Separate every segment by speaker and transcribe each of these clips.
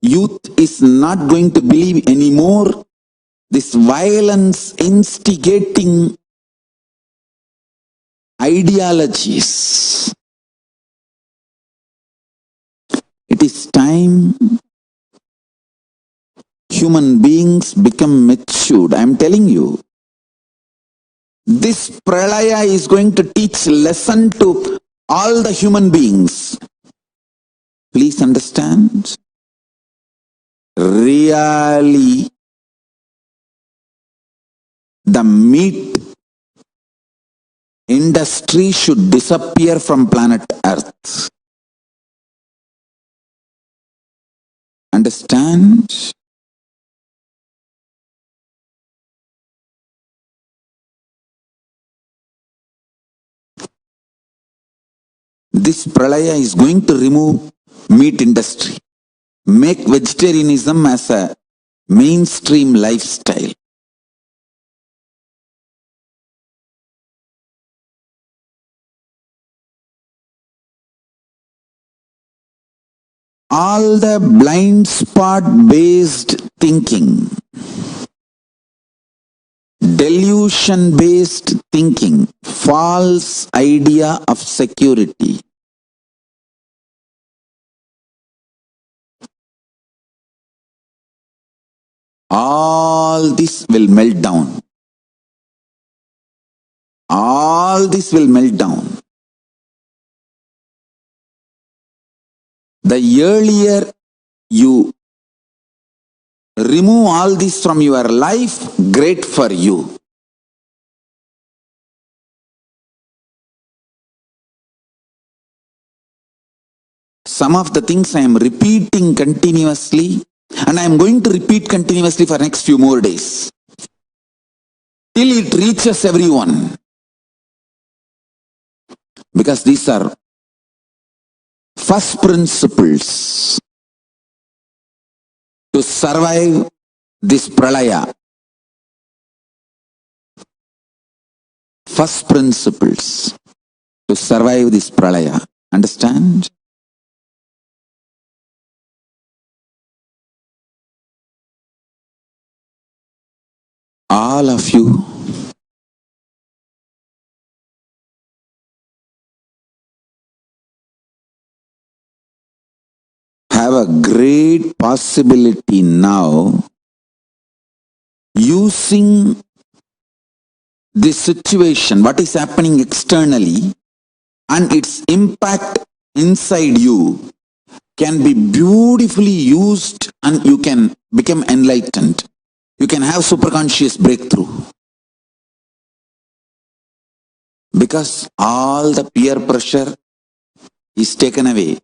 Speaker 1: Youth is not going to believe anymore this violence instigating ideologies. It is time human beings become matured. I am telling you, this pralaya is going to teach lesson to all the human beings. Please understand. Really, the meat industry should disappear from planet Earth. Understand? This pralaya is going to remove meat industry, make vegetarianism as a mainstream lifestyle. All the blind spot based thinking, delusion based thinking, false idea of security, all this will melt down. All this will melt down. The earlier you remove all this from your life, great for you. Some of the things I am repeating continuously, and I am going to repeat continuously for next few more days, till it reaches everyone. Because these are first principles to survive this pralaya. First principles to survive this pralaya. Understand? All of you have a great possibility now using this situation, what is happening externally, and its impact inside you can be beautifully used, and you can become enlightened. You can have superconscious breakthrough. Because all the peer pressure is taken away.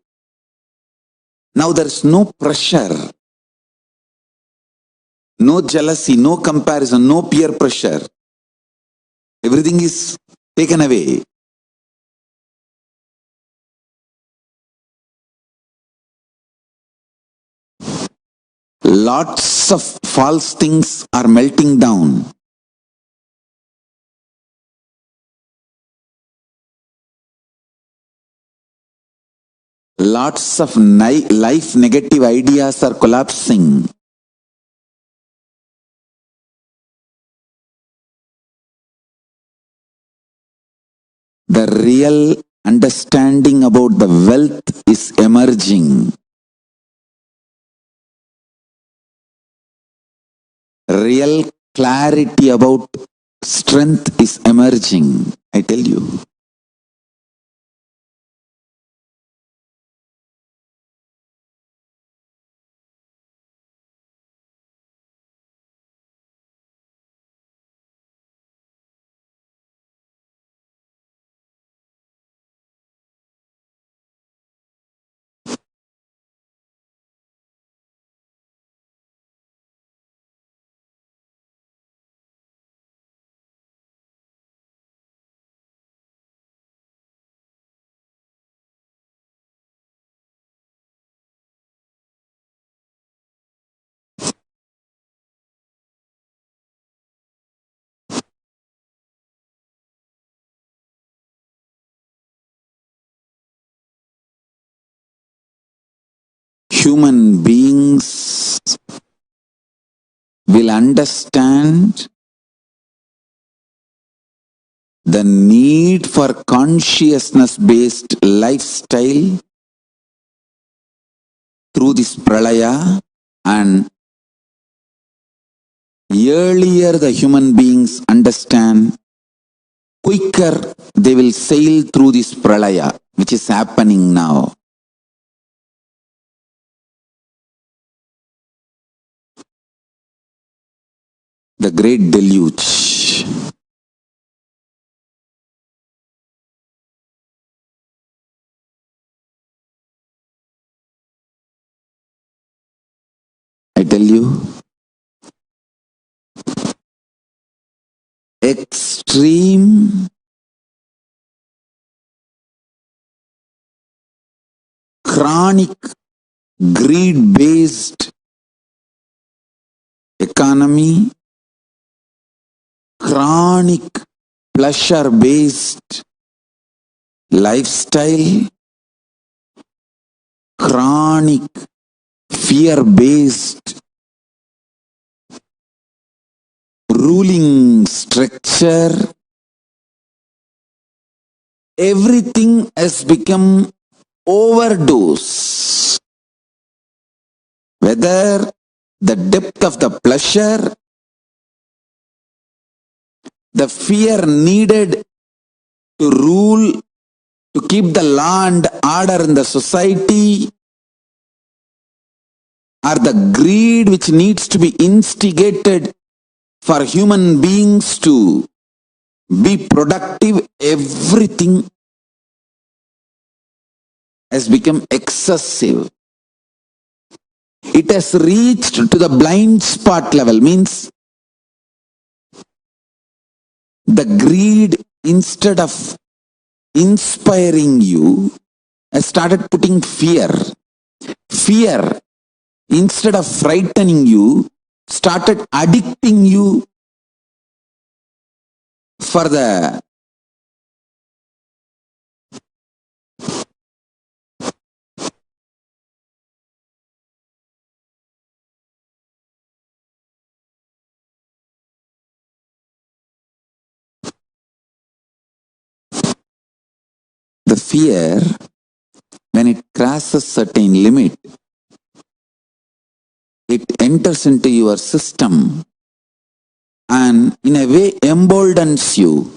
Speaker 1: Now there is no pressure, no jealousy, no comparison, no peer pressure. Everything is taken away. Lots of false things are melting down. Lots of life negative ideas are collapsing. The real understanding about the wealth is emerging. Real clarity about strength is emerging, I tell you. human beings will understand the need for consciousness-based lifestyle through this pralaya, and earlier the human beings understand, quicker they will sail through this pralaya, which is happening now. The great deluge. I tell you, extreme chronic greed-based economy, chronic pleasure-based lifestyle, chronic fear-based ruling structure, everything has become overdose. Whether the depth of the pleasure, the fear needed to rule, to keep the law and order in the society, or the greed which needs to be instigated for human beings to be productive, everything has become excessive. It has reached to the blind spot level, means the greed, instead of inspiring you, has started putting fear. Fear, instead of frightening you, started addicting you for the fear. When it crosses certain limit, it enters into your system and in a way emboldens you.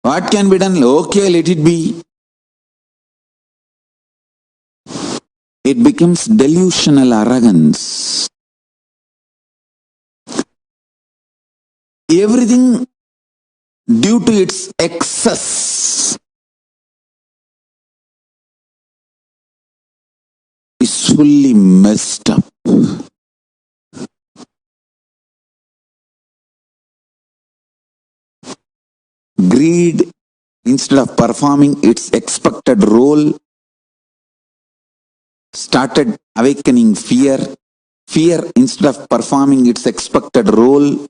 Speaker 1: What can be done? Okay, let it be. It becomes delusional arrogance. Everything due to its excess is fully messed up. Greed, instead of performing its expected role, started awakening fear. Fear, instead of performing its expected role,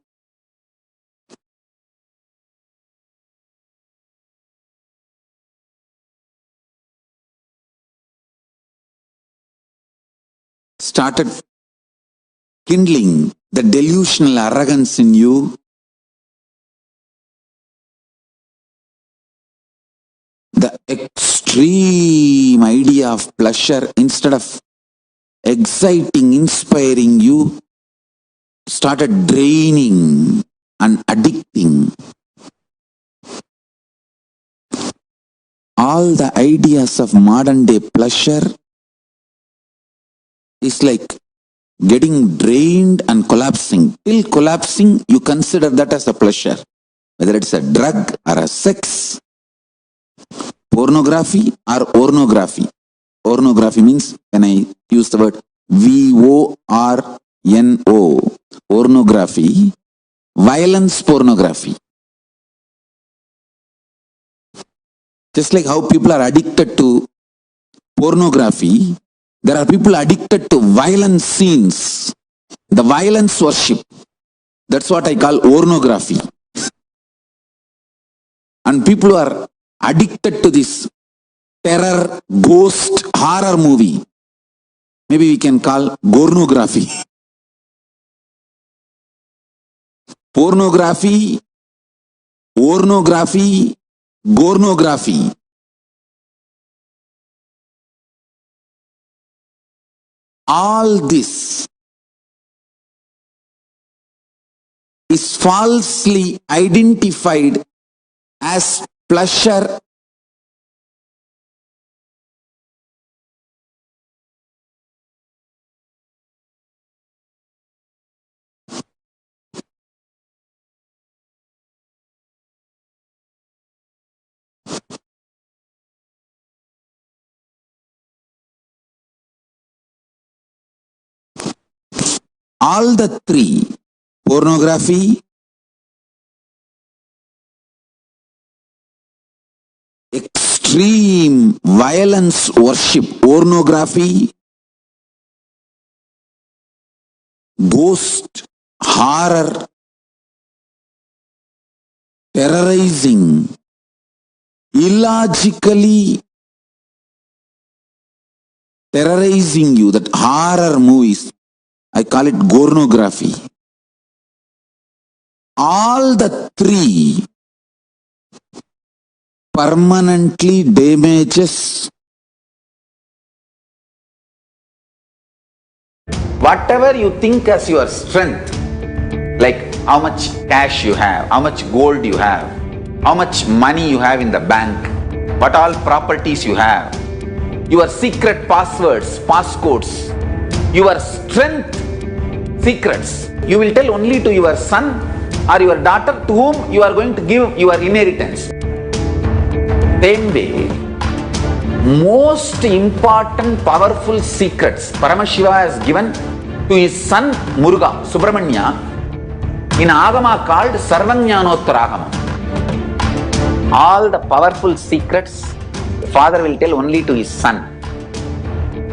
Speaker 1: started kindling the delusional arrogance in you. The extreme idea of pleasure, instead of exciting, inspiring you, started draining and addicting. All the ideas of modern day pleasure is like getting drained and collapsing. Till collapsing, you consider that as a pleasure. Whether it's a drug or a sex, pornography or ornography. Ornography means, when I use the word VORNO, ornography, violence pornography. Just like how people are addicted to pornography, there are people addicted to violent scenes, the violence worship. That's what I call ornography. And people who are addicted to this terror, ghost, horror movie, maybe we can call pornography. Pornography, pornography, pornography. All this is falsely identified as pleasure all the three, pornography, extreme violence worship, pornography, ghost, horror, terrorizing, illogically terrorizing you, that horror movies, I call it pornography. All the three permanently damages whatever you think as your strength, like how much cash you have, how much gold you have, how much money you have in the bank, what all properties you have, your secret passwords, passcodes, your strength secrets, you will tell only to your son or your daughter to whom you are going to give your inheritance. Same way, most important powerful secrets Paramashiva has given to his son Muruga, Subramanya, in Agama called Sarvajnanottara. All the powerful secrets the father will tell only to his son.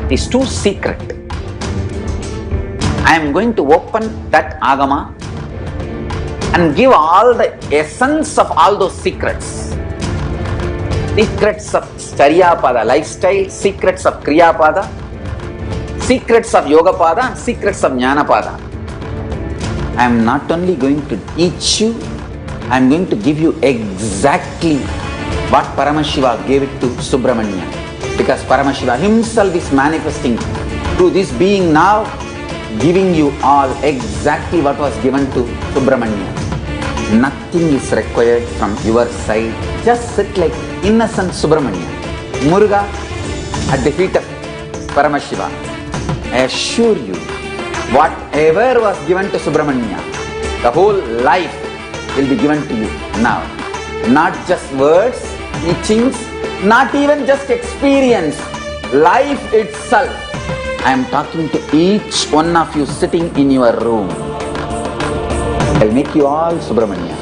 Speaker 1: It's too secret. I am going to open that Agama and give all the essence of all those secrets. Secrets of Charyapada lifestyle, secrets of Kriyapada, secrets of Yogapada, and secrets of Jnanapada. I am not only going to teach you, I am going to give you exactly what Paramashiva gave it to Subramanya. Because Paramashiva himself is manifesting through this being now, giving you all exactly what was given to Subramanya. Nothing is required from your side. Just sit like innocent Subramanya, Muruga at the feet of Paramashiva. I assure you, whatever was given to Subramanya, the whole life will be given to you now. Not just words, teachings, not even just experience, life itself. I am talking to each one of you sitting in your room. I'll make you all Subramanya.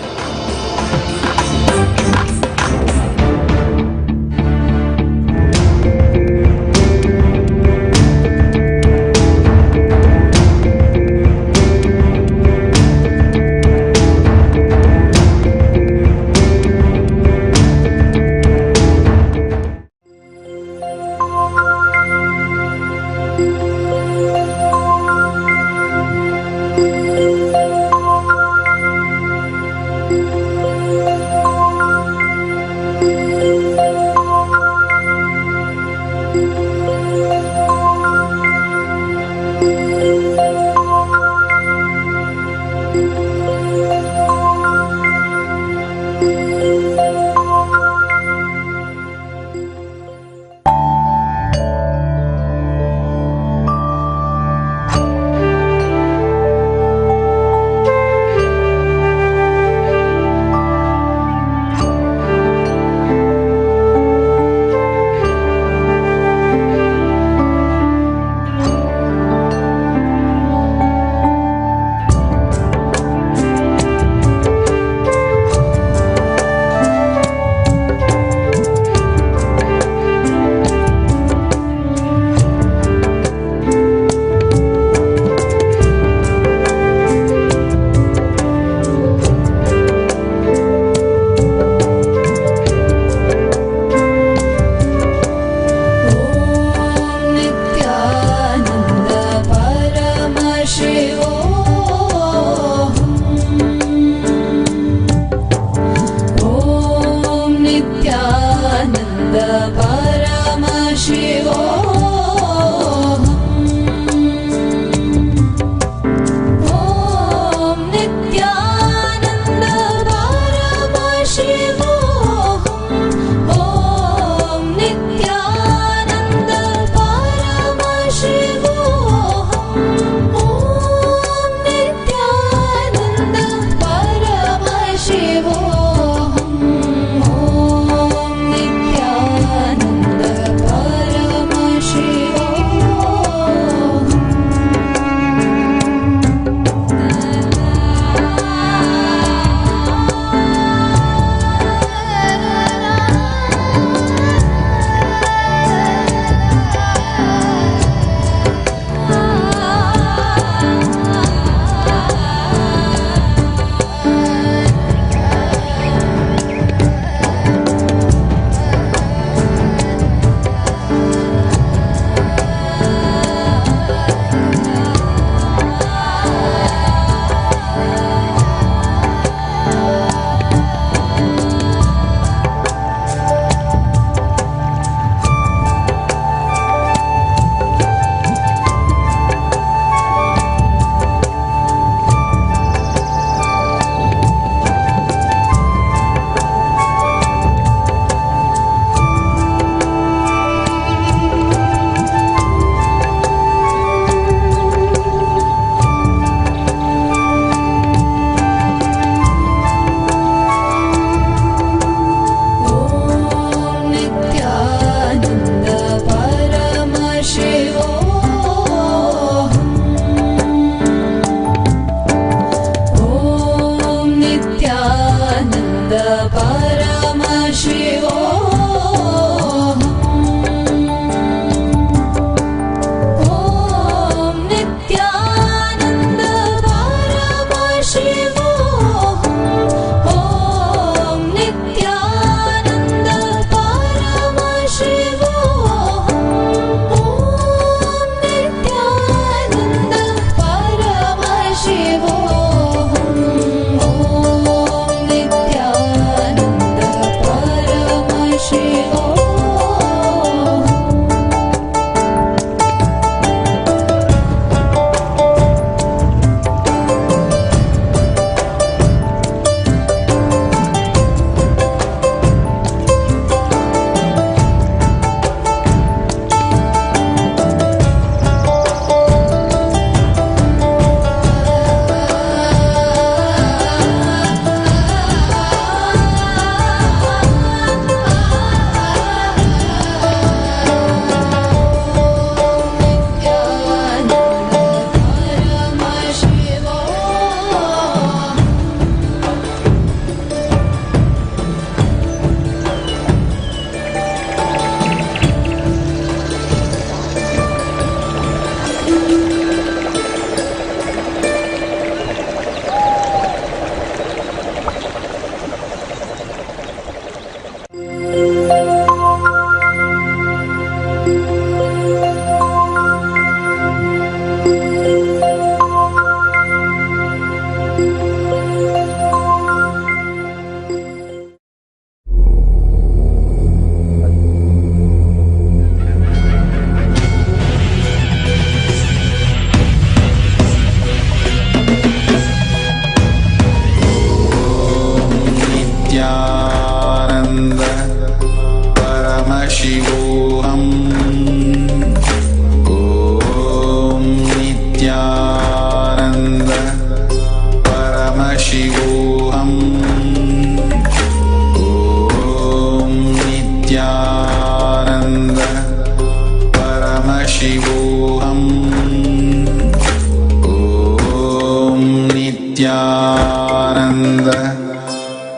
Speaker 1: Nithyananda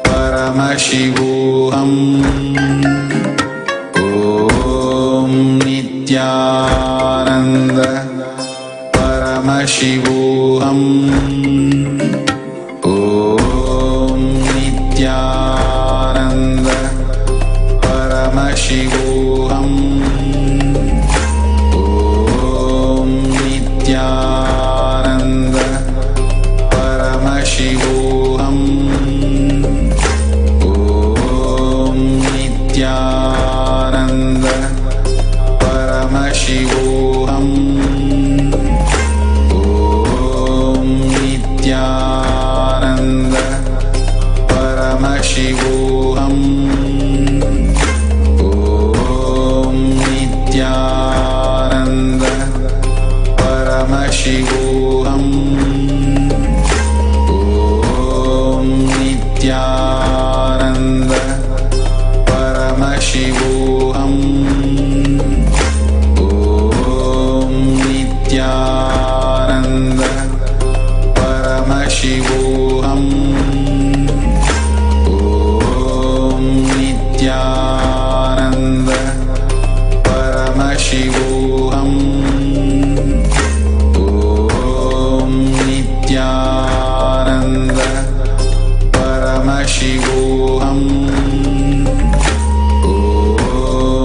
Speaker 1: Paramashivoham. Om Nithyananda Paramashivoham. Om Nithyananda Paramashivoham. Om Nithyananda Paramashivoham. Om Nithyananda Paramashivoham. Om Nithyananda Paramashivoham. Om Nithyananda Paramashivoham. Om Nithyananda Paramashivoham. Om Nithyananda Paramashivoham. Om Nithyananda Paramashivoham.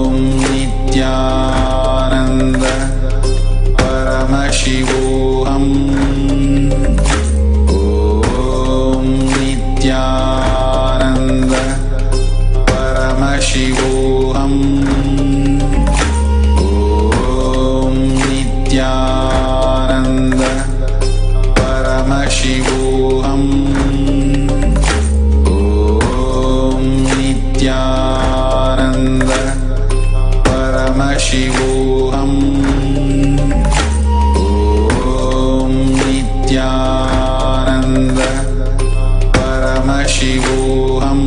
Speaker 1: Om Nithyananda Paramashivoham. Om Nithyananda Paramashivoham. Om Nithyananda Paramashivoham. Om Nithyananda Paramashivoham. Om Nithyananda Paramashivoham. Om Nithyananda Paramashivoham.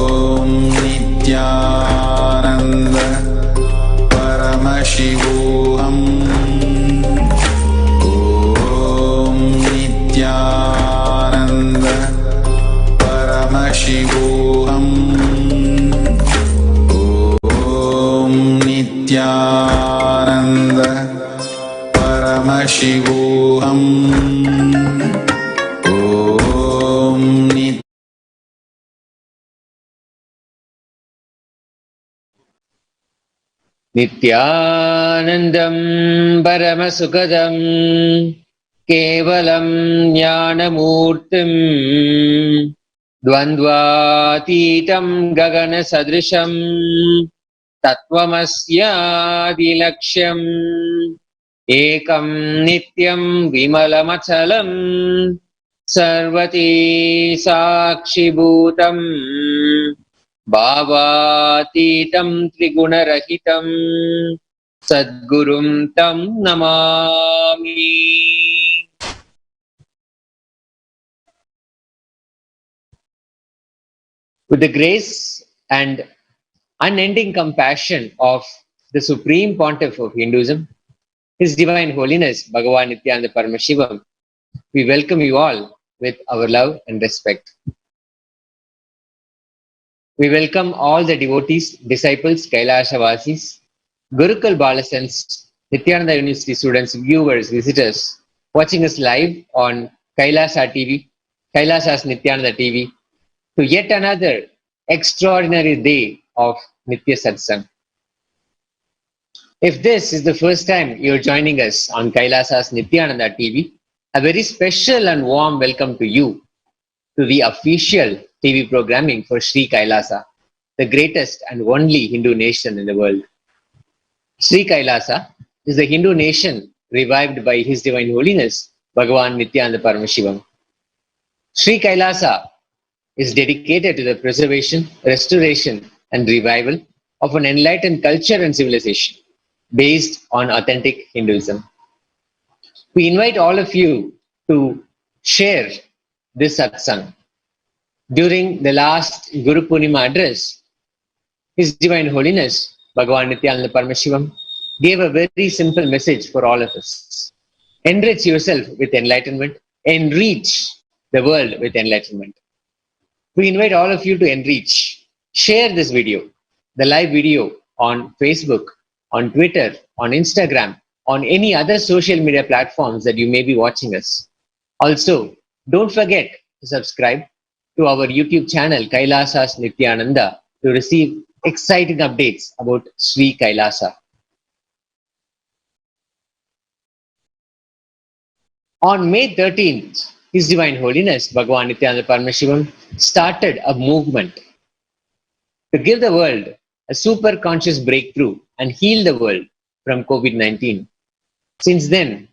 Speaker 1: Om Nithyananda Paramashivoham. Om Nithyananda Paramashivoham. Om Nithyananda Paramashivoham. Om
Speaker 2: Nithyanandam Paramasukadam Kevalam Jnanamurtim Dvandvatitam Gagana Sadrisham Tattvamasyaadilaksham Ekam Nityam Vimalamachalam Sarvati Sakshibhutam Bhavatitam Trigunarahitam Sadgurum Tam Namami. With the grace and unending compassion of the Supreme Pontiff of Hinduism, His Divine Holiness Bhagavan Nithyananda Paramashivam, we welcome you all with our love and respect. We welcome all the devotees, disciples, Kailasa Vasis, Gurukul Balasans, Nithyananda University students, viewers, visitors, watching us live on KAILASA TV, KAILASA's Nithyananda TV, to yet another extraordinary day of Nithya Satsang. If this is the first time you're joining us on KAILASA's Nithyananda TV, a very special and warm welcome to you to the official TV programming for Sri KAILASA, the greatest and only Hindu nation in the world. Sri KAILASA is the Hindu nation revived by His Divine Holiness Bhagavan Nithyananda Paramashivam. Sri KAILASA is dedicated to the preservation, restoration and revival of an enlightened culture and civilization based on authentic Hinduism. We invite all of you to share this satsang. During the last Guru Purnima address, His Divine Holiness Bhagavan Nithyananda Paramashivam gave a very simple message for all of us. Enrich yourself with enlightenment. Enrich the world with enlightenment. We invite all of you to enrich. Share this video, the live video on Facebook, on Twitter, on Instagram, on any other social media platforms that you may be watching us. Also, don't forget to subscribe to our YouTube channel KAILASA's Nithyananda to receive exciting updates about Sri Kailasa. On May 13th, His Divine Holiness Bhagavan Nithyananda Paramashivam started a movement to give the world a super conscious breakthrough and heal the world from COVID-19. Since then,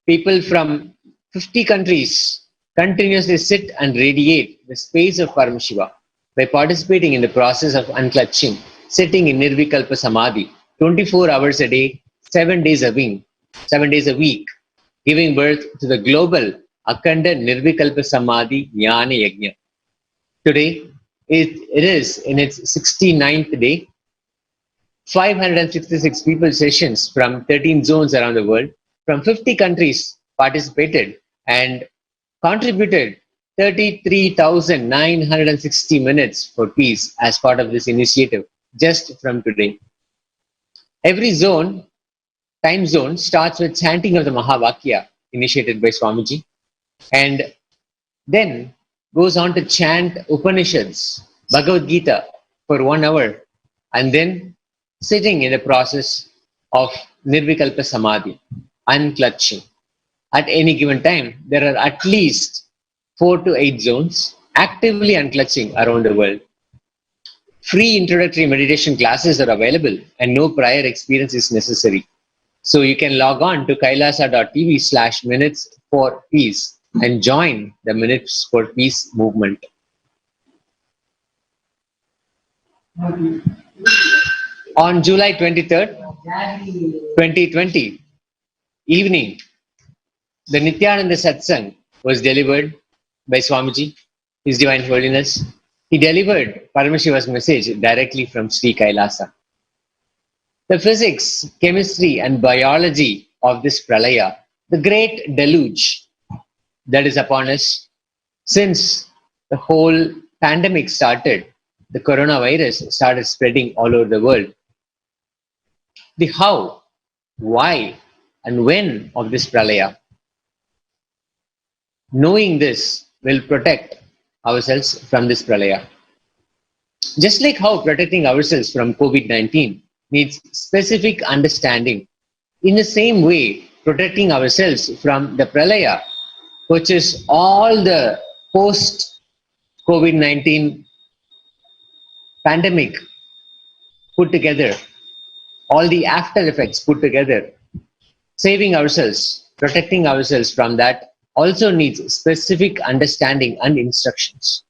Speaker 2: people from 50 countries continuously sit and radiate the space of Paramashiva by participating in the process of unclutching, sitting in Nirvikalpa Samadhi 24 hours a day, 7 days a week, giving birth to the global Akhanda Nirvikalpa Samadhi Jnana Yajna. Today, it is in its 69th day. 566 people sessions from 13 zones around the world, from 50 countries participated and contributed 33,960 minutes for peace as part of this initiative just from today. Every time zone starts with chanting of the Mahavakya initiated by Swamiji and then goes on to chant Upanishads, Bhagavad Gita for 1 hour and then sitting in the process of Nirvikalpa Samadhi, unclutching. At any given time, there are at least 4 to 8 zones actively unclutching around the world. Free introductory meditation classes are available and no prior experience is necessary. So you can log on to kailasa.tv/minutes for peace and join the Minutes for Peace movement. On July 23rd, 2020, evening, the Nithyananda Satsang was delivered by Swamiji, His Divine Holiness. He delivered Paramashiva's message directly from Sri Kailasa. The physics, chemistry and biology of this pralaya, the great deluge that is upon us since the whole pandemic started, the coronavirus started spreading all over the world. The how, why and when of this pralaya. Knowing this will protect ourselves from this pralaya. Just like how protecting ourselves from COVID-19 needs specific understanding, in the same way protecting ourselves from the pralaya, which is all the post-COVID-19 pandemic put together, all the after effects put together, saving ourselves, protecting ourselves from that also needs specific understanding and instructions.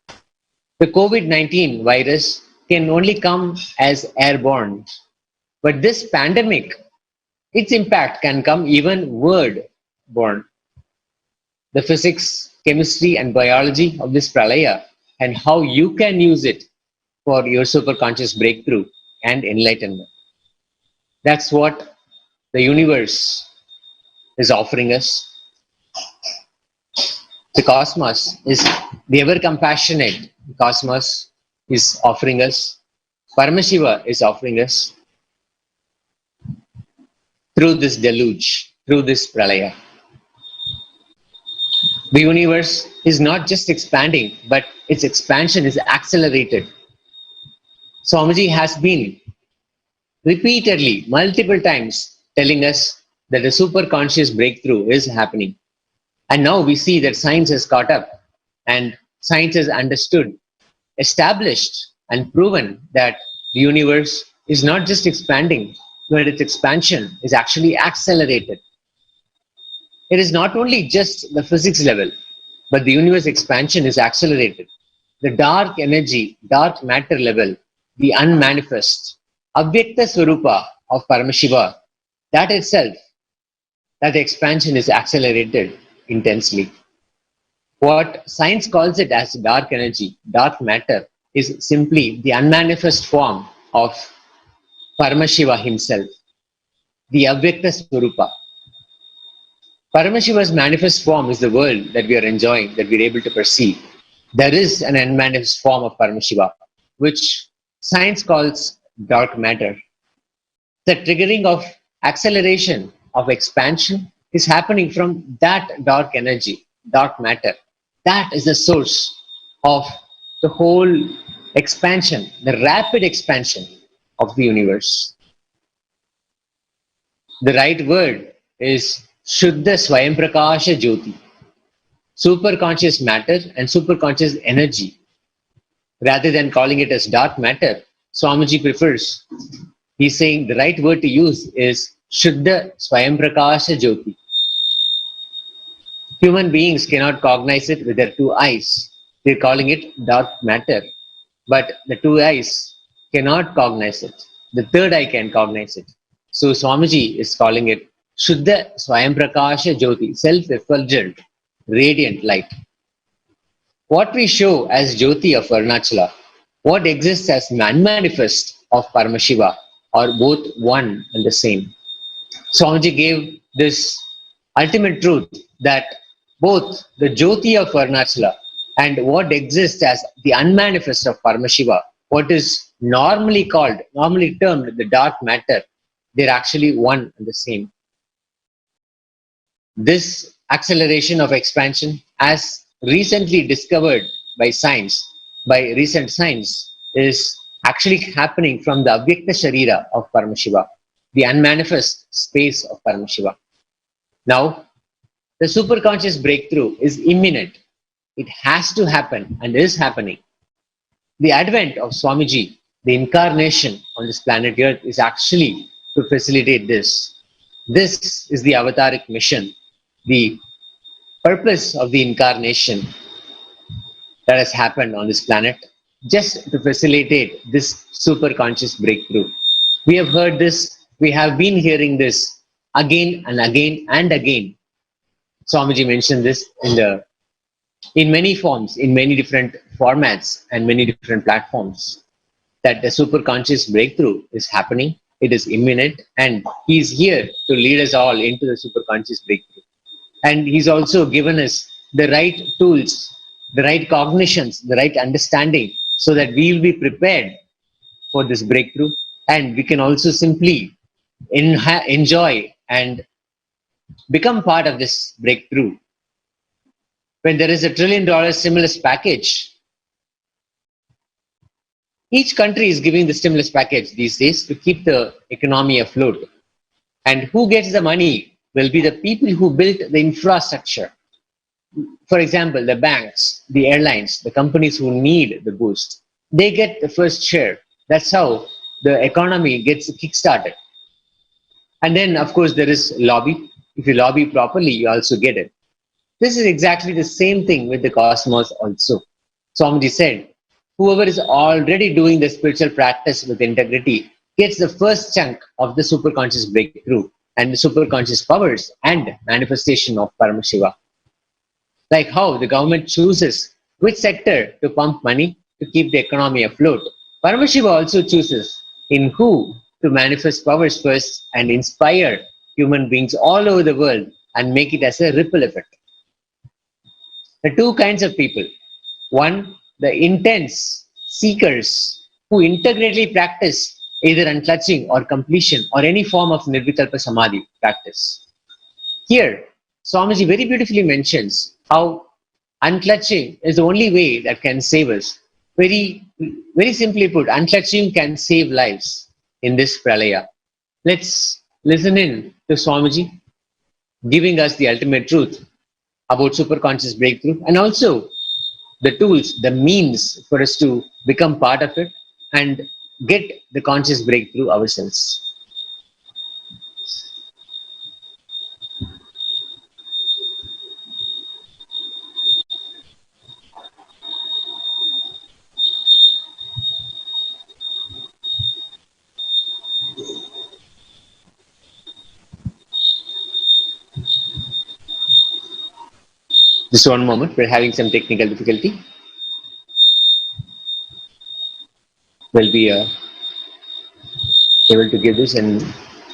Speaker 2: The COVID-19 virus can only come as airborne, but this pandemic, its impact can come even word-borne. The physics, chemistry and biology of this pralaya and how you can use it for your superconscious breakthrough and enlightenment. That's what the universe is offering us. The cosmos is the ever compassionate cosmos is offering us. Paramashiva is offering us through this deluge, through this pralaya. The universe is not just expanding, but its expansion is accelerated. Swamiji has been repeatedly, multiple times, telling us that a super conscious breakthrough is happening. And now we see that science has caught up and science has understood, established and proven that the universe is not just expanding, but its expansion is actually accelerated. It is not only just the physics level, but the universe expansion is accelerated. The dark energy, dark matter level, the unmanifest, Avyakta Swarupa of Paramashiva, that itself, that expansion is accelerated intensely. What science calls it as dark energy, dark matter, is simply the unmanifest form of Paramashiva himself, the Avyakta Swarupa. Paramashiva's manifest form is the world that we are enjoying, that we are able to perceive. There is an unmanifest form of Paramashiva, which science calls dark matter. The triggering of acceleration of expansion is happening from that dark energy, dark matter. That is the source of the whole expansion, the rapid expansion of the universe. The right word is Shuddha Swayam Prakasha Jyoti, superconscious matter and superconscious energy. Rather than calling it as dark matter, Swamiji prefers, he's saying the right word to use is Shuddha Swayam Prakasha Jyoti. Human beings cannot cognize it with their two eyes. They're calling it dark matter. But the two eyes cannot cognize it. The third eye can cognize it. So Swamiji is calling it Shuddha Swayam Prakasha Jyoti, self-effulgent, radiant light. What we show as Jyoti of Arunachala, what exists as unmanifest of Paramashiva, are both one and the same. Swamiji gave this ultimate truth that both the Jyoti of Arunachala and what exists as the unmanifest of Paramashiva, what is normally termed the dark matter, they're actually one and the same. This acceleration of expansion, as recently discovered by recent science, is actually happening from the Avyakta Sharira of Paramashiva, the unmanifest space of Paramashiva. Now, the superconscious breakthrough is imminent. It has to happen and is happening. The advent of Swamiji, the incarnation on this planet Earth, is actually to facilitate this. This is the avataric mission, the purpose of the incarnation that has happened on this planet, just to facilitate this superconscious breakthrough. We have heard this, we have been hearing this again and again and again. Swamiji mentioned this in many forms, in many different formats and many different platforms, that the superconscious breakthrough is happening, it is imminent, and he's here to lead us all into the superconscious breakthrough. And he's also given us the right tools, the right cognitions, the right understanding, so that we will be prepared for this breakthrough, and we can also simply enjoy and become part of this breakthrough. When there is $1 trillion stimulus package, each country is giving the stimulus package these days to keep the economy afloat. And who gets the money will be the people who built the infrastructure. For example, the banks, the airlines, the companies who need the boost, they get the first share. That's how the economy gets kickstarted. And then, of course, there is lobby. If you lobby properly, you also get it. This is exactly the same thing with the cosmos also. Swamiji said, whoever is already doing the spiritual practice with integrity gets the first chunk of the superconscious breakthrough and the superconscious powers and manifestation of Paramashiva. Like how the government chooses which sector to pump money to keep the economy afloat, Paramashiva also chooses in who to manifest powers first and inspire human beings all over the world and make it as a ripple effect. The two kinds of people. One, the intense seekers who integrally practice either unclutching or completion or any form of nirvikalpa samadhi practice. Here, Swamiji very beautifully mentions how unclutching is the only way that can save us. Very, very simply put, unclutching can save lives in this pralaya. Let's listen in to Swamiji giving us the ultimate truth about superconscious breakthrough and also the tools, the means for us to become part of it and get the conscious breakthrough ourselves. Just one moment, we're having some technical difficulty. We'll be able to give this in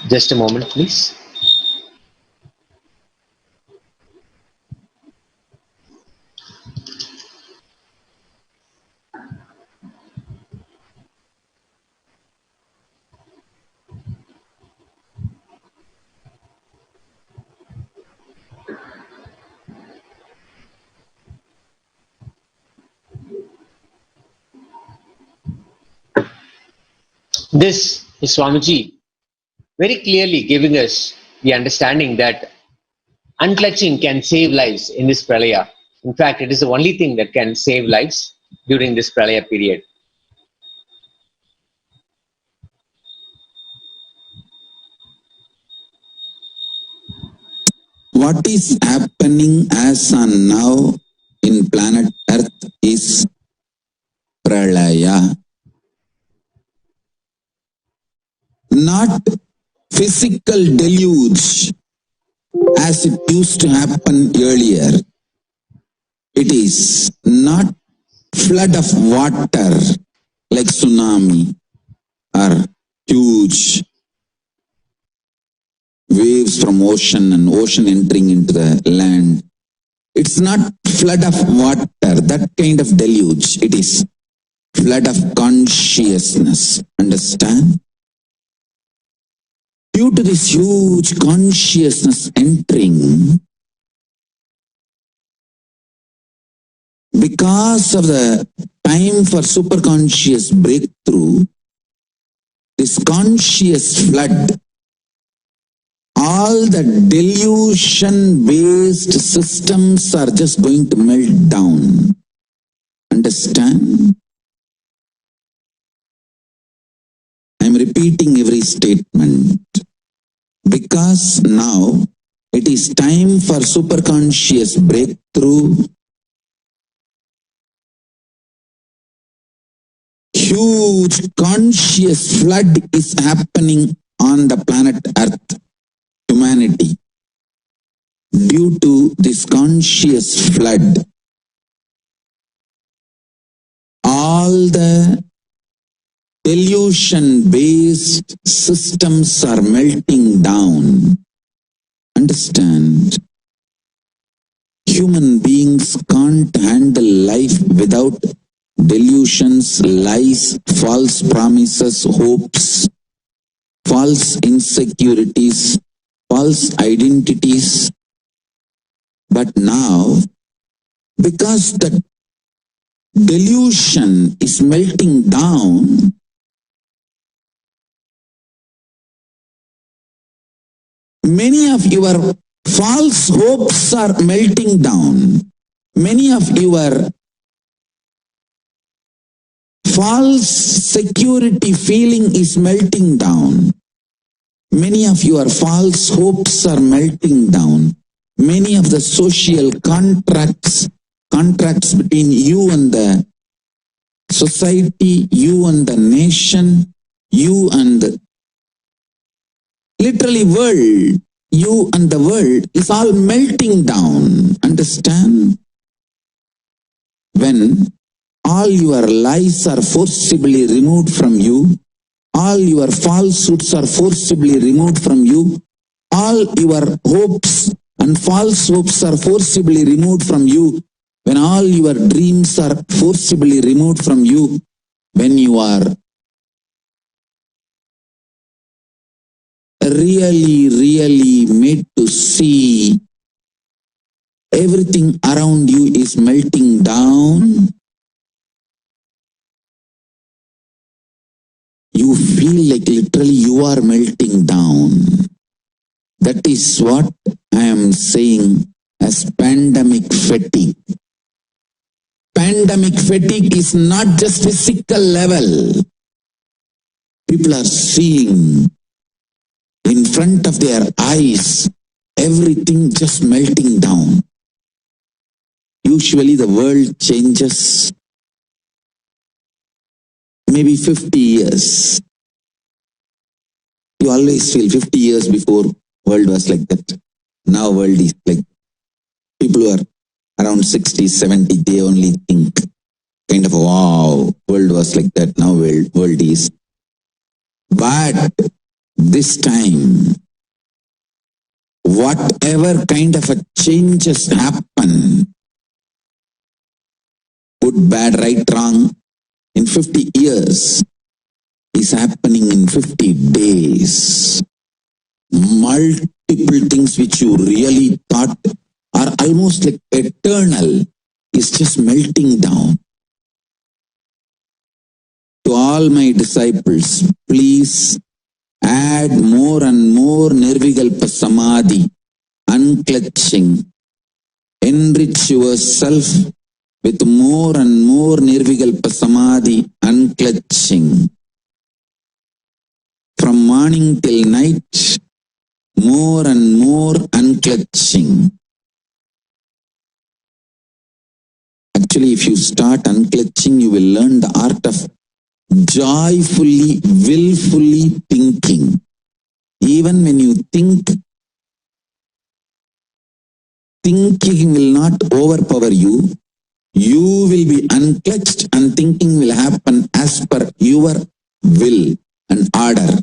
Speaker 2: just a moment, please. This is Swamiji very clearly giving us the understanding that unclutching can save lives in this pralaya. In fact, it is the only thing that can save lives during this pralaya period.
Speaker 1: What is happening as on now in planet Earth is pralaya. Not physical deluge as it used to happen earlier. It is not flood of water like tsunami or huge waves from ocean and ocean entering into the land. It's not flood of water, that kind of deluge. It is flood of consciousness. Understand? Due to this huge consciousness entering, because of the time for superconscious breakthrough, this conscious flood, all the delusion-based systems are just going to melt down. Understand? I'm repeating every statement because now it is time for superconscious breakthrough. Huge conscious flood is happening on the planet Earth, humanity. Due to this conscious flood, all the delusion-based systems are melting down. Understand? Human beings can't handle life without delusions, lies, false promises, hopes, false insecurities, false identities. But now, because the delusion is melting down, many of your false hopes are melting down. Many of your false security feeling is melting down. Many of your false hopes are melting down. Many of the social contracts between you and the society, you and the nation, you and the literally world, you and the world is all melting down. Understand? When all your lies are forcibly removed from you, all your falsehoods are forcibly removed from you, all your hopes and false hopes are forcibly removed from you, when all your dreams are forcibly removed from you, when you are really made to see everything around you is melting down, you feel like literally you are melting down. That is what I am saying as pandemic fatigue. Pandemic fatigue is not just physical level. People are seeing in front of their eyes everything just melting down. Usually the world changes maybe 50 years. You always feel 50 years before world was like that. Now world is like, people who are around 60, 70, they only think kind of, wow, world was like that, now world is. But this time, whatever kind of a changes happen, good, bad, right, wrong, in 50 years, is happening in 50 days. Multiple things which you really thought are almost like eternal is just melting down. to all my disciples, please add more and more Nirvikalpa Samadhi, unclutching. Enrich yourself with more and more Nirvikalpa Samadhi, unclutching. From morning till night, more and more unclutching. Actually, if you start unclutching, you will learn the art of joyfully, willfully thinking. Even when you think, thinking will not overpower you. You will be unclutched and thinking will happen as per your will and order.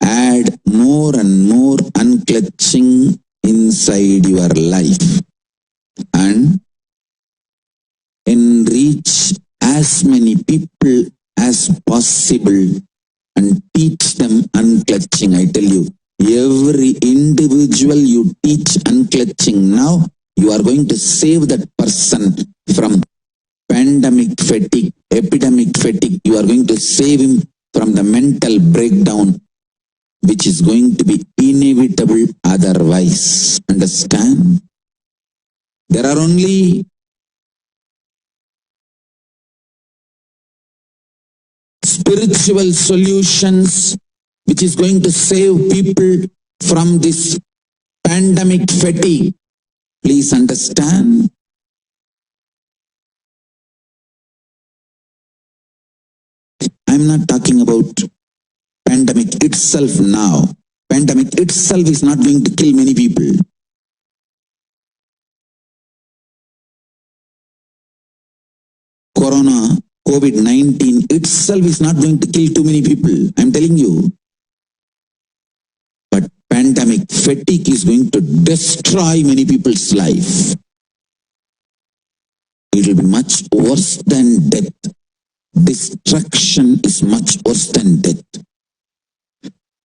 Speaker 1: Add more and more unclutching inside your life and enrich as many people as possible and teach them unclutching. I tell you, every individual you teach unclutching now, you are going to save that person from pandemic fatigue, epidemic fatigue. You are going to save him from the mental breakdown, which is going to be inevitable otherwise. Understand? There are only spiritual solutions which is going to save people from this pandemic fatigue. Please understand. I'm not talking about pandemic itself now. Pandemic itself is not going to kill many people. Corona, COVID-19 itself is not going to kill too many people. I'm telling you. But pandemic fatigue is going to destroy many people's life. It will be much worse than death. Destruction is much worse than death.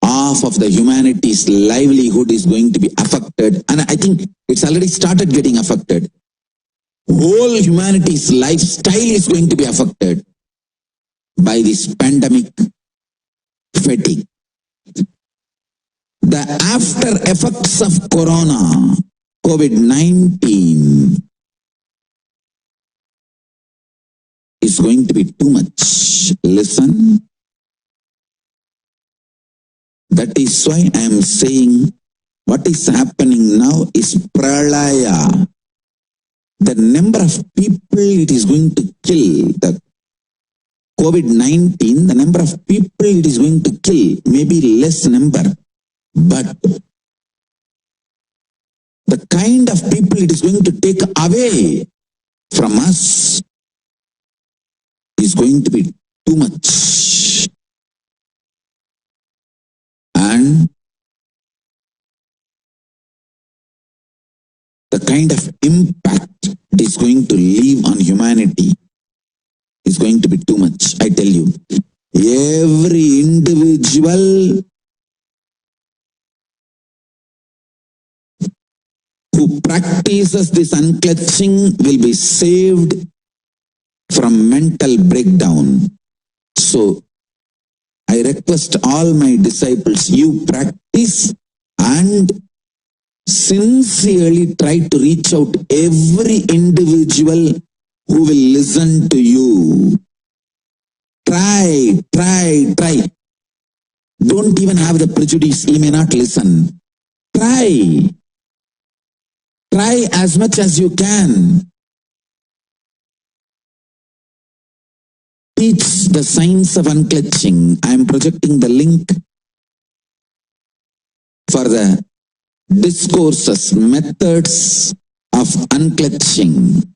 Speaker 1: Half of the humanity's livelihood is going to be affected, and I think it's already started getting affected. Whole humanity's lifestyle is going to be affected by this pandemic fatigue. The after effects of corona, COVID-19, is going to be too much. Listen. That is why I am saying what is happening now is pralaya. The number of people it is going to kill, the COVID-19, the number of people it is going to kill, maybe less number, but the kind of people it is going to take away from us is going to be too much. And the kind of impact it is going to leave on humanity is going to be too much. I tell you, every individual who practices this unclutching will be saved from mental breakdown. So, I request all my disciples, you practice and sincerely try to reach out every individual who will listen to you. Try. Don't even have the prejudice, he may not listen. Try as much as you can. Teach the science of unclutching. I am projecting the link for the discourses, methods of unclutching.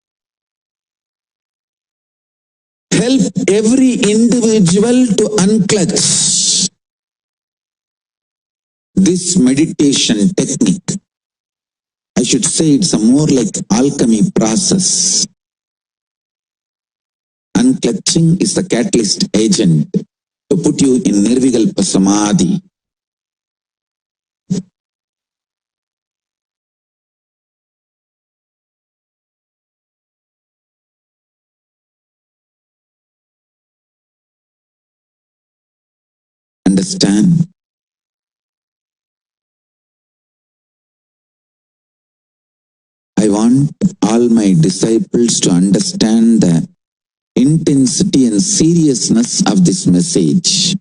Speaker 1: Help every individual to unclutch. This meditation technique, I should say it's a more like alchemy process. Unclutching is the catalyst agent to put you in Nirvikalpa Samadhi. Understand? I want all my disciples to understand the intensity and seriousness of this message.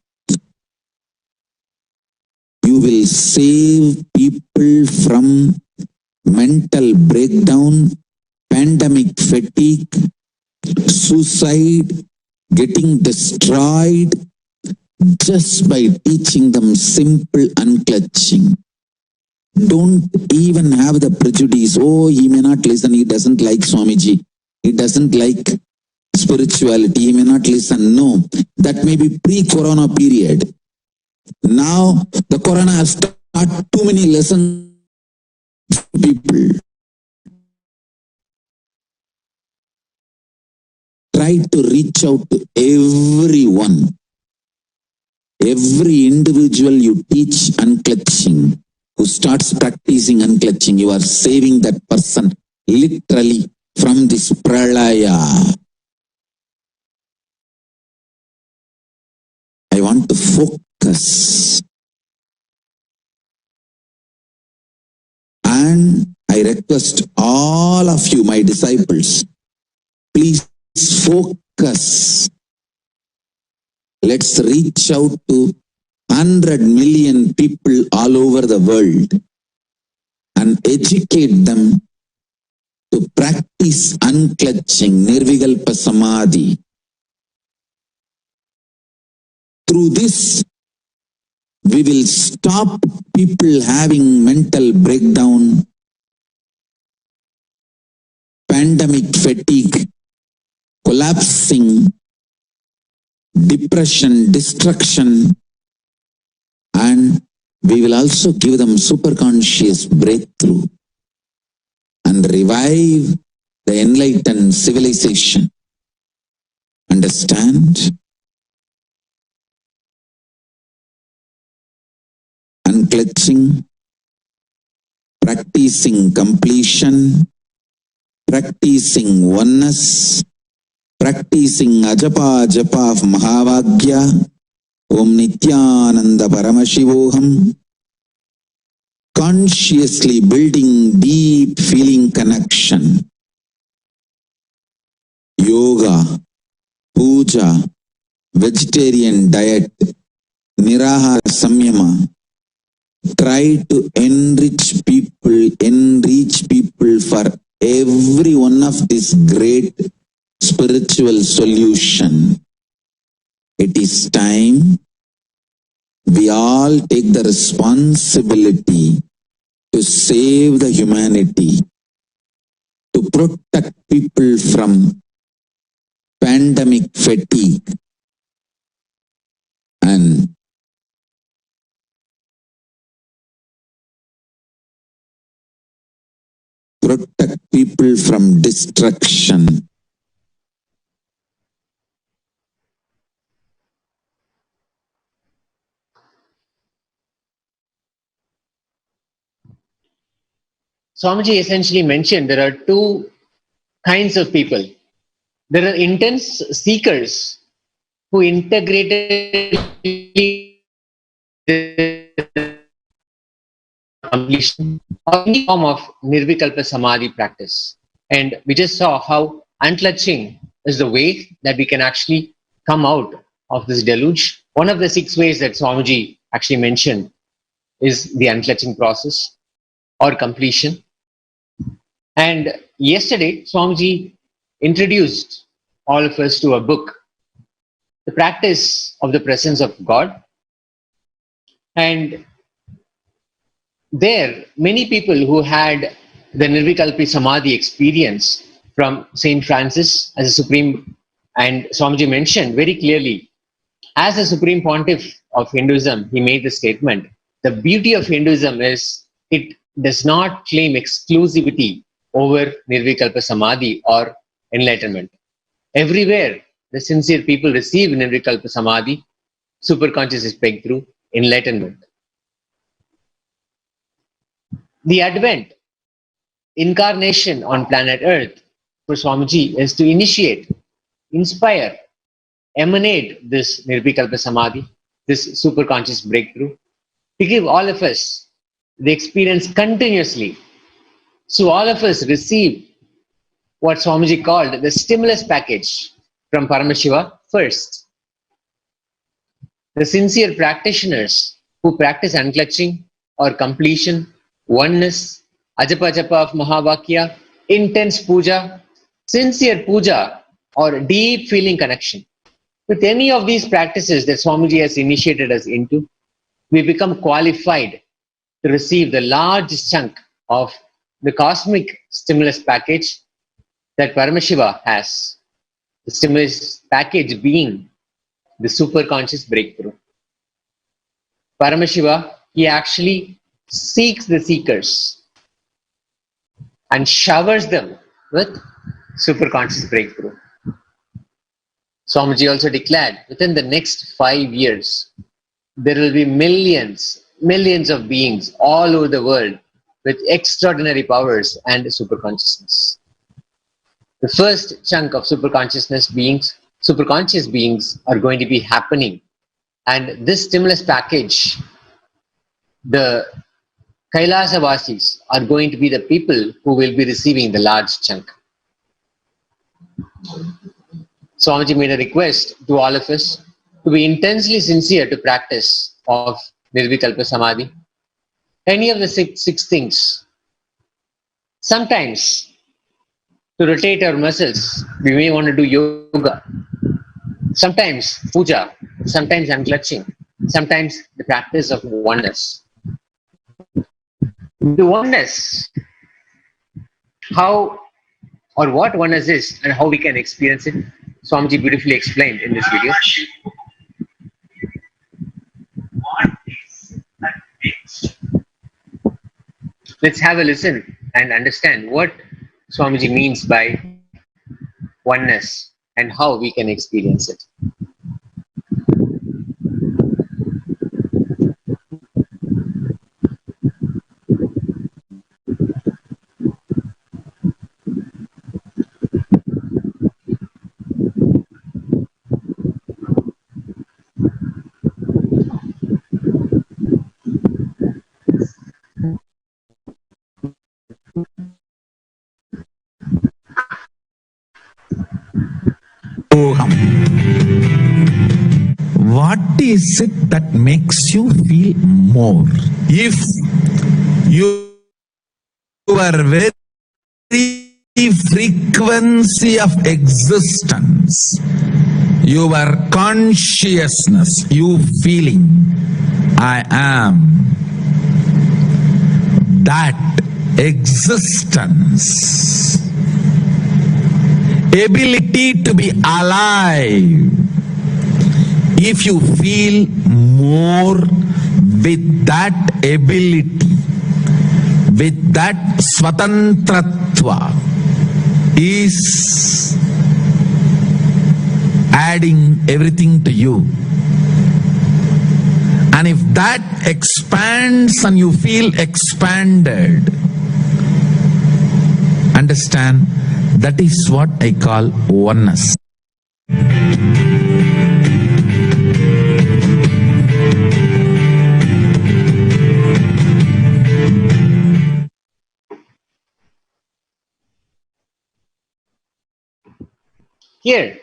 Speaker 1: You will save people from mental breakdown, pandemic fatigue, suicide, getting destroyed just by teaching them simple unclutching. Don't even have the prejudice, oh, he may not listen, he doesn't like Swamiji, he doesn't like spirituality, he may not listen. No, that may be pre-corona period. Now, the corona has taught too many lessons to people. Try to reach out to everyone. Every individual you teach unclutching, who starts practicing unclutching, you are saving that person literally from this pralaya. I want to focus. And I request all of you, my disciples, please focus. Let's reach out to 100 million people all over the world and educate them to practice unclutching, nirvikalpa samadhi. Through this, we will stop people having mental breakdown, pandemic fatigue, collapsing, depression, destruction, and we will also give them superconscious breakthrough and revive the enlightened civilization. Understand? Unclutching, practicing completion, practicing oneness, practicing ajapa japa of Mahavagya, Om Nithyananda Paramashivoham, consciously building deep feeling connection, yoga, puja, vegetarian diet, nirahara samyama. Try to enrich people for every one of this great spiritual solution. It is time we all take the responsibility to save the humanity, to protect people from pandemic fatigue and protect people from destruction.
Speaker 2: Swamiji essentially mentioned there are two kinds of people. There are intense seekers who integrated completion or any form of nirvikalpa samadhi practice. And we just saw how unclutching is the way that we can actually come out of this deluge. One of the 6 ways that Swamiji actually mentioned is the unclutching process or completion. And yesterday, Swamiji introduced all of us to a book, The Practice of the Presence of God. And there, many people who had the Nirvikalpi Samadhi experience from Saint Francis as a supreme, and Swamiji mentioned very clearly, as a supreme pontiff of Hinduism, he made the statement, the beauty of Hinduism is it does not claim exclusivity over Nirvikalpa Samadhi or enlightenment. Everywhere the sincere people receive Nirvikalpa Samadhi, superconscious is breakthrough, enlightenment. The Advent, incarnation on planet Earth for Swamiji is to initiate, inspire, emanate this Nirvikalpa Samadhi this super conscious breakthrough, to give all of us the experience continuously. So all of us receive what Swamiji called the stimulus package from Paramashiva first. The sincere practitioners who practice unclutching or completion, oneness, ajapa japa of Mahavakya, intense puja, sincere puja, or deep feeling connection. With any of these practices that Swamiji has initiated us into, we become qualified to receive the large chunk of the cosmic stimulus package that Paramashiva has. The stimulus package being the super conscious breakthrough. Paramashiva, he actually seeks the seekers and showers them with super conscious breakthrough. Swamiji also declared within the next 5 years, there will be millions of beings all over the world with extraordinary powers and super consciousness. The first chunk of super conscious beings are going to be happening. And this stimulus package, the KAILASA Vasis are going to be the people who will be receiving the large chunk. Swamiji made a request to all of us to be intensely sincere to practice of Nirvikalpa Samadhi. Any of the six things. Sometimes, to rotate our muscles, we may want to do yoga. Sometimes puja, sometimes unclutching, sometimes the practice of oneness. The oneness, how or what oneness is and how we can experience it, Swamiji beautifully explained in this video. Let's have a listen and understand what Swamiji means by oneness and how we can experience it.
Speaker 1: What is it that makes you feel more? If your very frequency of existence, your consciousness, you feeling, I am, that existence, ability to be alive, if you feel more with that ability, with that swatantratva, is adding everything to you. And if that expands and you feel expanded, understand, that is what I call oneness.
Speaker 2: Here,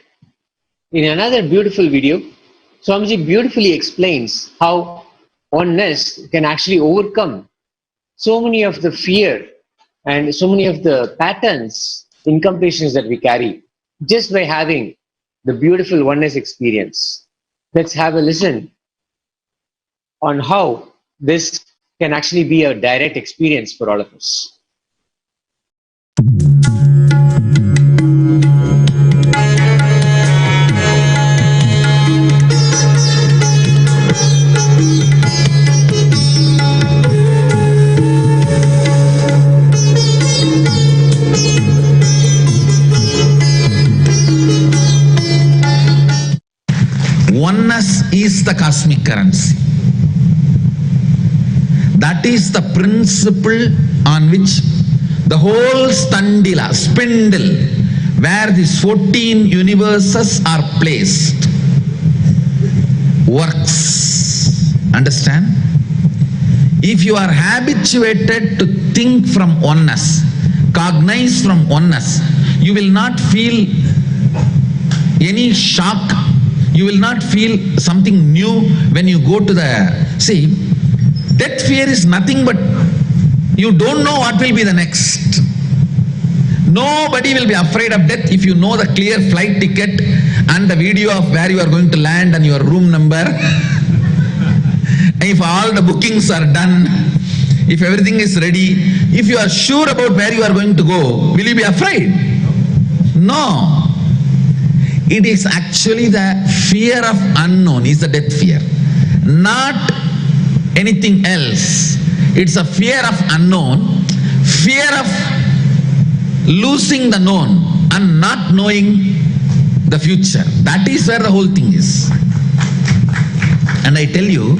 Speaker 2: in another beautiful video, Swamiji beautifully explains how oneness can actually overcome so many of the fear and so many of the patterns, incompletions that we carry just by having the beautiful oneness experience. Let's have a listen on how this can actually be a direct experience for all of us.
Speaker 1: Oneness is the cosmic currency. That is the principle on which the whole standila, spindle, where these 14 universes are placed, works. Understand? If you are habituated to think from oneness, cognize from oneness, you will not feel any shock. You will not feel something new when you go to the... See, death fear is nothing but you don't know what will be the next. Nobody will be afraid of death if you know the clear flight ticket and the video of where you are going to land and your room number. If all the bookings are done, if everything is ready, if you are sure about where you are going to go, will you be afraid? No. It is actually the fear of unknown is the death fear, not anything else. It's a fear of unknown, fear of losing the known and not knowing the future. That is where the whole thing is. And I tell you,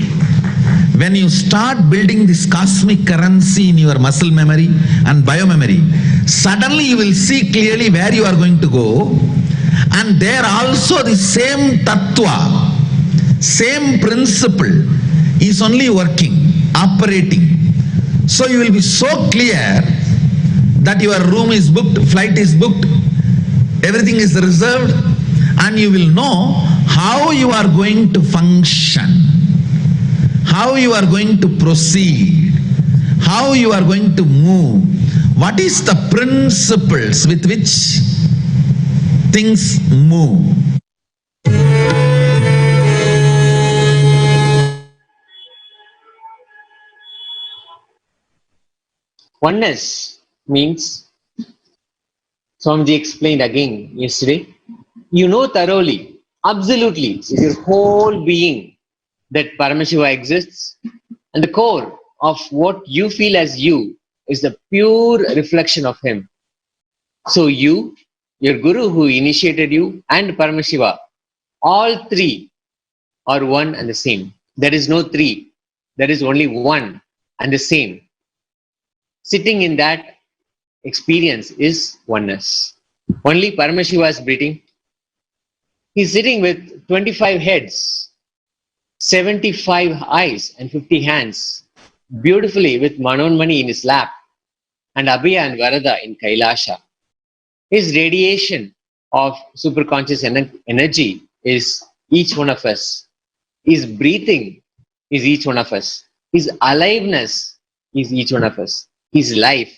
Speaker 1: when you start building this cosmic currency in your muscle memory and biomemory, suddenly you will see clearly where you are going to go. And there also the same tattva, same principle is only working, operating. So you will be so clear that your room is booked, flight is booked, everything is reserved, and you will know how you are going to function, how you are going to proceed, how you are going to move, what is the principles with which things move.
Speaker 2: Oneness means, Swamiji explained again yesterday, you know thoroughly, absolutely, with your whole being that Paramashiva exists, and the core of what you feel as you is the pure reflection of him. So you, your Guru who initiated you, and Paramashiva, all three are one and the same. There is no three. There is only one and the same. Sitting in that experience is oneness. Only Paramashiva is breathing. He's sitting with 25 heads, 75 eyes and 50 hands, beautifully with Manonmani in his lap and Abhaya and Varada in KAILASA. His radiation of superconscious energy is each one of us. His breathing is each one of us. His aliveness is each one of us. His life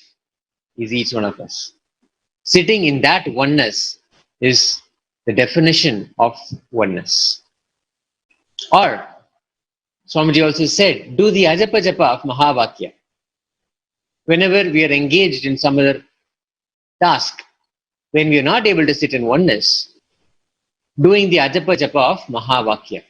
Speaker 2: is each one of us. Sitting in that oneness is the definition of oneness. Or, Swamiji also said, do the Ajapa Japa of Mahavakya. Whenever we are engaged in some other task, when we are not able to sit in oneness, doing the Ajapa Japa of Mahavakya.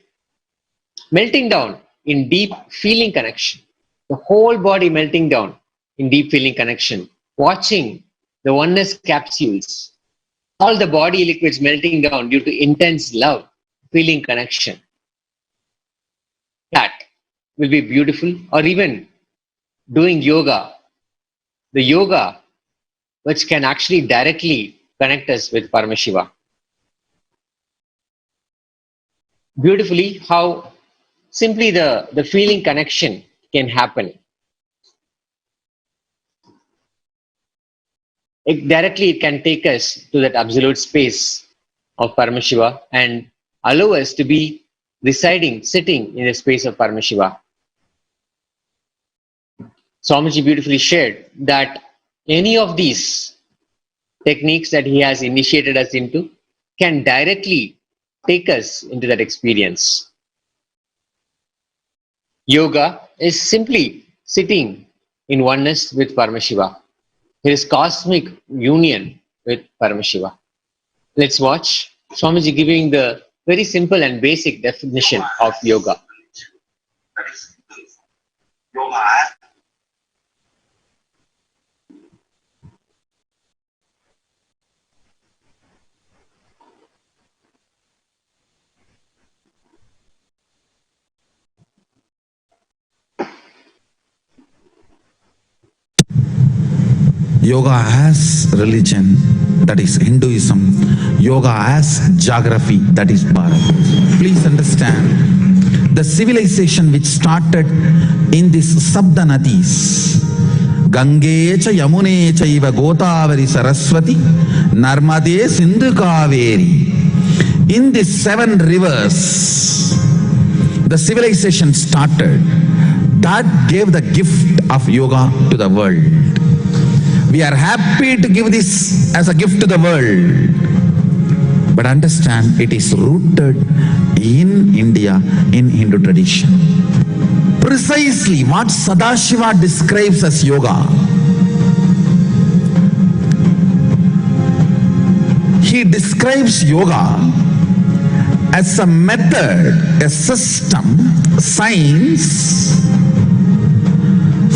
Speaker 2: Melting down in deep feeling connection. The whole body melting down in deep feeling connection. Watching the oneness capsules. All the body liquids melting down due to intense love, feeling connection. That will be beautiful. Or even doing yoga. The yoga which can actually directly connect us with Paramashiva. Beautifully how simply the feeling connection can happen. It can take us to that absolute space of Paramashiva and allow us to be residing, sitting in the space of Paramashiva. Swamiji beautifully shared that any of these techniques that he has initiated us into can directly take us into that experience. Yoga is simply sitting in oneness with Paramashiva. It is cosmic union with Paramashiva. Let's watch Swamiji giving the very simple and basic definition of yoga.
Speaker 1: Yoga as religion, that is Hinduism. Yoga as geography, that is Bharat. Please understand, the civilization which started in these Sabda Nadis, Gange cha Yamune chaiva Godavari Saraswati Narmade Sindhu Kaveri. In these 7 rivers, the civilization started. That gave the gift of yoga to the world. We are happy to give this as a gift to the world. But understand, it is rooted in India, in Hindu tradition. Precisely what Sadashiva describes as yoga. He describes yoga as a method, a system, science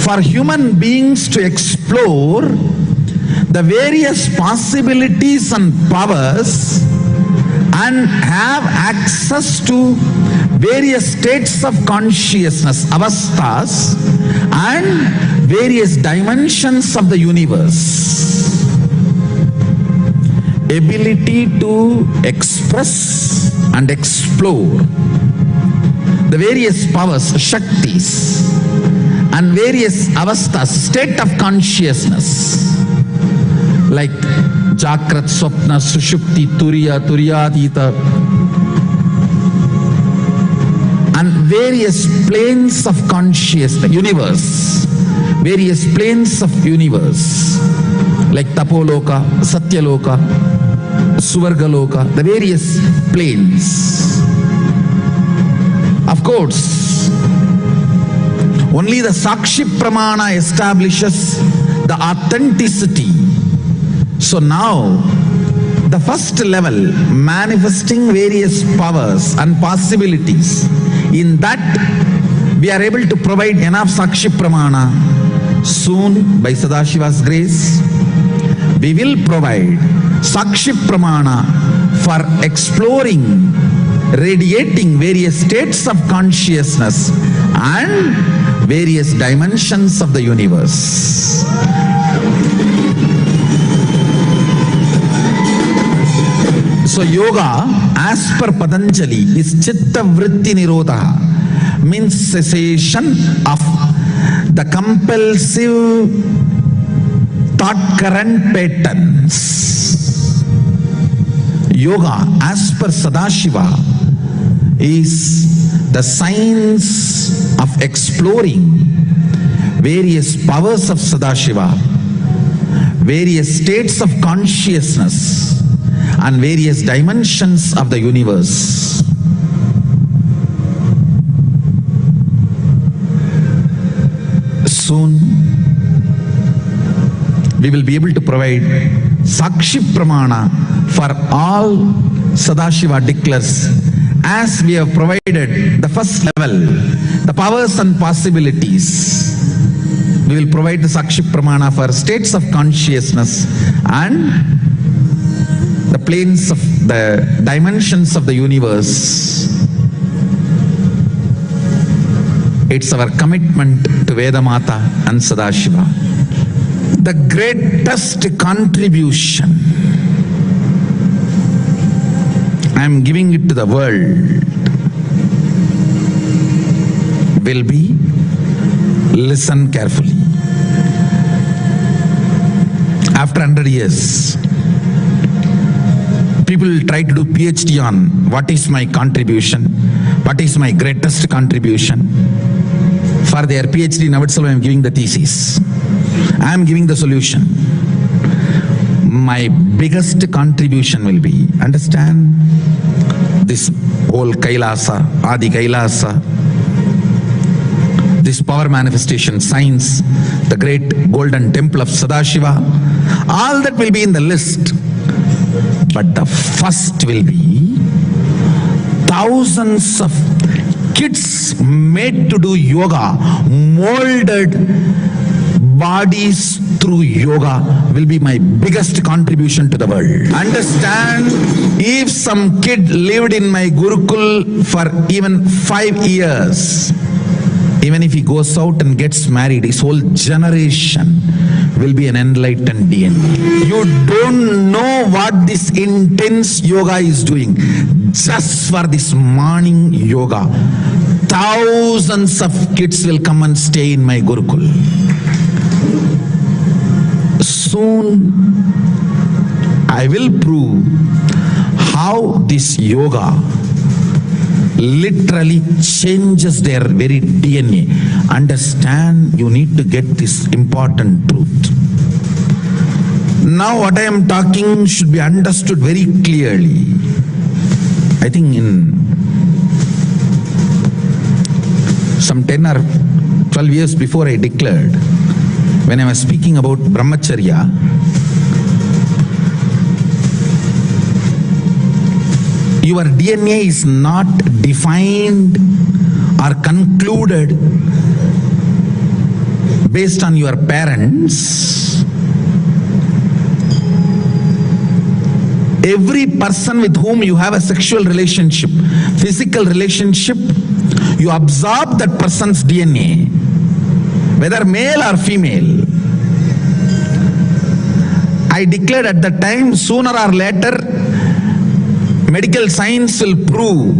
Speaker 1: for human beings to explore the various possibilities and powers and have access to various states of consciousness, avasthas, and various dimensions of the universe. Ability to express and explore the various powers, shaktis, and various avasthas, state of consciousness, like Jakrat, Swapna, Sushupti, Turiya, Turyadita, and various planes of consciousness, universe, various planes of universe, like Tapoloka, Satyaloka, Suvargaloka, the various planes. Of course, only the Sakshi Pramana establishes the authenticity. So now, the first level, manifesting various powers and possibilities, in that we are able to provide enough Sakshi Pramana. Soon, by Sadashiva's grace, we will provide Sakshi Pramana for exploring, radiating various states of consciousness and various dimensions of the universe. So yoga, as per Patanjali, is Chitta Vritti Nirodha, means cessation of the compulsive thought current patterns. Yoga, as per Sadashiva, is the science of exploring various powers of Sadashiva, various states of consciousness, and various dimensions of the universe. Soon, we will be able to provide Sakshi Pramana for all Sadashiva declares, as we have provided the first level, the powers and possibilities. We will provide the Sakshi Pramana for states of consciousness and the planes of the dimensions of the universe. It's our commitment to Vedamata and Sadashiva. The greatest contribution I am giving it to the world will be, listen carefully. After 100 years, people will try to do PhD on what is my contribution, what is my greatest contribution. For their PhD, now itself I am giving the thesis. I am giving the solution. My biggest contribution will be, understand, this whole KAILASA, Adi KAILASA, this power manifestation science, the great golden temple of Sadashiva, all that will be in the list. But the first will be thousands of kids made to do yoga, molded bodies through yoga will be my biggest contribution to the world. Understand, if some kid lived in my Gurukul for even 5 years, even if he goes out and gets married, his whole generation will be an enlightened DNA. You don't know what this intense yoga is doing. Just for this morning yoga, thousands of kids will come and stay in my Gurukul. Soon I will prove how this yoga literally changes their very DNA. Understand, you need to get this important truth. Now what I am talking should be understood very clearly. I think in some 10 or 12 years before I declared, when I was speaking about brahmacharya, your DNA is not defined or concluded based on your parents. Every person with whom you have a sexual relationship, physical relationship, you absorb that person's DNA, whether male or female. I declared at that time, sooner or later, medical science will prove,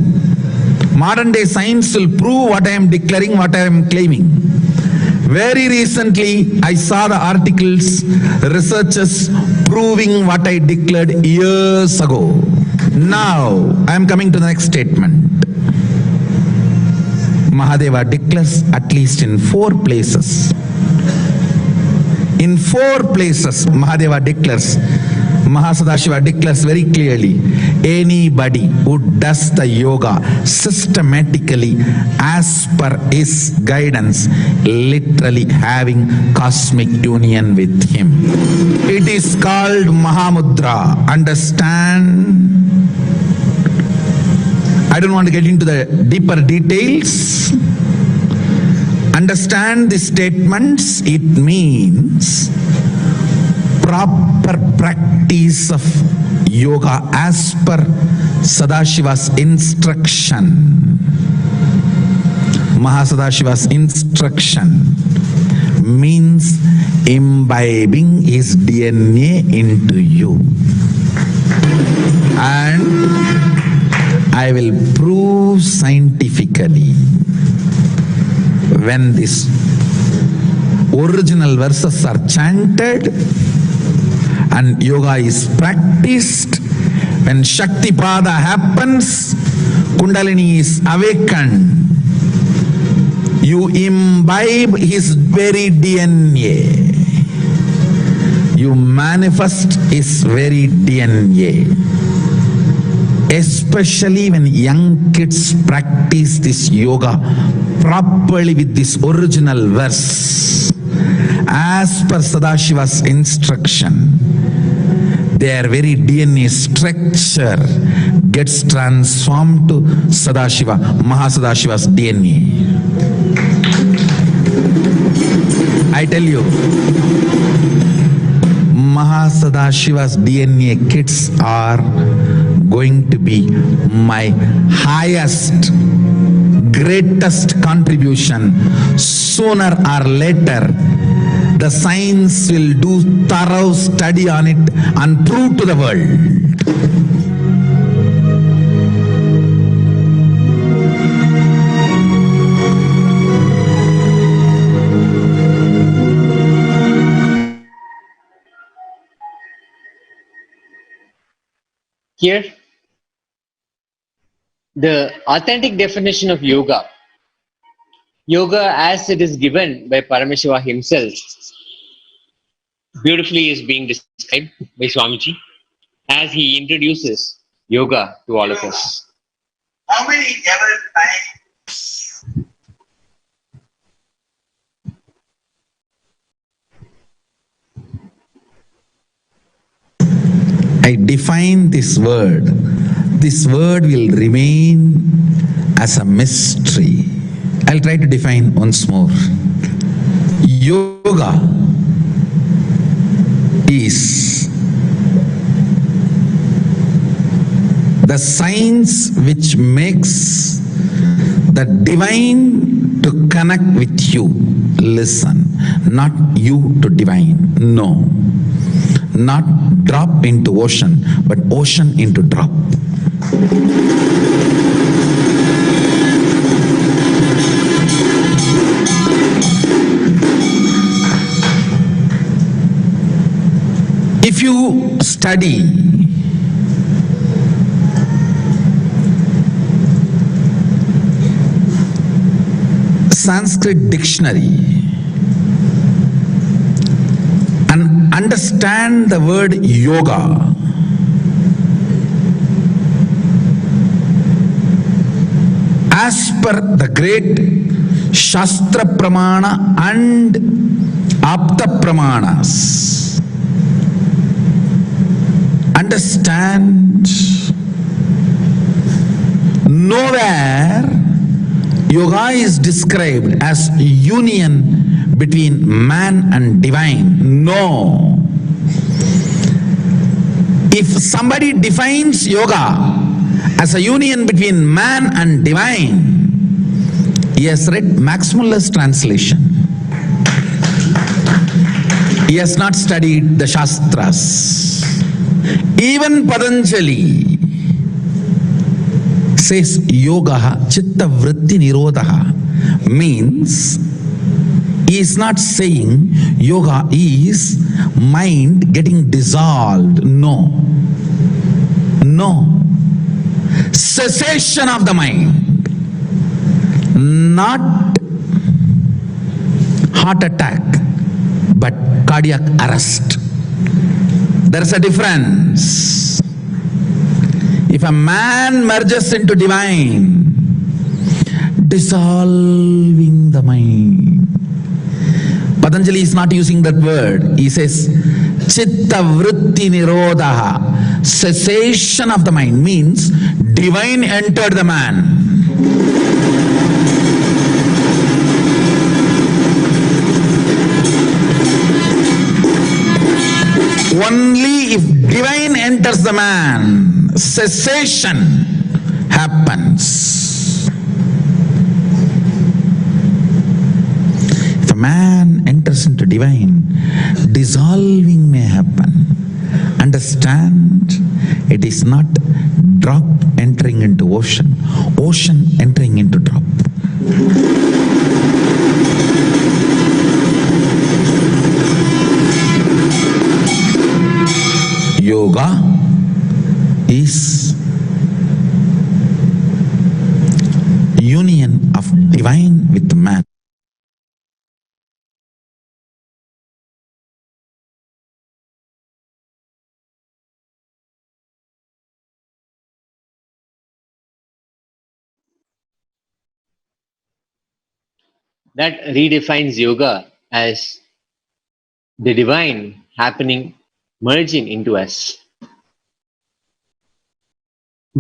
Speaker 1: modern day science will prove what I am declaring, what I am claiming. Very recently, I saw the articles, researchers proving what I declared years ago. Now, I am coming to the next statement. Mahadeva declares at least in 4 places. In 4 places, Mahadeva declares, Mahasadashiva declares very clearly, anybody who does the yoga systematically as per his guidance, literally having cosmic union with him. It is called Mahamudra. Understand? I don't want to get into the deeper details. Understand the statements. It means proper practice of yoga as per Sadashiva's instruction. Mahasadashiva's instruction means imbibing his DNA into you. And I will prove scientifically, when these original verses are chanted and yoga is practiced, when Shaktipada happens, Kundalini is awakened, you imbibe his very DNA. You manifest his very DNA. Especially when young kids practice this yoga properly with this original verse, as per Sadashiva's instruction, their very DNA structure gets transformed to Sadashiva, Mahasadashiva's DNA. I tell you, Mahasadashiva's DNA kids are going to be my highest, greatest contribution. Sooner or later, the science will do thorough study on it and prove to the world.
Speaker 2: Here, the authentic definition of yoga. Yoga as it is given by Paramashiva himself beautifully is being described by Swamiji as he introduces yoga to all of us.
Speaker 3: How many ever times
Speaker 1: I define this word. This word will remain as a mystery. I'll try to define once more. Yoga is the science which makes the divine to connect with you. Listen, not you to divine. No. Not drop into ocean, but ocean into drop. you study Sanskrit dictionary and understand the word yoga, as per the great Shastra Pramana and Apta Pramanas, understand nowhere yoga is described as union between man and divine. No. If somebody defines yoga as a union between man and divine, he has read Max Muller's translation. He has not studied the Shastras. Even Patanjali says yoga chitta vritti nirodha, means he is not saying yoga is mind getting dissolved. No. No. Cessation of the mind, not heart attack, but cardiac arrest. There is a difference. If a man merges into divine, dissolving the mind. Patanjali is not using that word. He says, chitta vritti nirodha, cessation of the mind, means divine entered the man. Only if divine enters the man, cessation happens. If a man enters into divine, dissolving may happen. Understand, it is not drop entering into ocean, ocean entering into drop. Yoga is union of divine with man.
Speaker 2: That redefines yoga as the divine happening, merging into us.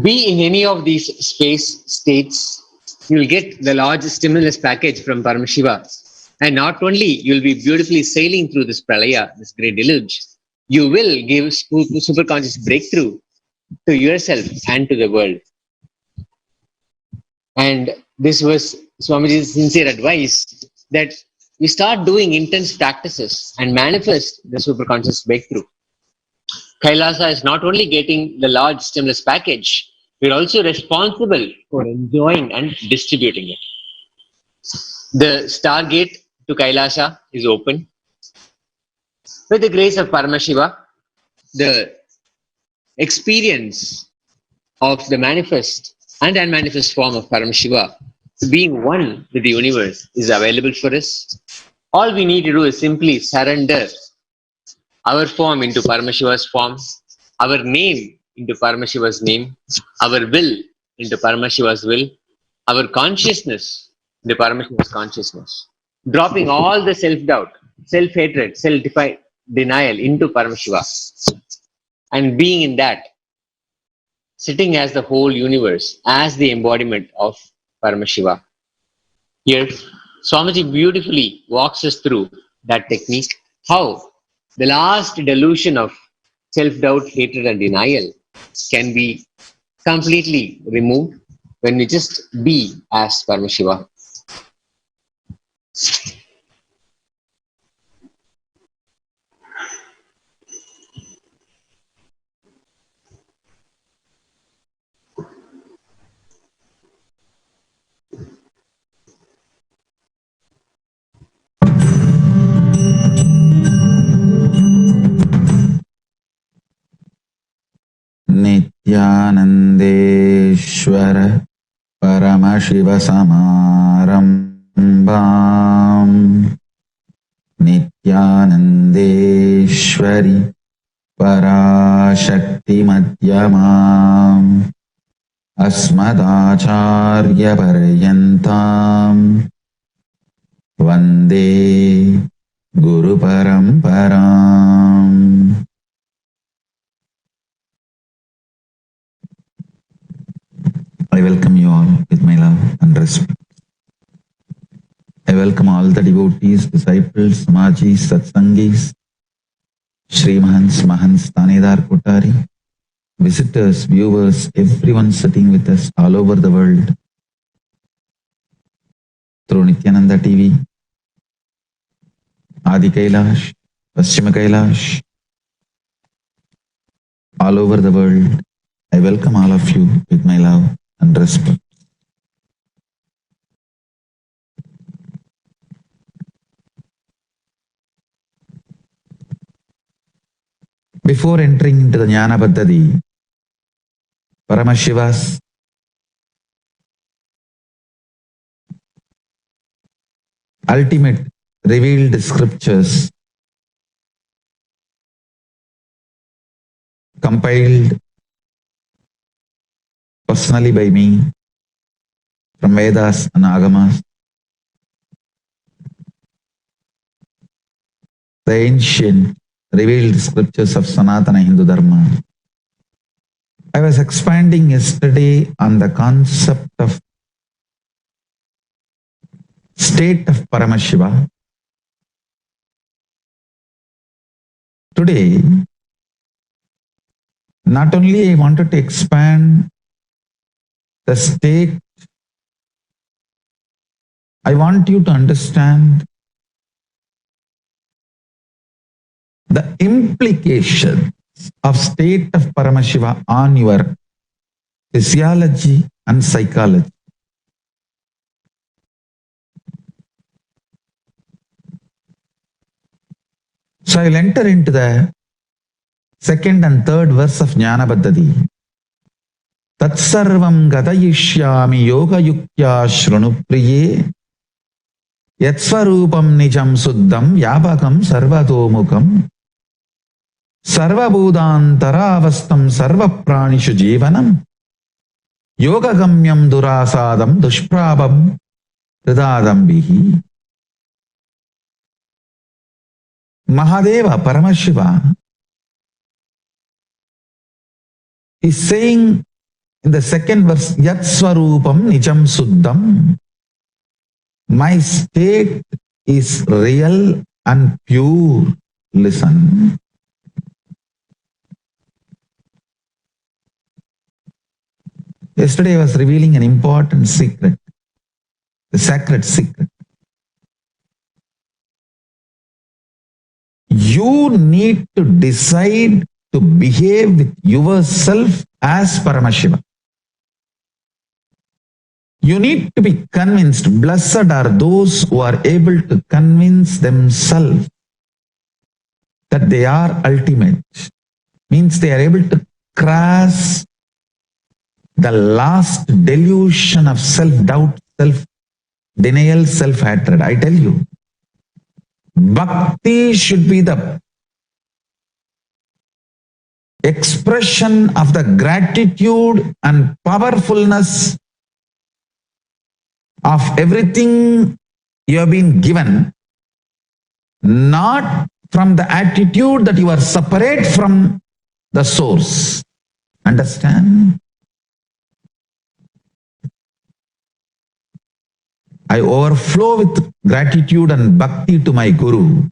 Speaker 2: Be in any of these space states, you'll get the large stimulus package from Paramashiva. And not only you'll be beautifully sailing through this pralaya, this great deluge, you will give superconscious breakthrough to yourself and to the world. And this was Swamiji's sincere advice, that we start doing intense practices and manifest the superconscious breakthrough. KAILASA is not only getting the large stimulus package, we're also responsible for enjoying and distributing it. The stargate to KAILASA is open. With the grace of Paramashiva, the experience of the manifest and unmanifest form of Paramashiva, being one with the universe, is available for us. All we need to do is simply surrender our form into Paramashiva's form, our name into Paramashiva's name, our will into Paramashiva's will, our consciousness into Paramashiva's consciousness. Dropping all the self-doubt, self-hatred, self-denial into Paramashiva. And being in that, sitting as the whole universe, as the embodiment of Paramashiva. Here, Swamiji beautifully walks us through that technique, how the last delusion of self-doubt, hatred and denial can be completely removed when we just be as Paramashiva.
Speaker 1: Nithyanandeshwara Paramashivoham Nithyanandeshwari Parashakti Madhyamam Asmadacharya Paryantam Vande Guru Paramparam. I welcome you all with my love and respect. I welcome all the devotees, disciples, Samajis, Satsangis, Srimahans, Mahans, Tanedar, Kotari, visitors, viewers, everyone sitting with us all over the world through Nithyananda TV, Adi Kailash, Paschima Kailash, all over the world. I welcome all of you with my love and respect. Before entering into the Jnana Paddhati, Paramashiva's ultimate revealed scriptures compiled personally by me from Vedas and Agamas, the ancient revealed scriptures of Sanatana Hindu Dharma. I was expanding yesterday on the concept of state of Paramashiva. Today, not only I wanted to expand the state, I want you to understand the implications of state of Paramashiva on your physiology and psychology. So I will enter into the second and third verse of Jnana Paddhati. Tatsarvam gadayishyami yoga yuktya shrunupriye yatsvarupam nijam suddham yabakam sarvatomukam sarvabhudantaravastam sarvapranishu jivanam yogagamyam durasadam dushprabham hridadambihi. Mahadeva Paramashiva is saying in the second verse, Yat Swarupam Nijam Suddham. My state is real and pure. Listen. Yesterday I was revealing an important secret, the sacred secret. You need to decide to behave with yourself as Paramashiva. You need to be convinced. Blessed are those who are able to convince themselves that they are ultimate. Means they are able to cross the last delusion of self-doubt, self-denial, self-hatred. I tell you, Bhakti should be the expression of the gratitude and powerfulness of everything you have been given, not from the attitude that you are separate from the source. Understand? I overflow with gratitude and bhakti to my Guru,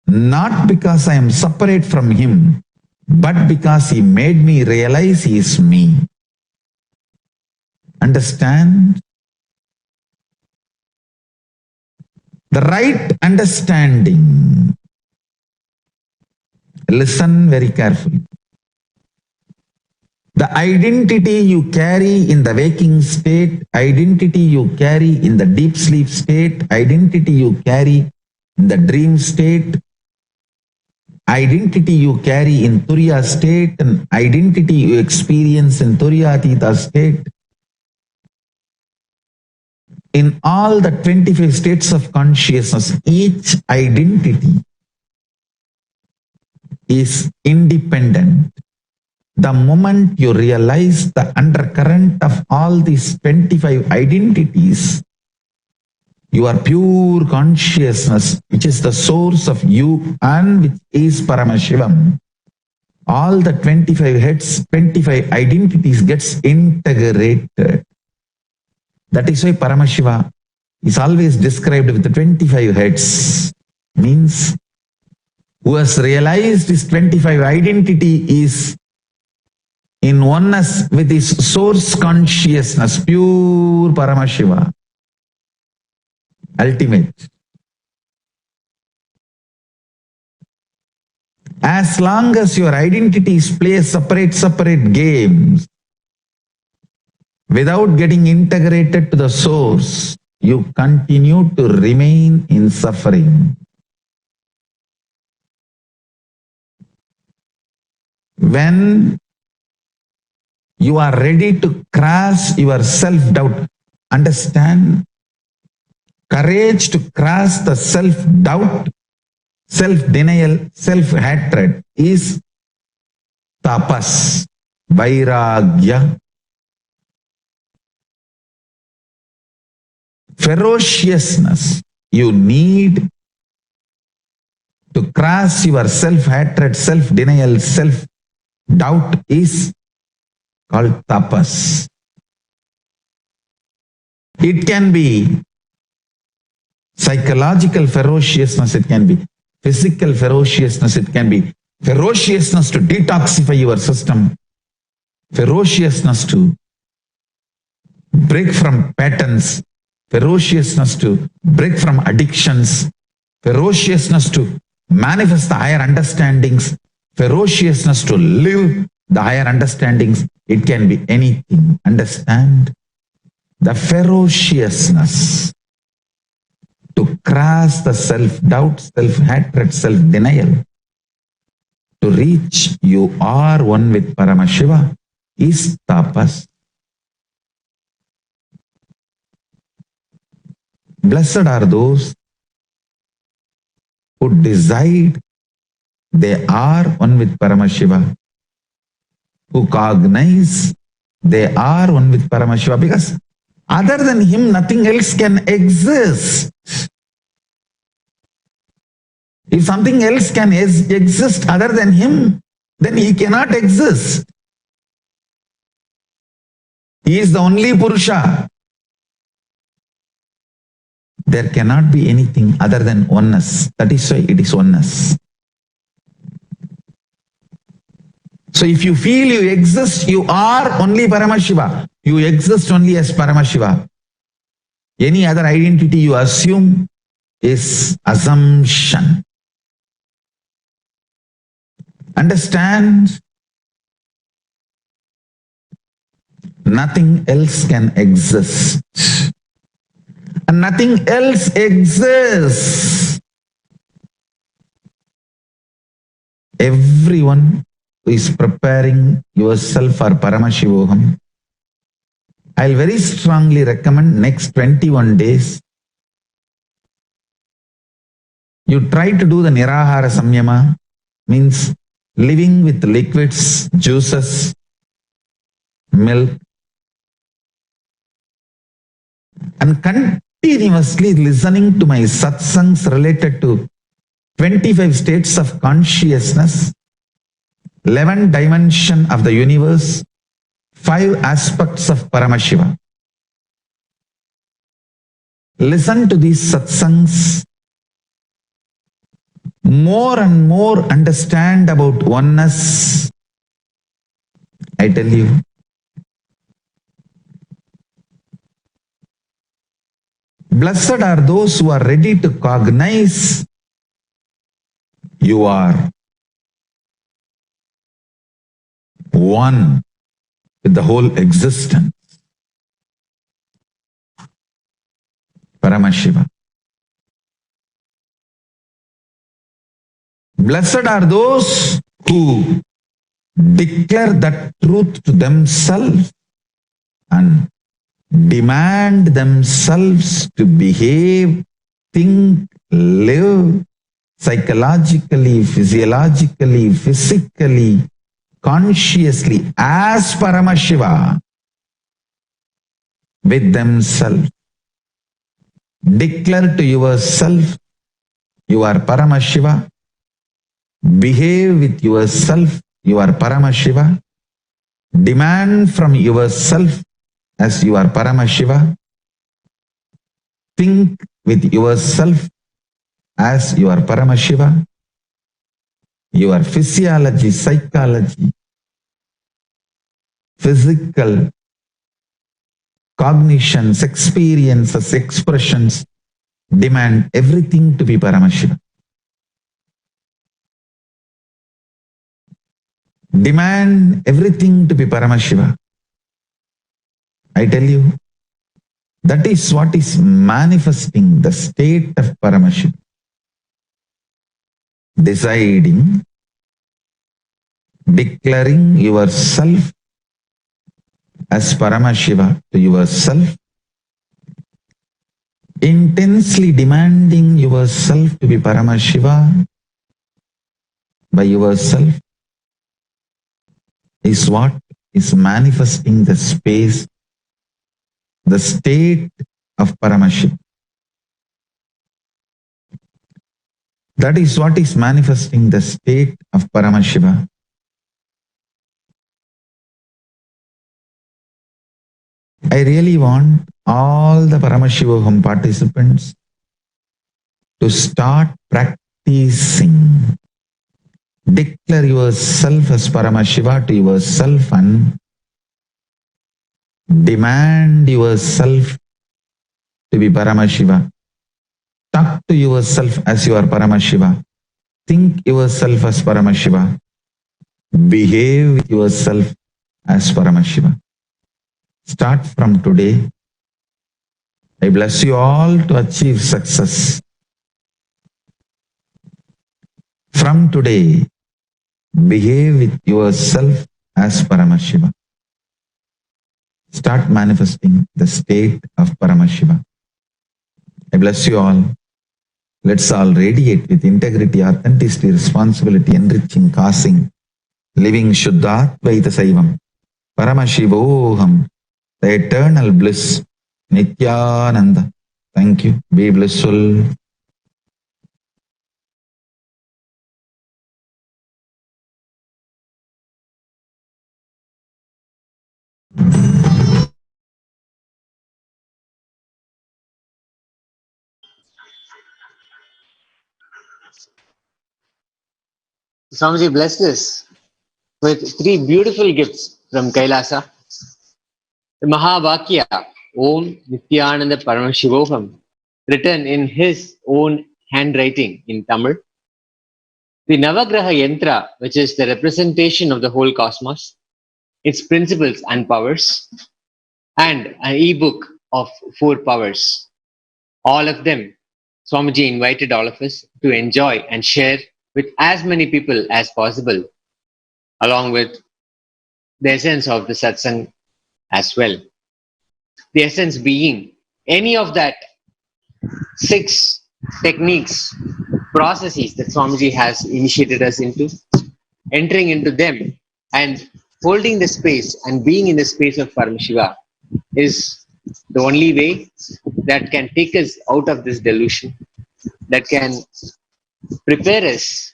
Speaker 1: not because I am separate from him, but because he made me realize he is me. Understand? The right understanding. Listen very carefully. The identity you carry in the waking state, identity you carry in the deep sleep state, identity you carry in the dream state, identity you carry in Turiya state and identity you experience in Turiyatita state. In all the 25 states of consciousness, each identity is independent. The moment you realize the undercurrent of all these 25 identities, your pure consciousness, which is the source of you and which is Paramashivam, all the 25 heads, 25 identities gets integrated. That is why Paramashiva is always described with the 25 heads. Means who has realized his 25 identity is in oneness with his source consciousness, pure Paramashiva. Ultimate. As long as your identities play separate games, without getting integrated to the source, you continue to remain in suffering. When you are ready to cross your self-doubt, understand, courage to cross the self-doubt, self-denial, self-hatred is tapas, vairagya. Ferociousness you need to cross your self-hatred, self-denial, self-doubt is called tapas. It can be psychological ferociousness, it can be physical ferociousness, it can be ferociousness to detoxify your system, ferociousness to break from patterns, ferociousness to break from addictions, ferociousness to manifest the higher understandings, ferociousness to live the higher understandings. It can be anything. Understand? The ferociousness to cross the self-doubt, self-hatred, self-denial, to reach you are one with Paramashiva is tapas. Blessed are those who decide they are one with Paramashiva, who cognize they are one with Paramashiva, because other than him nothing else can exist. If something else can exist other than him, then he cannot exist. He is the only Purusha. There cannot be anything other than oneness. That is why it is oneness. So if you feel you exist, you are only Paramashiva. You exist only as Paramashiva. Any other identity you assume is assumption. Understand? Nothing else can exist. And nothing else exists. Everyone who is preparing yourself for Paramashivoham, I'll very strongly recommend next 21 days, you try to do the Nirahara Samyama, means living with liquids, juices, milk, and continuously listening to my satsangs related to 25 states of consciousness, 11 dimensions of the universe, 5 aspects of Paramashiva. Listen to these satsangs. More and more understand about oneness. I tell you, blessed are those who are ready to cognize you are one with the whole existence. Paramashiva. Blessed are those who declare that truth to themselves and demand themselves to behave, think, live psychologically, physiologically, physically, consciously as Paramashiva with themselves. Declare to yourself you are Paramashiva. Behave with yourself you are Paramashiva. Demand from yourself as you are Paramashiva. Think with yourself as you are Paramashiva. Your physiology, psychology, physical, cognitions, experiences, expressions demand everything to be Paramashiva. Demand everything to be Paramashiva. I tell you, that is what is manifesting the state of Paramashiva. Deciding, declaring yourself as Paramashiva to yourself, intensely demanding yourself to be Paramashiva by yourself is what is manifesting the space, the state of Paramashiva. That is what is manifesting the state of Paramashiva. I really want all the Paramashivoham participants to start practicing. Declare yourself as Paramashiva to yourself and demand yourself to be Paramashiva. Talk to yourself as you are Paramashiva. Think yourself as Paramashiva. Behave with yourself as Paramashiva. Start from today. I bless you all to achieve success. From today, behave with yourself as Paramashiva. Start manifesting the state of Paramashiva. I bless you all. Let's all radiate with integrity, authenticity, responsibility, enriching, causing, living Shuddhatvaita Saivam, Paramashivoham, the eternal bliss, Nithyananda. Thank you. Be blissful.
Speaker 2: Swamiji blessed us with three beautiful gifts from Kailasa. The Mahavakya, Om Nithyananda Paramashivoham, written in his own handwriting in Tamil. The Navagraha Yantra, which is the representation of the whole cosmos, its principles and powers, and an e-book of 4 powers. All of them, Swamiji invited all of us to enjoy and share with as many people as possible, along with the essence of the Satsang as well. The essence being any of that 6 techniques, processes that Swamiji has initiated us into, entering into them and holding the space and being in the space of Paramashiva is the only way that can take us out of this delusion, that can prepare us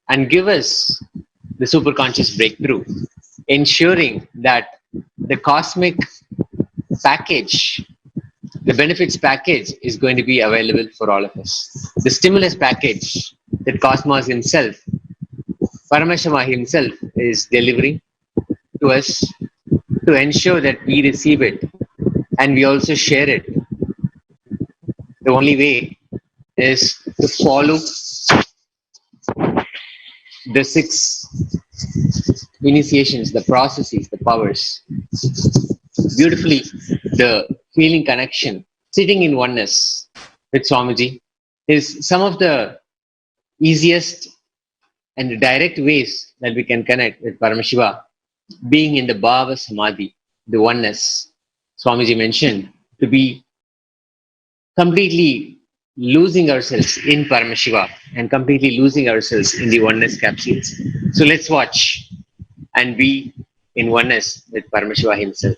Speaker 2: and give us the superconscious breakthrough, ensuring that the cosmic package, the benefits package is going to be available for all of us. The stimulus package that Cosmos himself, Paramashiva himself is delivering to us to ensure that we receive it and we also share it. The only way is to follow the 6 initiations, the processes, the powers. Beautifully, the feeling connection, sitting in oneness with Swamiji is some of the easiest and the direct ways that we can connect with Paramashiva, being in the Bhava Samadhi, the oneness. Swamiji mentioned to be completely losing ourselves in Paramashiva and completely losing ourselves in the oneness capsules. So let's watch and be in oneness with Paramashiva himself.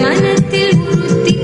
Speaker 4: மனத்தில் உறுத்தி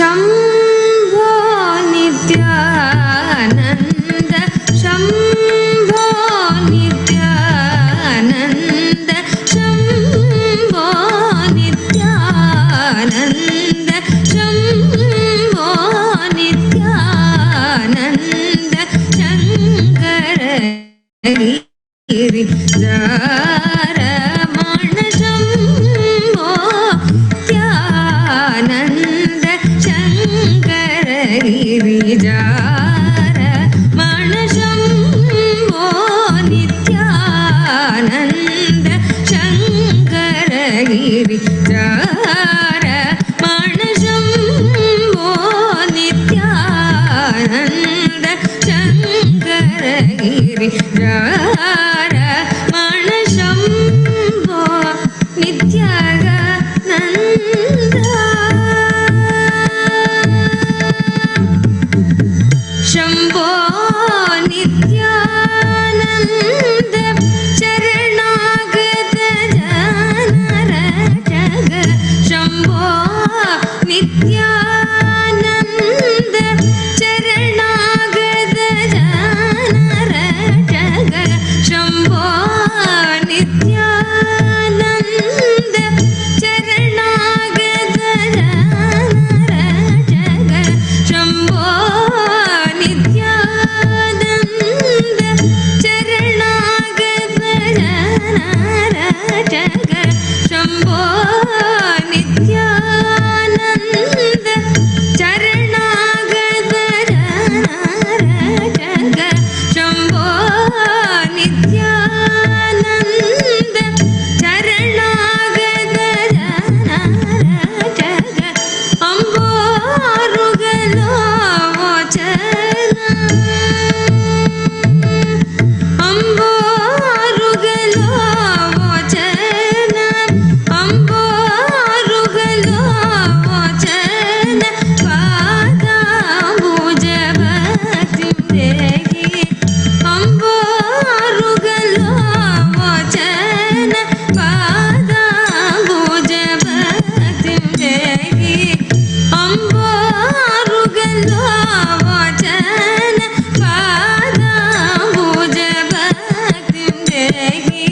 Speaker 4: शम्भो नित्यानन्द शम्भो नित्यानन्द शम्भो नित्यानन्द शम्भो नित्यानन्द शङ्कर गिरिजारमण शम्भो नित्यानन्द शङ्कर गिरिजारमण शम्भो नित्यानन्द शङ्कर गिरिजारमण शम्भो नित्यानन्द शङ्कर गिरिजारमण शम्भो नित्यानन्द शम्भो नित्यानन्द शरणागत जनरक्षक शम्भो नित्यानन्द शरणागत जनरक्षक शम्भो नित्यानन्द शरणागत जनरक्षक शम्भो नित्यानन्द शरणागत जनरक्षक शम्भो नित्यानन्द शरणागत जनरक्षक शम्भो नित्यानन्द शरणागत जनरक्षक अम्बोरुगलोचन अम्बोरुगलोचन अम्बोरुगलोचन पादाम्बुजभक्तिं देहि अम्बोरुगलोचन पादाम्बुजभक्तिं देहि अम्बोरुगलोचन पादाम्बुजभक्तिं देहि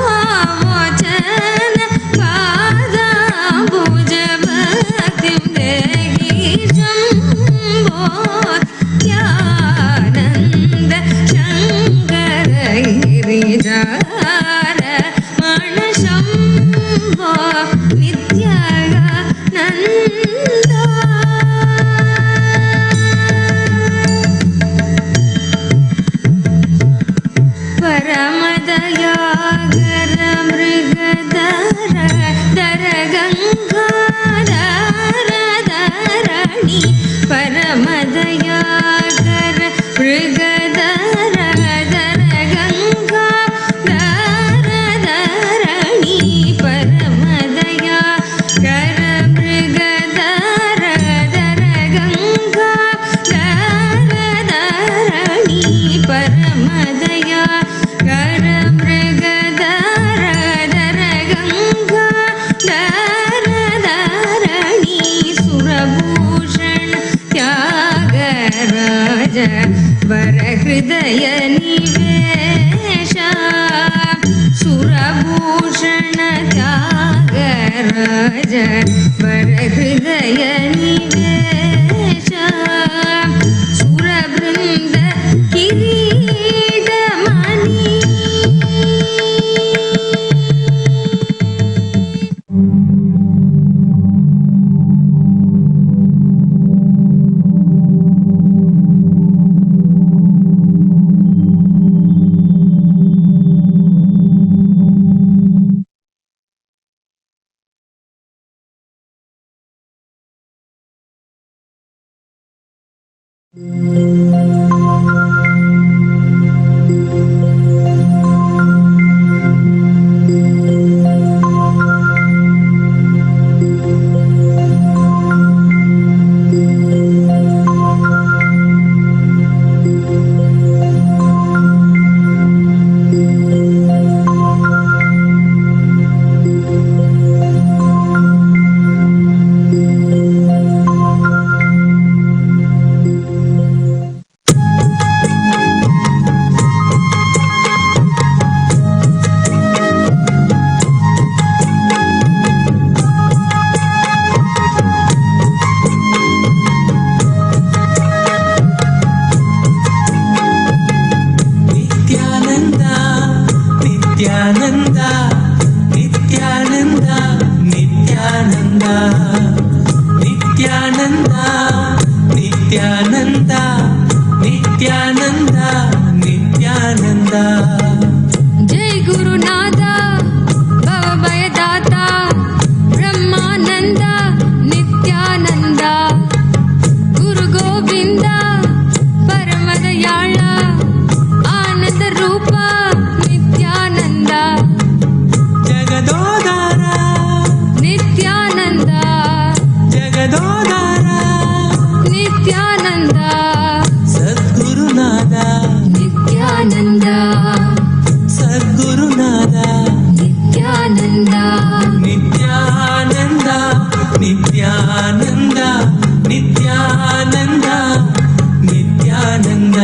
Speaker 4: अम्बोरुगलोचन पादाम्बुजभक्तिं देहि शम्भो नित्यानन्द शङ्कर गिरिजारमण शम्भो नित्यानन्द परमदयागर मृगधर दर गङ्गाधर धरणि परमदयागर मृगधर दर गङ्गाधर धरणि परमदयागर मृगधर दर गङ्गाधर धरणि परमदयागर मृगधर दर गङ्गाधर धरणि सुरभूषण त्यागराज वरहृदय निवेश सुरभूषण त्यागराज वरहृदय निवेश सुरवृन्द किरीटमणि
Speaker 5: ಜಗದೋದಾರ
Speaker 4: ನಿತ್ಯಾನಂದ
Speaker 5: ಸದ್ಗುರುನಾದ
Speaker 4: ನಿತ್ಯಾನಂದ
Speaker 5: ಸದ್ಗುರುನಾದ
Speaker 4: ನಿತ್ಯಾನಂದ
Speaker 5: ನಿತ್ಯಾನಂದ ನಿತ್ಯಾನಂದ ನಿತ್ಯಾನಂದ ನಿತ್ಯಾನಂದ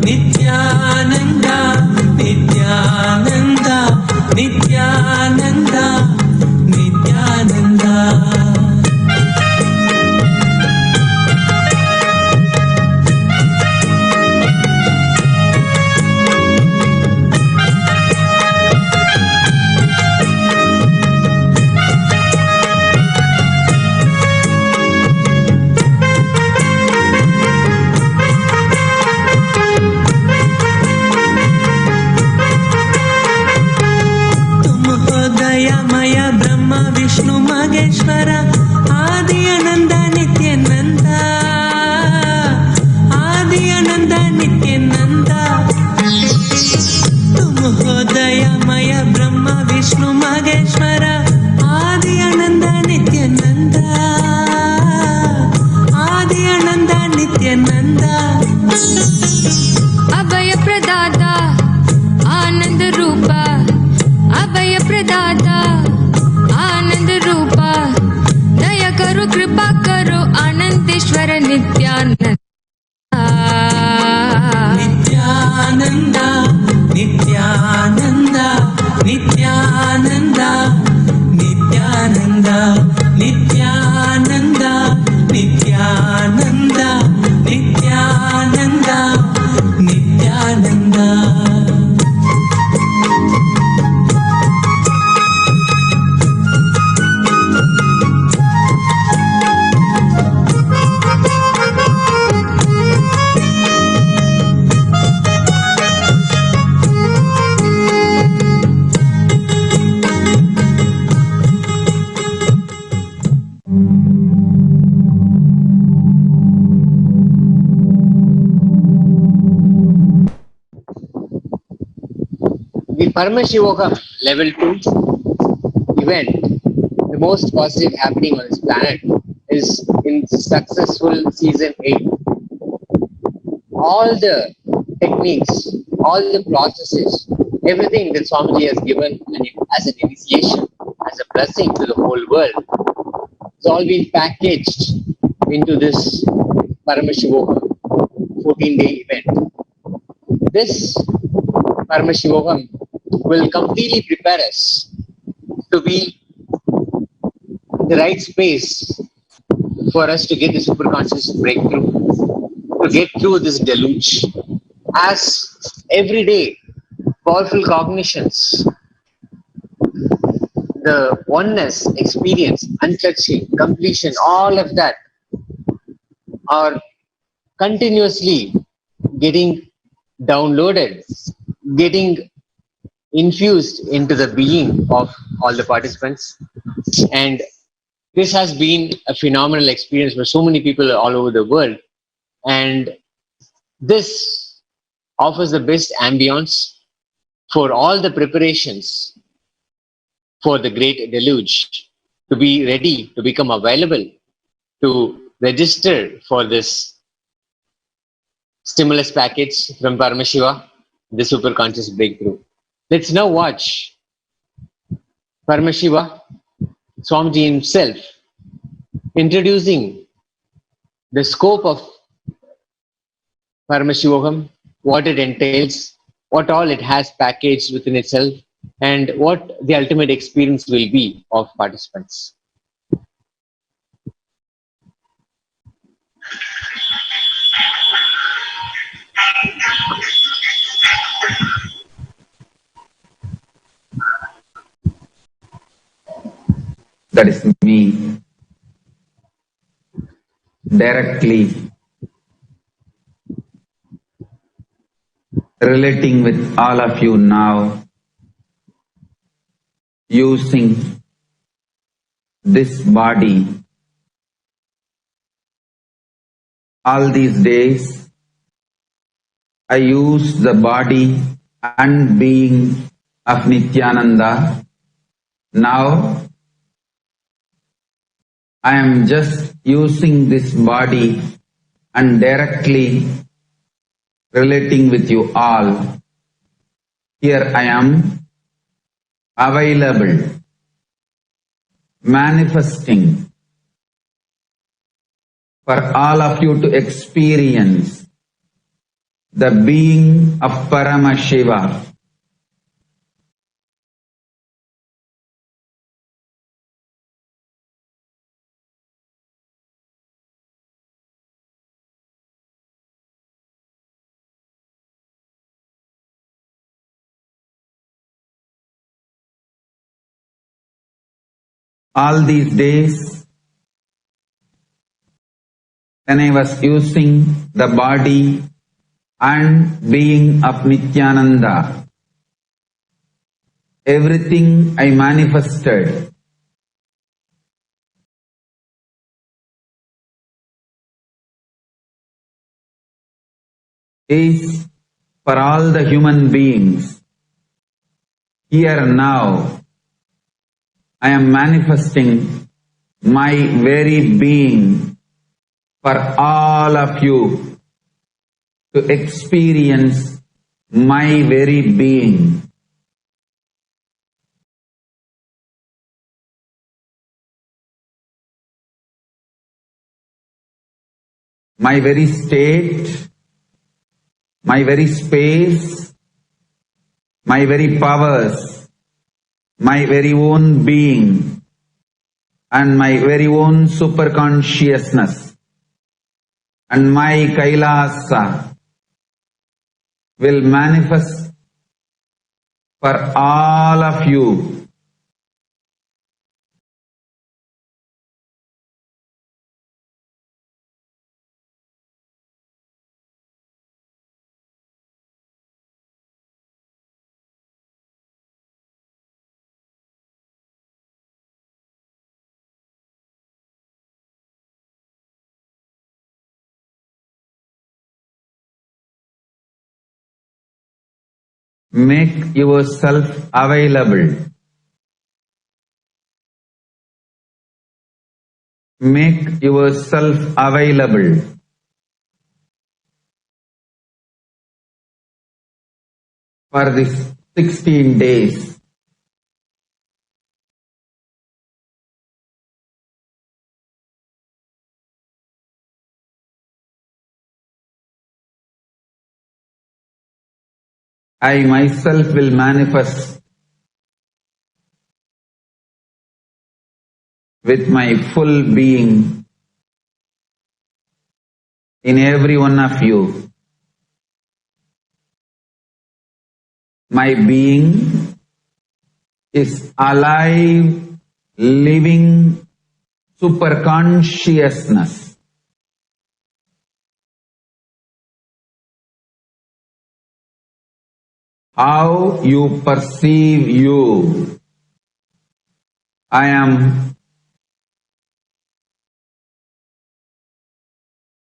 Speaker 5: ನಿತ್ಯಾನಂದ ನಿತ್ಯಾನಂದ ನಿತ್ಯಾನಂದ ನಿತ್ಯಾನಂದ दयामय ब्रह्म विष्णु महेश्वर आदि आनंद नित्यानंद आदि आनंद नित्यानंद तुम हो दयामय ब्रह्म विष्णु महेश्वर आदि आनंद नित्यानंद आदि आनंद नित्यानंद
Speaker 4: अभय प्रदाता आनंद रूपा अभय प्रदाता आनंद रूपा दया करो कृपा करो Anandeshwar Nityanand
Speaker 5: Nityanand Nityanand Nityanand Nityanand Nityanand Nityanand Nityanand Nityanand
Speaker 2: The Paramashivoham level 2 event, the most positive happening on this planet, is in successful season 8. All the techniques, all the processes, everything that Swamiji has given as an initiation, as a blessing to the whole world, it's all been packaged into this Paramashivoham 14-day event. This Paramashivoham will completely prepare us to be in the right space for us to get the superconscious breakthrough, to get through this deluge. As every day, powerful cognitions, the oneness, experience, untouching, completion, all of that are continuously getting downloaded, getting infused into the being of all the participants. And this has been a phenomenal experience for so many people all over the world. And this offers the best ambience for all the preparations for the great deluge, to be ready, to become available, to register for this stimulus package from Paramashiva, the superconscious breakthrough. Let's now watch Paramashiva, Swamiji himself, introducing the scope of Paramashivoham, what it entails, what all it has packaged within itself, and what the ultimate experience will be of participants.
Speaker 1: That is me, directly relating with all of you now, using this body. All these days, I use the body and being of Nithyananda. Now, I am just using this body and directly relating with you all. Here I am available, manifesting for all of you to experience the being of Paramashiva. All these days, when I was using the body and being of Nithyananda, everything I manifested is for all the human beings. Here and now, I am manifesting my very being for all of you to experience my very being. My very state, my very space, my very powers, my very own being, and my very own superconsciousness, and my KAILASA will manifest for all of you. Make yourself available. Make yourself available. For this 16 days. I myself will manifest with my full being in every one of you. My being is alive, living superconsciousness. How you perceive you. I am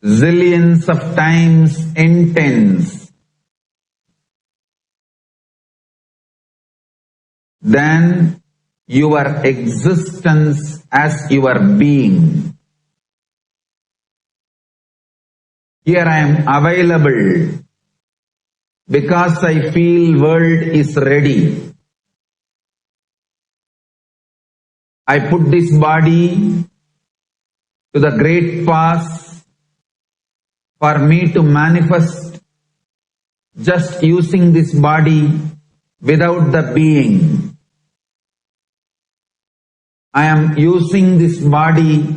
Speaker 1: zillions of times intense than your existence as your being. Here I am available because I feel world is ready. I put this body to the great pass for me to manifest just using this body without the being. I am using this body,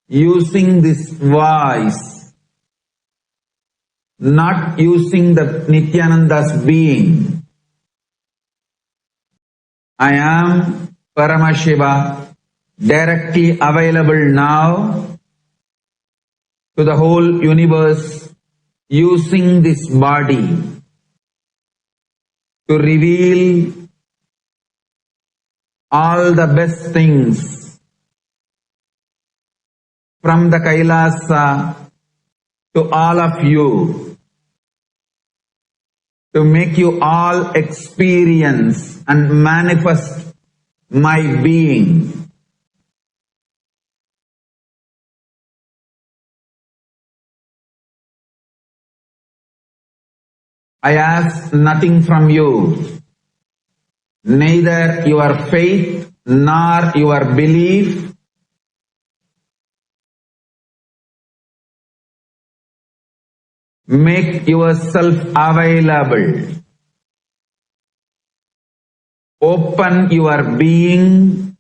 Speaker 1: using this voice, not using the Nithyananda's being. I am Paramashiva, directly available now to the whole universe using this body to reveal all the best things from the KAILASA to all of you, to make you all experience and manifest my being. I ask nothing from you, neither your faith nor your belief. Make yourself available. Open your being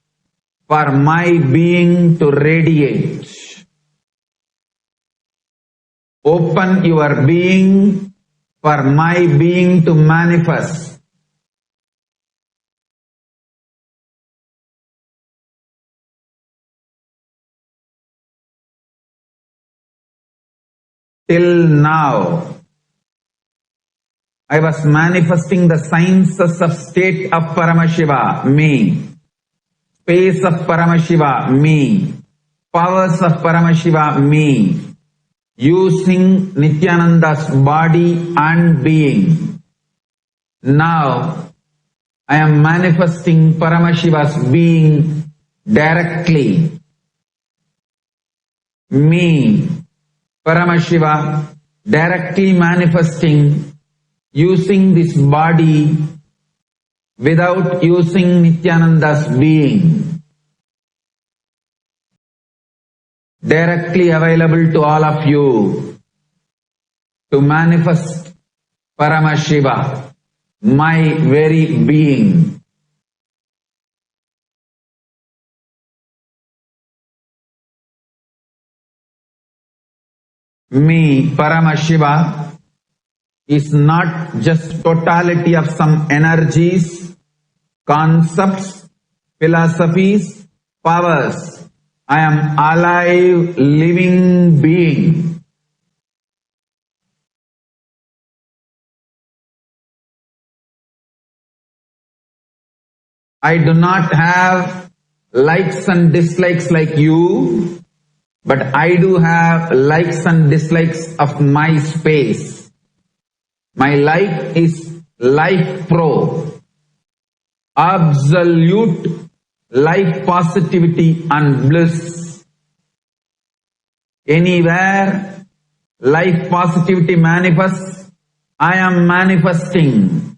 Speaker 1: for my being to radiate. Open your being for my being to manifest. Till now, I was manifesting the sciences of state of Paramashiva, me, space of Paramashiva, me, powers of Paramashiva, me, using Nithyananda's body and being. Now, I am manifesting Paramashiva's being directly. Me, Paramashiva, directly manifesting using this body without using Nithyananda's being. Directly available to all of you to manifest Paramashiva, my very being. Me, Paramashiva, is not just totality of some energies, concepts, philosophies, powers. I am alive, living being. I do not have likes and dislikes like you, but I do have likes and dislikes of my space. My like is life pro, absolute life positivity and bliss. Anywhere life positivity manifests, I am manifesting.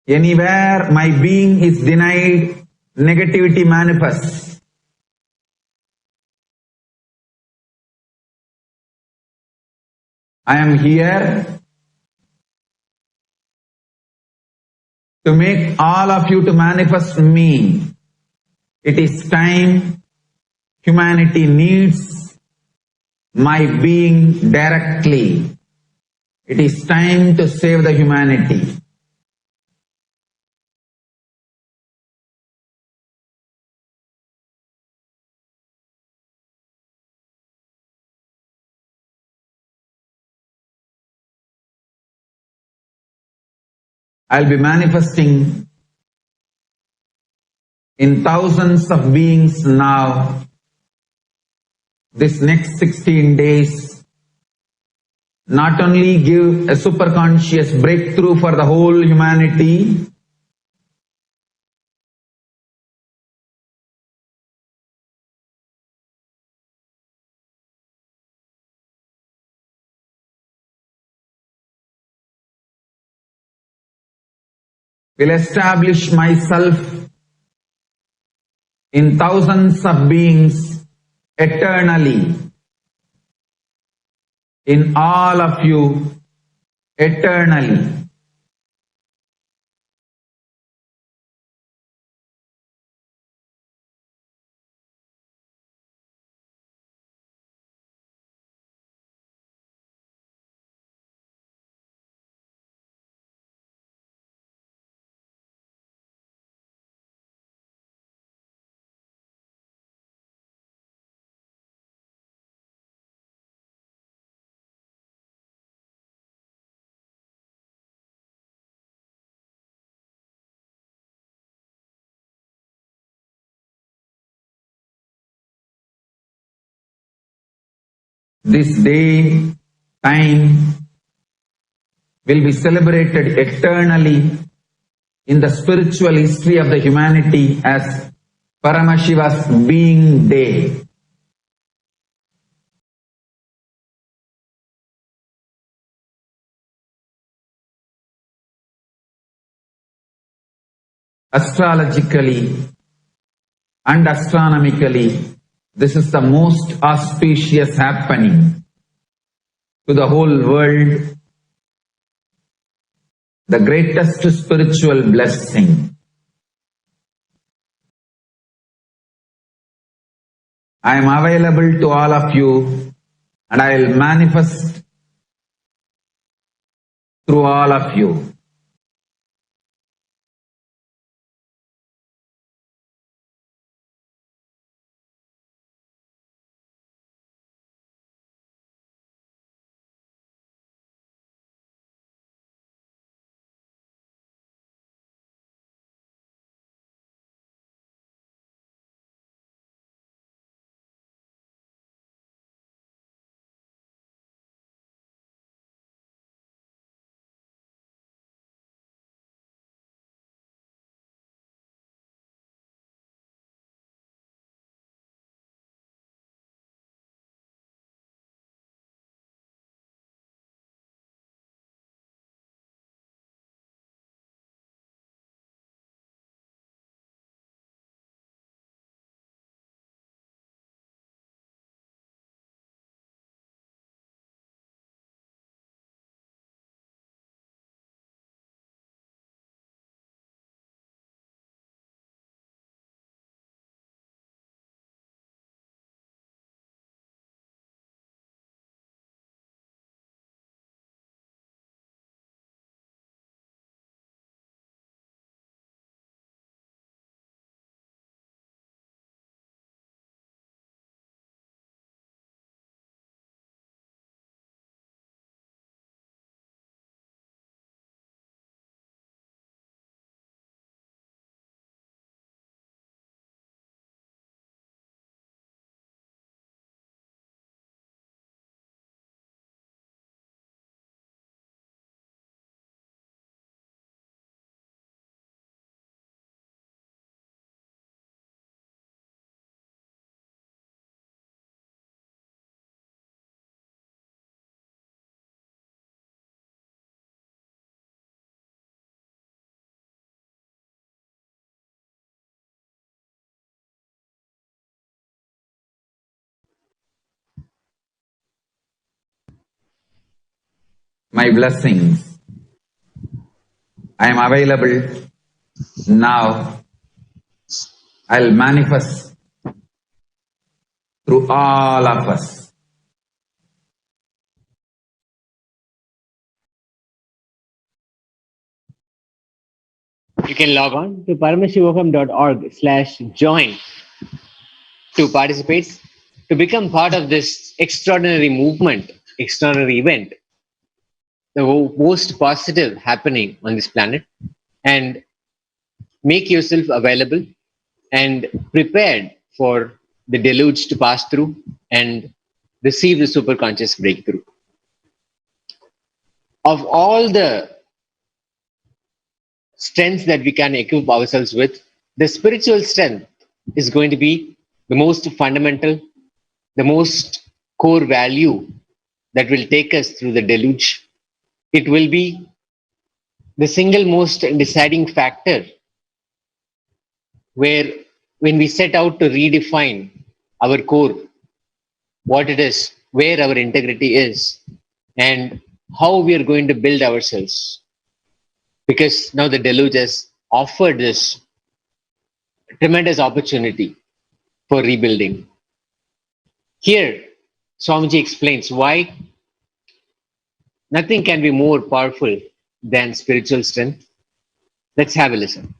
Speaker 1: Anywhere my being is denied, negativity manifests. I am here to make all of you to manifest me. It is time. Humanity needs my being directly. It is time to save the humanity. I'll be manifesting in thousands of beings now. This next 16 days, not only give a superconscious breakthrough for the whole humanity, will establish myself in thousands of beings eternally, in all of you eternally. This day, time will be celebrated eternally in the spiritual history of the humanity as Paramashiva's being day. Astrologically and astronomically, this is the most auspicious happening to the whole world, the greatest spiritual blessing. I am available to all of you and I will manifest through all of you. My blessings. I am available now. I'll manifest through all of us.
Speaker 2: You can log on to paramashivoham.org/join to participate, to become part of this extraordinary movement, extraordinary event, the most positive happening on this planet, and make yourself available and prepared for the deluge to pass through and receive the superconscious breakthrough. Of all the strengths that we can equip ourselves with, the spiritual strength is going to be the most fundamental, the most core value that will take us through the deluge. It will be the single most deciding factor where, when we set out to redefine our core, what it is, where our integrity is, and how we are going to build ourselves. Because now the deluge has offered this tremendous opportunity for rebuilding. Here, Swamiji explains why nothing can be more powerful than spiritual strength. Let's have a listen.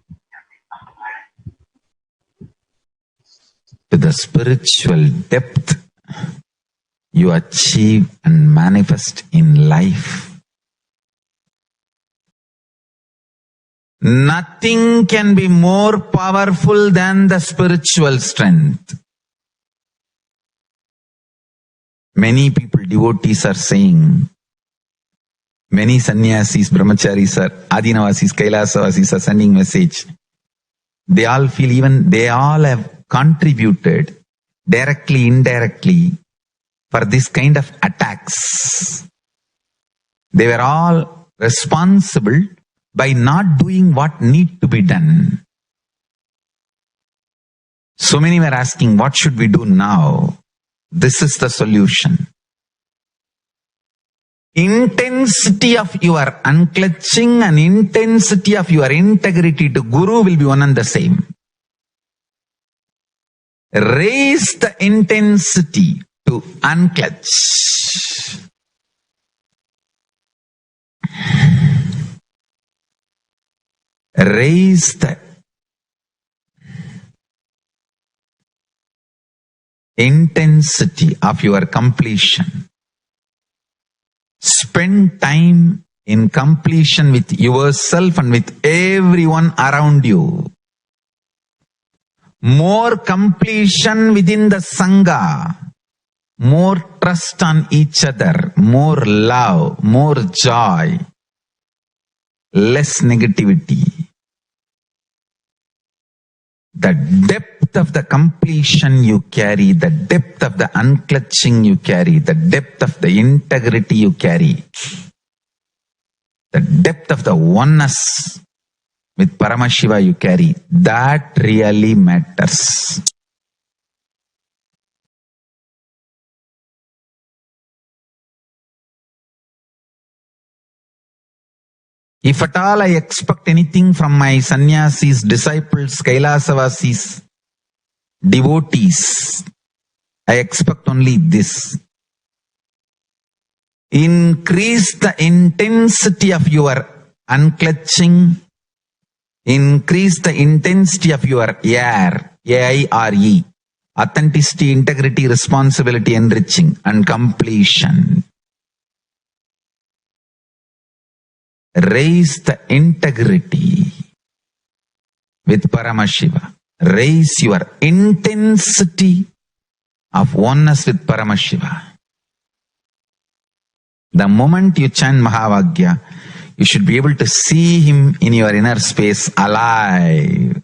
Speaker 1: To the spiritual depth you achieve and manifest in life, nothing can be more powerful than the spiritual strength. Many people, devotees, are saying, Many sannyasis, brahmacharis, adinavasis, kailasa are sending message. They all feel they all have contributed directly, indirectly for this kind of attacks. They were all responsible by not doing what need to be done. So many were asking, what should we do now? This is the solution. Intensity of your unclutching and intensity of your integrity to Guru will be one and the same. Raise the intensity to unclutch. Raise the intensity of your completion. Spend time in completion with yourself and with everyone around you. More completion within the Sangha. More trust on each other. More love. More joy. Less negativity. The depth of the completion you carry, the depth of the unclutching you carry, the depth of the integrity you carry, the depth of the oneness with Paramashiva you carry, that really matters. If at all I expect anything from my sannyasis, disciples, Kailasavasis, devotees, I expect only this. Increase the intensity of your unclutching. Increase the intensity of your AIRE, authenticity, integrity, responsibility, enriching, and completion. Raise the integrity with Paramashiva. Raise your intensity of oneness with Paramashiva. The moment you chant Mahavagya, you should be able to see him in your inner space alive.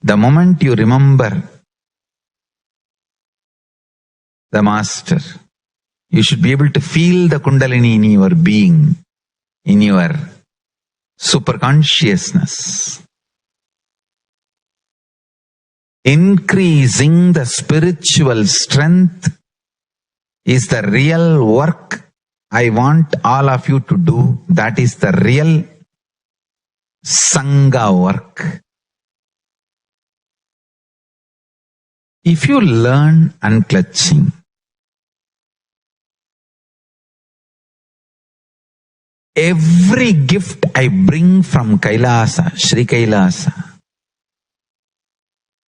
Speaker 1: The moment you remember the Master, you should be able to feel the Kundalini in your being, in your superconsciousness. Increasing the spiritual strength is the real work I want all of you to do. That is the real Sangha work. If you learn unclutching, every gift I bring from Kailasa, Sri Kailasa,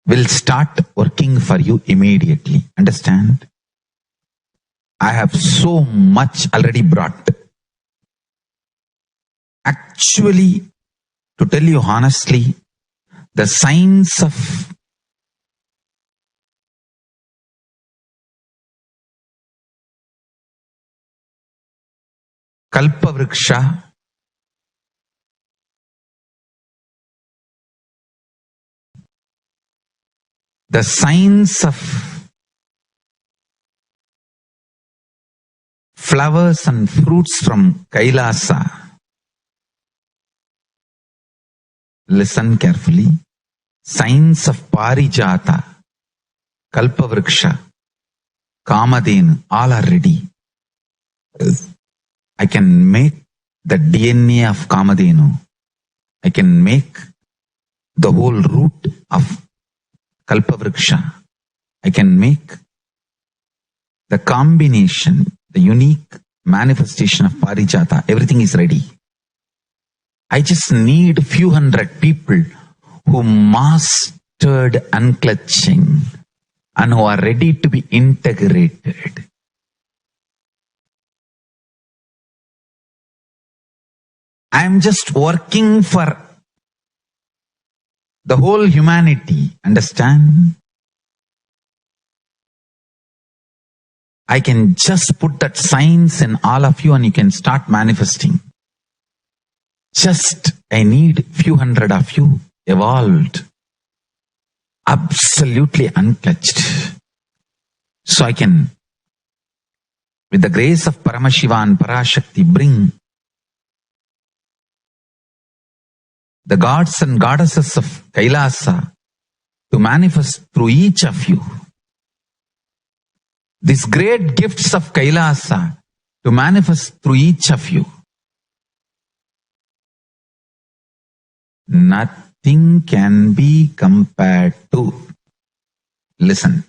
Speaker 1: will start working for you immediately. Understand? I have so much already brought. Actually, to tell you honestly, the signs of Kalpavriksha, the signs of flowers and fruits from Kailasa. Listen carefully. Signs of Parijata, Kalpavriksha, Kamadenu, all are ready. I can make the DNA of Kamadenu. I can make the whole root of Kalpavriksha. I can make the combination, the unique manifestation of Parijata. Everything is ready. I just need a few hundred people who mastered unclutching and who are ready to be integrated. I am just working for the whole humanity. Understand? I can just put that signs in all of you and you can start manifesting. Just, I need few hundred of you evolved, absolutely unclutched. So I can, with the grace of Paramashiva and Parashakti, bring the gods and goddesses of Kailasa to manifest through each of you. These great gifts of Kailasa to manifest through each of you. Nothing can be compared to, listen,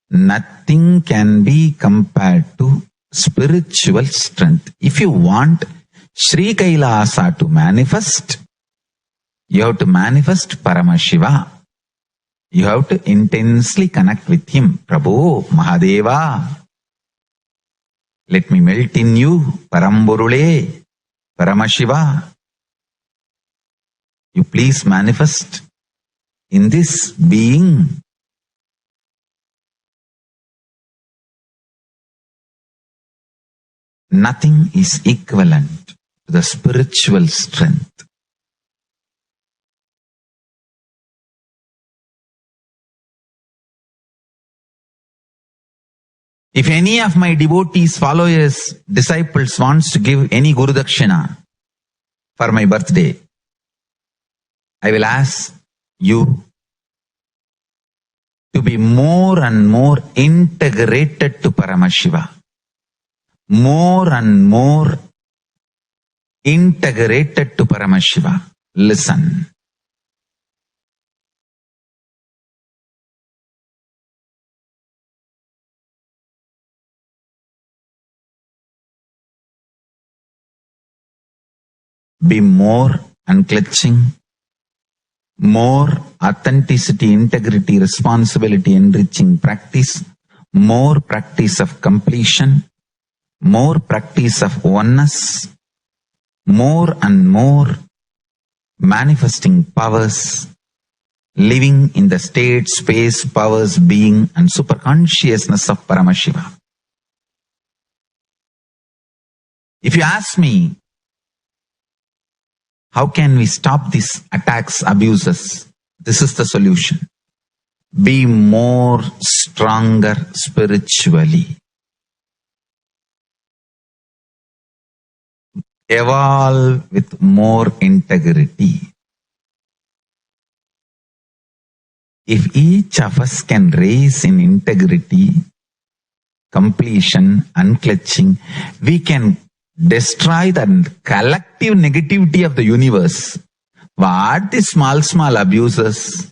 Speaker 1: nothing can be compared to spiritual strength. If you want Sri Kailasa to manifest, you have to manifest Paramashiva. You have to intensely connect with him. Prabhu, Mahadeva, let me melt in you, Paramburule, Paramashiva. You please manifest in this being. Nothing is equivalent to the spiritual strength. If any of my devotees, followers, disciples wants to give any Guru Dakshina for my birthday, I will ask you to be more and more integrated to Paramashiva. More and more integrated to Paramashiva. Listen. Be more unclutching, more authenticity, integrity, responsibility, enriching practice, more practice of completion, more practice of oneness, more and more manifesting powers, living in the state, space, powers, being and superconsciousness of Paramashiva. If you ask me, how can we stop these attacks, abuses? This is the solution. Be more stronger spiritually. Evolve with more integrity. If each of us can raise in integrity, completion, unclutching, we can destroy the collective negativity of the universe. What the small abuses?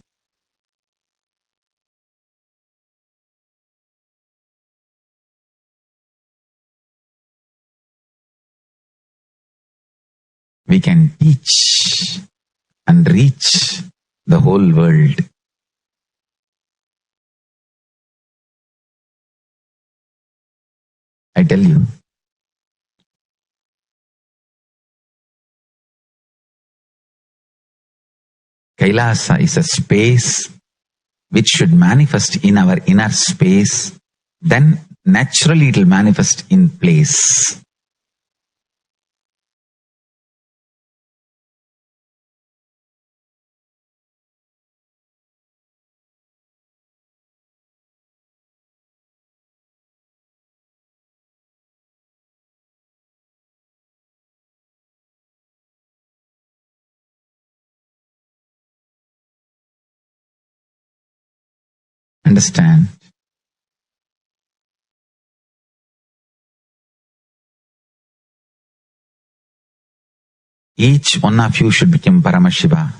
Speaker 1: We can teach and reach the whole world. I tell you, Kailasa is a space which should manifest in our inner space, then naturally it will manifest in place. Understand? Each one of you should become Paramashiva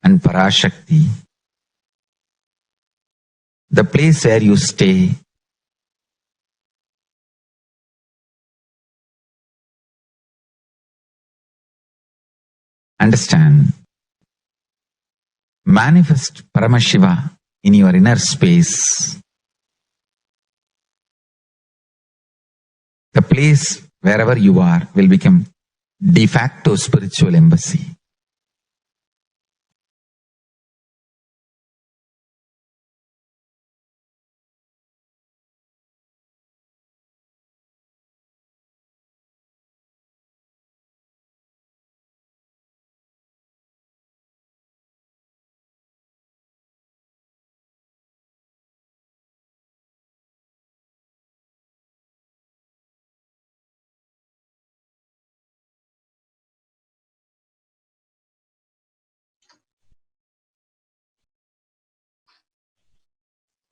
Speaker 1: and Parashakti. The place where you stay, understand, manifest Paramashiva in your inner space. The place wherever you are will become de facto spiritual embassy.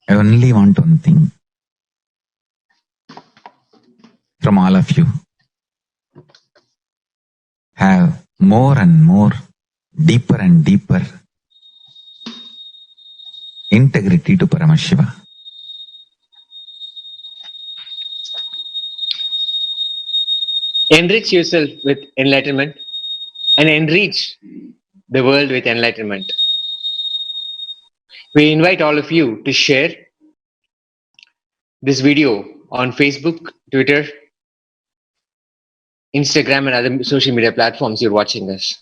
Speaker 1: I only want one thing from all of you. Have more and more, deeper and deeper integrity to Paramashiva.
Speaker 2: Enrich yourself with enlightenment and enrich the world with enlightenment. We invite all of you to share this video on Facebook, Twitter, Instagram, and other social media platforms you're watching us.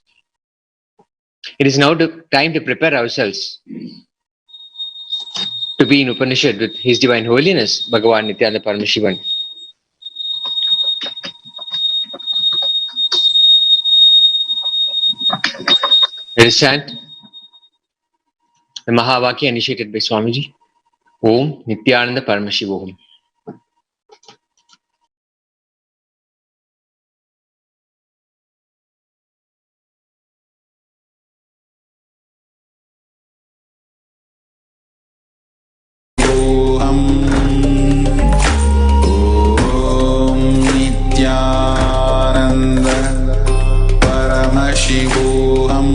Speaker 2: It is now time to prepare ourselves to be in Upanishad with His Divine Holiness, Bhagavan Nithyananda Paramashivam. Let us chant the Mahavakya initiated by Swamiji. Om Nithyananda Paramashivoham.
Speaker 1: Nithyananda Paramashivoham.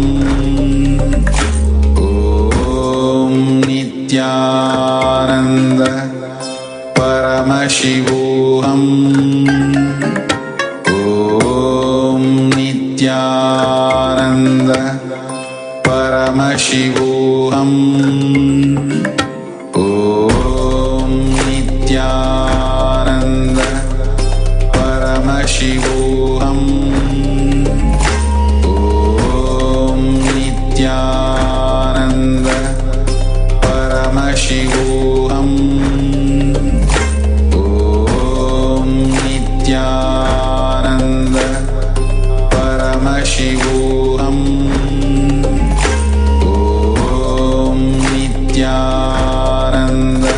Speaker 1: Om Nithyananda Paramashivoham. Om Nithyananda Paramashivoham. Om Nithyananda Paramashivoham. Om Nithyananda Paramashivoham. Om Nithyananda Paramashivoham. Om Nithyananda Paramashivoham. Nithyananda Paramashivoham. Om Nithyananda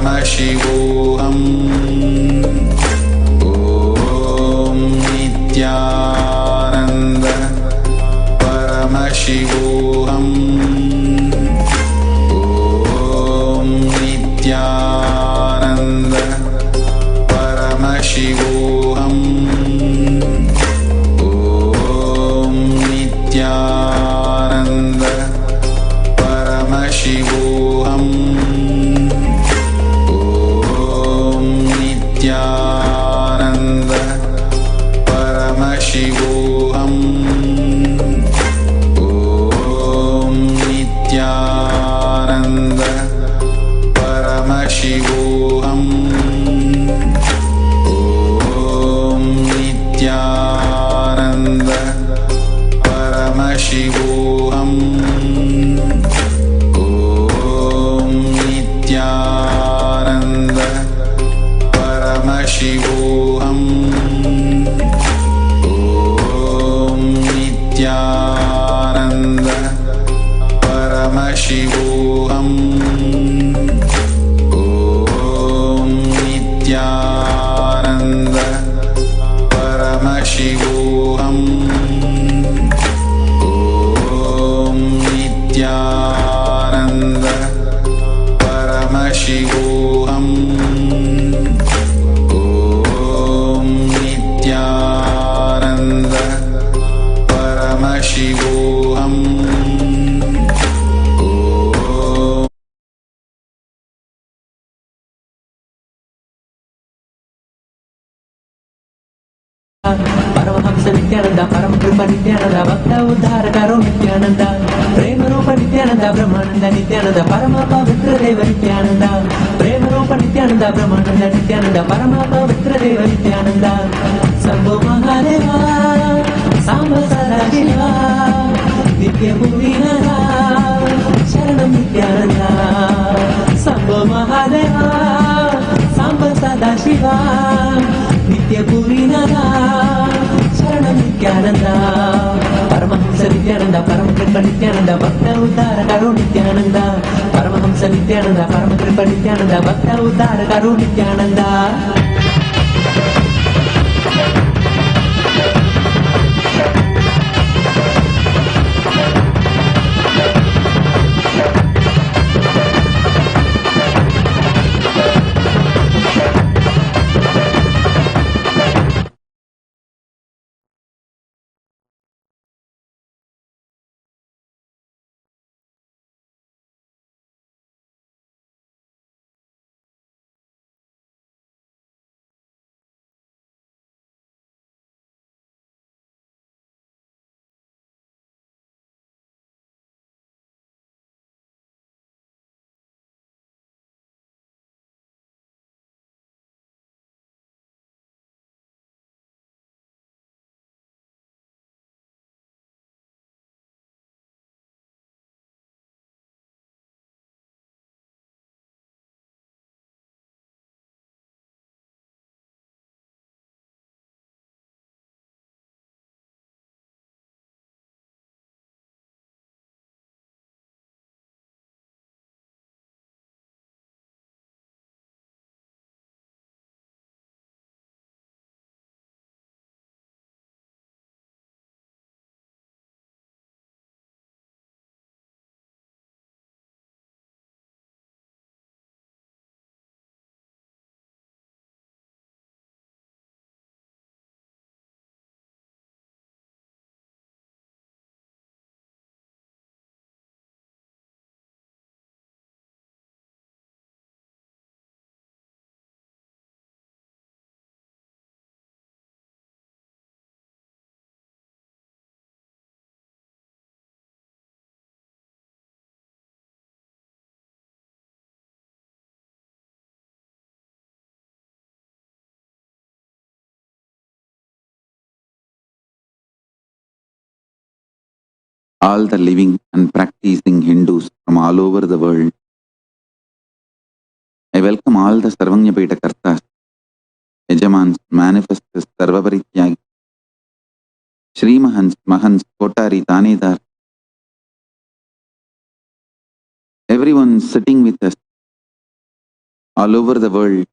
Speaker 1: Paramashivoham. Om Nithyananda Paramashivoham. Om Nithyananda Paramashivoham. Om Nithyananda Paramashivoham. Om Nithyananda Paramashivoham. Om Nithyananda Paramashivoham. Om Nithyananda Paramashivoham. Om Nithyananda Paramashivoham. Om Nithyananda Paramashivoham.
Speaker 5: Paramhans Nityanand परम कृपा नित्यानंद भक्त उद्धार करो नित्यानंद प्रेम रूप नित्यानंद ब्रह्मानंद नित्यानंद परम पवित्र देव नित्यानंद प्रेम रूप नित्यानंद ब्रह्मानंद नित्यानंद परम पवित्र देव नित्यानंद शंभो महादेवा सांब सदा शिवा नित्य भूमिनरा शरणं नित्यानंद शंभो महादेवा सांब सदा शिवा नित्य भूमिनरा शरणं नित्यानंद परमहंस नित्यानंद परम कृपा नित्यानंद भक्त उद्धार करो नित्यानंद परमहंस नित्यानंद परम कृपा नित्यानंद भक्त उद्धार करो Nityanand
Speaker 1: all the living and practicing Hindus from all over the world. I welcome all the Sarvanyapeta Kartas, Yajamans, Manifestors, Sarvaparityagi, Shri Mahans, Mahans, Kotari, Tanedar, everyone sitting with us all over the world.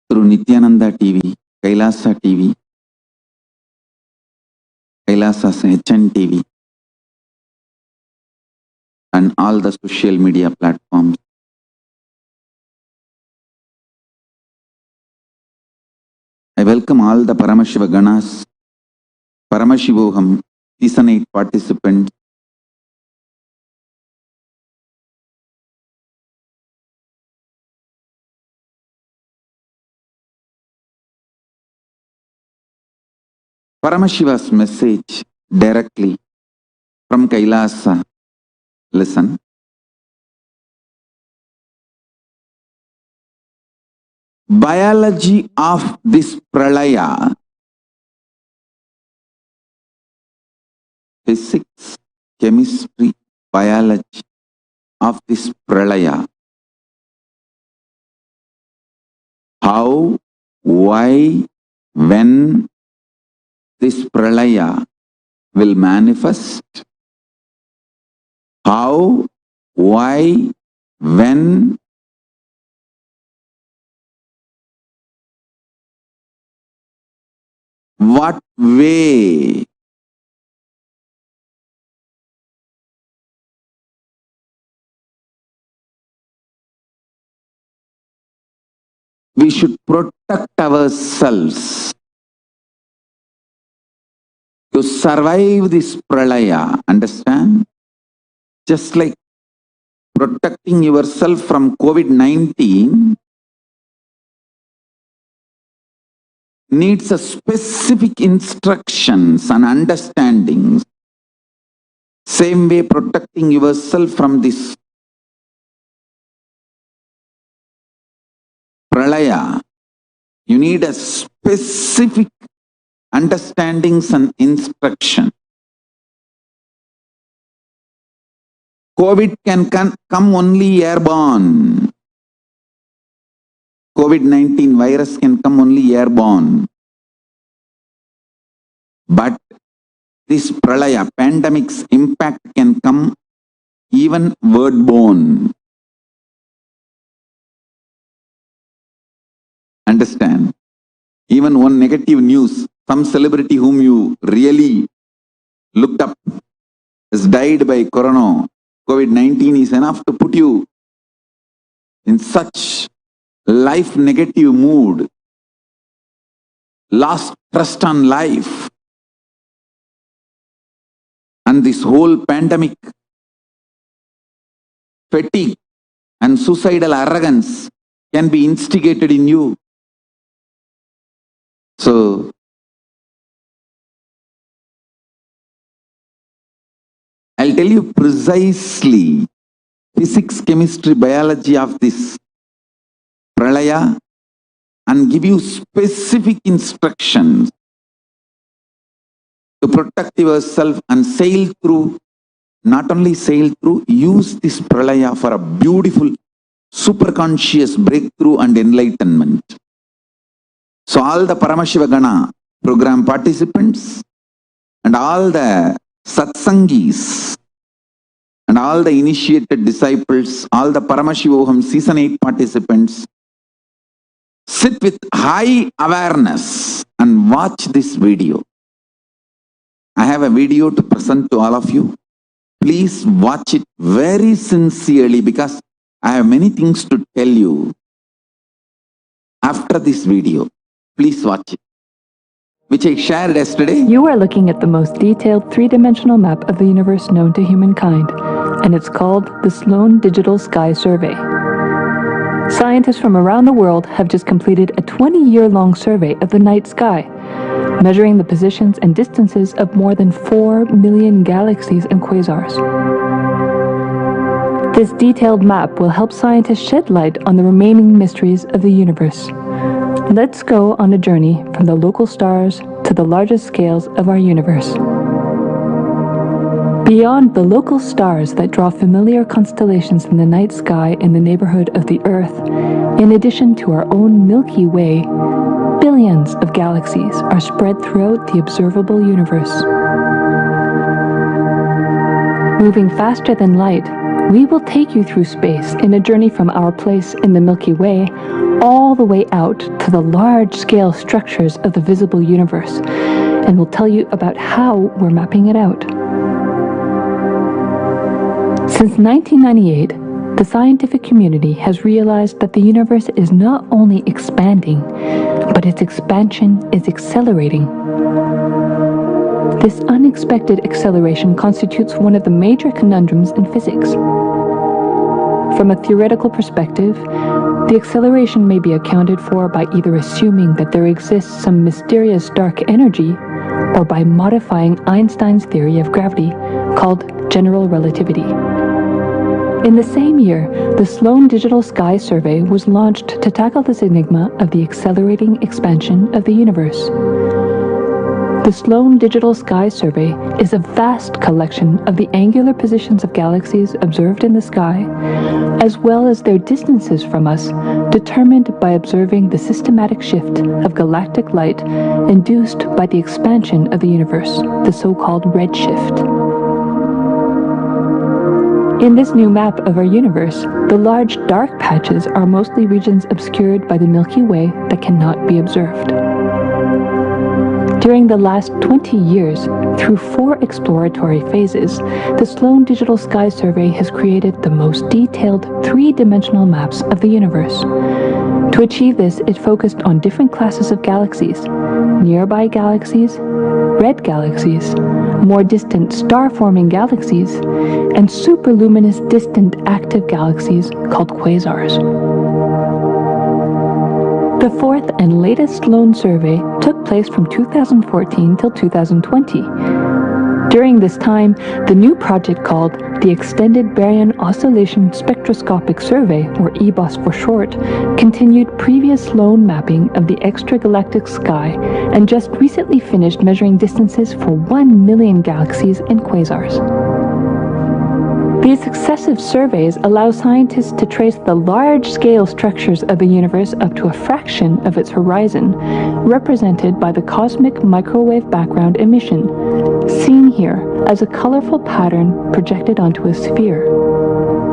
Speaker 1: Through Nithyananda TV, KAILASA TV, KAILASA's HN TV, and all the social media platforms. I welcome all the Paramashiva Ganas, Paramashivoham, Season 8 participants, Paramashiva's message directly from Kailasa. Listen. Biology of this pralaya, physics, chemistry, biology of this pralaya. How, why, when this pralaya will manifest. How, why, when, what way. We should protect ourselves to survive this pralaya, understand? Just like protecting yourself from COVID-19 needs a specific instructions and understandings. Same way protecting yourself from this pralaya, you need a specific understandings and instruction. COVID can come only airborne. COVID-19 virus can come only airborne. But this pralaya, pandemic's impact can come even wordborne. Understand? Even one negative news, some celebrity whom you really looked up has died by corona. COVID-19 is enough to put you in such life negative mood, lost trust on life. And this whole pandemic fatigue and suicidal arrogance can be instigated in you. So, I'll tell you precisely physics, chemistry, biology of this pralaya and give you specific instructions to protect yourself and sail through, not only sail through, use this pralaya for a beautiful superconscious breakthrough and enlightenment. So all the Paramashiva Gana program participants and all the Satsangis and all the initiated disciples, all the Paramashivoham Season 8 participants, sit with high awareness and watch this video. I have a video to present to all of you. Please watch it very sincerely because I have many things to tell you after this video. Please watch it, which I shared yesterday.
Speaker 6: You are looking at the most detailed three-dimensional map of the universe known to humankind, and it's called the Sloan Digital Sky Survey. Scientists from around the world have just completed a 20-year-long survey of the night sky, measuring the positions and distances of more than 4 million galaxies and quasars. This detailed map will help scientists shed light on the remaining mysteries of the universe. Let's go on a journey from the local stars to the largest scales of our universe. Beyond the local stars that draw familiar constellations in the night sky in the neighborhood of the Earth, in addition to our own Milky Way, billions of galaxies are spread throughout the observable universe. Moving faster than light, we will take you through space in a journey from our place in the Milky Way all the way out to the large-scale structures of the visible universe, and we'll tell you about how we're mapping it out. Since 1998, the scientific community has realized that the universe is not only expanding, but its expansion is accelerating. This unexpected acceleration constitutes one of the major conundrums in physics. From a theoretical perspective, the acceleration may be accounted for by either assuming that there exists some mysterious dark energy, or by modifying Einstein's theory of gravity, called general relativity. In the same year, the Sloan Digital Sky Survey was launched to tackle this enigma of the accelerating expansion of the universe. The Sloan Digital Sky Survey is a vast collection of the angular positions of galaxies observed in the sky, as well as their distances from us, determined by observing the systematic shift of galactic light induced by the expansion of the universe, the so-called redshift. In this new map of our universe, the large dark patches are mostly regions obscured by the Milky Way that cannot be observed. During the last 20 years, through 4 exploratory phases, the Sloan Digital Sky Survey has created the most detailed 3-dimensional maps of the universe. To achieve this, it focused on different classes of galaxies: nearby galaxies, red galaxies, more distant star-forming galaxies, and superluminous distant active galaxies called quasars. The 4th and latest Sloan survey took place from 2014 till 2020. During this time, the new project called the Extended Baryon Oscillation Spectroscopic Survey, or EBOS for short, continued previous Sloan mapping of the extragalactic sky and just recently finished measuring distances for 1 million galaxies and quasars. These successive surveys allow scientists to trace the large-scale structures of the universe up to a fraction of its horizon, represented by the cosmic microwave background emission, seen here as a colorful pattern projected onto a sphere.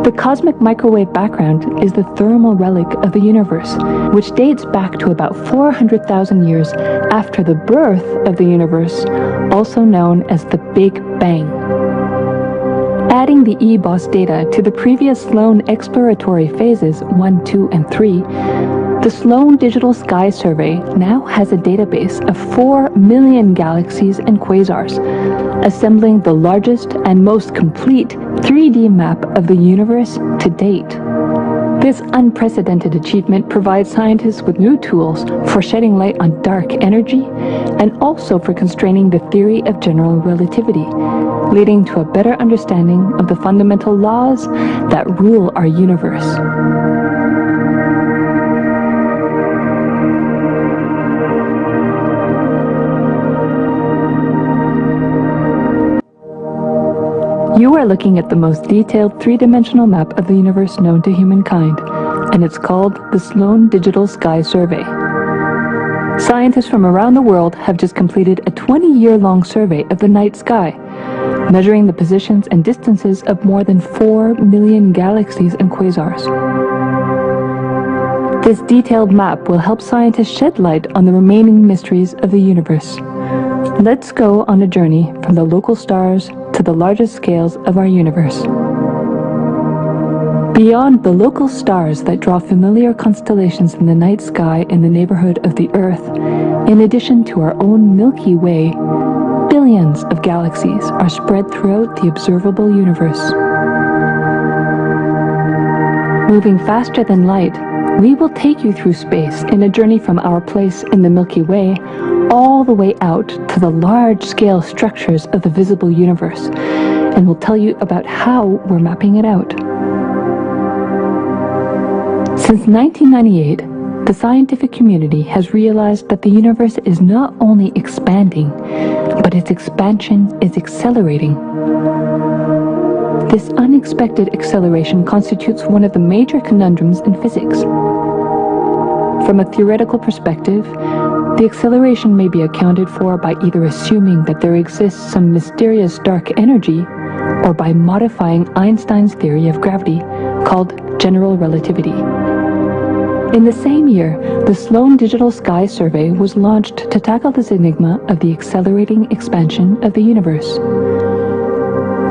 Speaker 6: The cosmic microwave background is the thermal relic of the universe, which dates back to about 400,000 years after the birth of the universe, also known as the Big Bang. Adding the EBOS data to the previous Sloan exploratory phases 1, 2, and 3, the Sloan Digital Sky Survey now has a database of 4 million galaxies and quasars, assembling the largest and most complete 3D map of the universe to date. This unprecedented achievement provides scientists with new tools for shedding light on dark energy and also for constraining the theory of general relativity, leading to a better understanding of the fundamental laws that rule our universe. You are looking at the most detailed 3-dimensional map of the universe known to humankind, and it's called the Sloan Digital Sky Survey. Scientists from around the world have just completed a 20-year-long survey of the night sky, measuring the positions and distances of more than 4 million galaxies and quasars. This detailed map will help scientists shed light on the remaining mysteries of the universe. Let's go on a journey from the local stars to the largest scales of our universe. Beyond the local stars that draw familiar constellations in the night sky in the neighborhood of the Earth, in addition to our own Milky Way, billions of galaxies are spread throughout the observable universe. Moving faster than light, we will take you through space in a journey from our place in the Milky Way all the way out to the large-scale structures of the visible universe, and we'll tell you about how we're mapping it out. Since 1998, the scientific community has realized that the universe is not only expanding, but its expansion is accelerating. This unexpected acceleration constitutes one of the major conundrums in physics. From a theoretical perspective, the acceleration may be accounted for by either assuming that there exists some mysterious dark energy or by modifying Einstein's theory of gravity, called general relativity. In the same year, the Sloan Digital Sky Survey was launched to tackle this enigma of the accelerating expansion of the universe.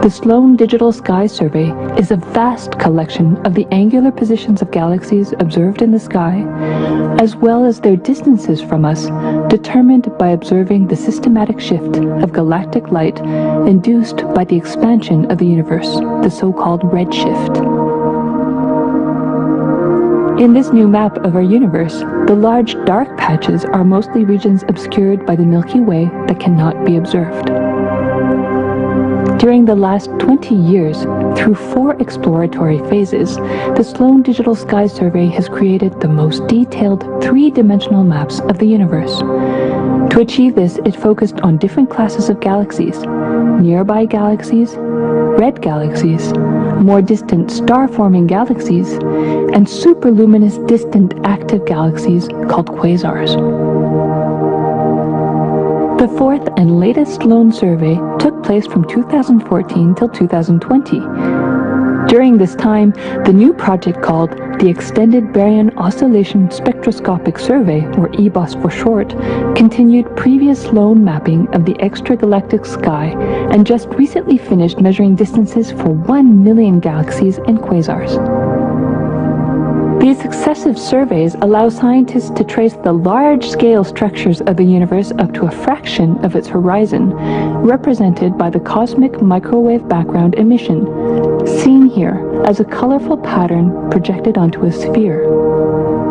Speaker 6: The Sloan Digital Sky Survey is a vast collection of the angular positions of galaxies observed in the sky, as well as their distances from us, determined by observing the systematic shift of galactic light induced by the expansion of the universe, the so-called redshift. In this new map of our universe, the large dark patches are mostly regions obscured by the Milky Way that cannot be observed. During the last 20 years, through 4 exploratory phases, the Sloan Digital Sky Survey has created the most detailed 3-dimensional maps of the universe. To achieve this, it focused on different classes of galaxies: nearby galaxies, red galaxies, more distant star-forming galaxies, and superluminous distant active galaxies called quasars. The 4th and latest Sloan survey took place from 2014 till 2020. During this time, the new project called the Extended Baryon Oscillation Spectroscopic Survey, or EBOS for short, continued previous Sloan mapping of the extragalactic sky and just recently finished measuring distances for 1 million galaxies and quasars. These successive surveys allow scientists to trace the large-scale structures of the universe up to a fraction of its horizon, represented by the cosmic microwave background emission, seen here as a colorful pattern projected onto a sphere.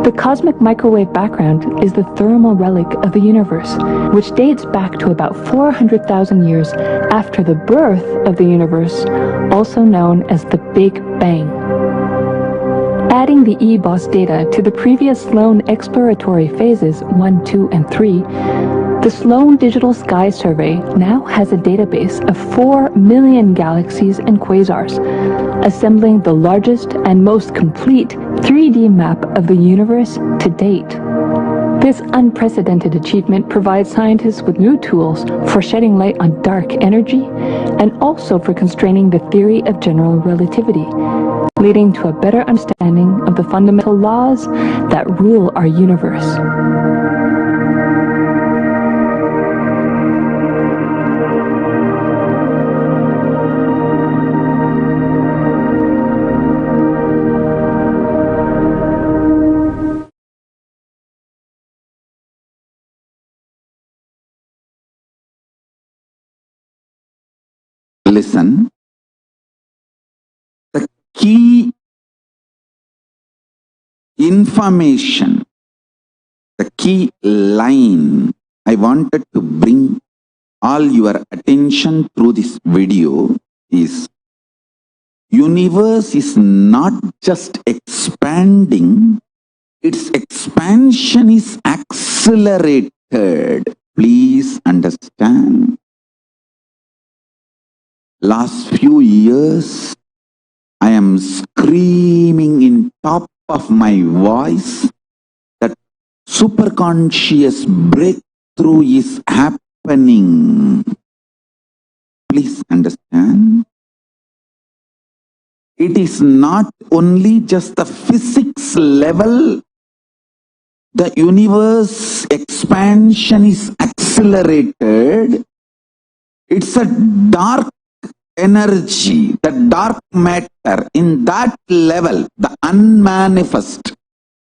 Speaker 6: The cosmic microwave background is the thermal relic of the universe, which dates back to about 400,000 years after the birth of the universe, also known as the Big Bang. Adding the EBOS data to the previous Sloan exploratory phases 1, 2, and 3, the Sloan Digital Sky Survey now has a database of 4 million galaxies and quasars, assembling the largest and most complete 3D map of the universe to date. This unprecedented achievement provides scientists with new tools for shedding light on dark energy and also for constraining the theory of general relativity, leading to a better understanding of the fundamental laws that rule our universe.
Speaker 1: Listen. The key information, the key line I wanted to bring all your attention through this video is: universe is not just expanding, its expansion is accelerated. Please understand. Last few years, I am screaming in top of my voice that superconscious breakthrough is happening. Please understand. It is not only just the physics level. The universe expansion is accelerated. It's a dark energy, the dark matter, in that level, the unmanifest,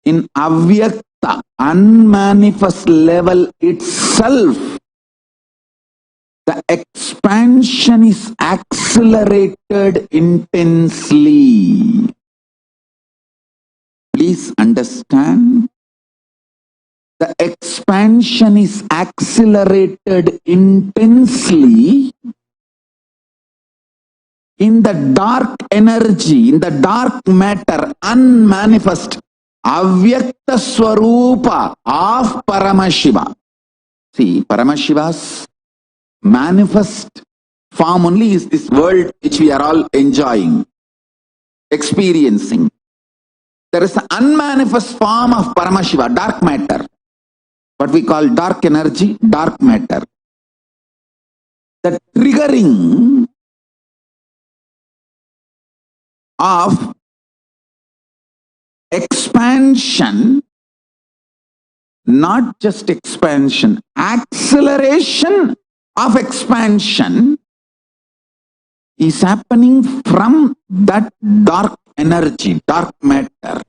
Speaker 1: in avyakta, unmanifest level itself, the expansion is accelerated intensely. Please understand. The expansion is accelerated intensely in the dark energy, in the dark matter, unmanifest, Avyakta Swarupa of Paramashiva. See, Paramashiva's manifest form only is this world which we are all enjoying, experiencing. There is an unmanifest form of Paramashiva, dark matter. What we call dark energy, dark matter. The triggering of expansion, not just expansion, acceleration of expansion is happening from that dark energy, dark matter.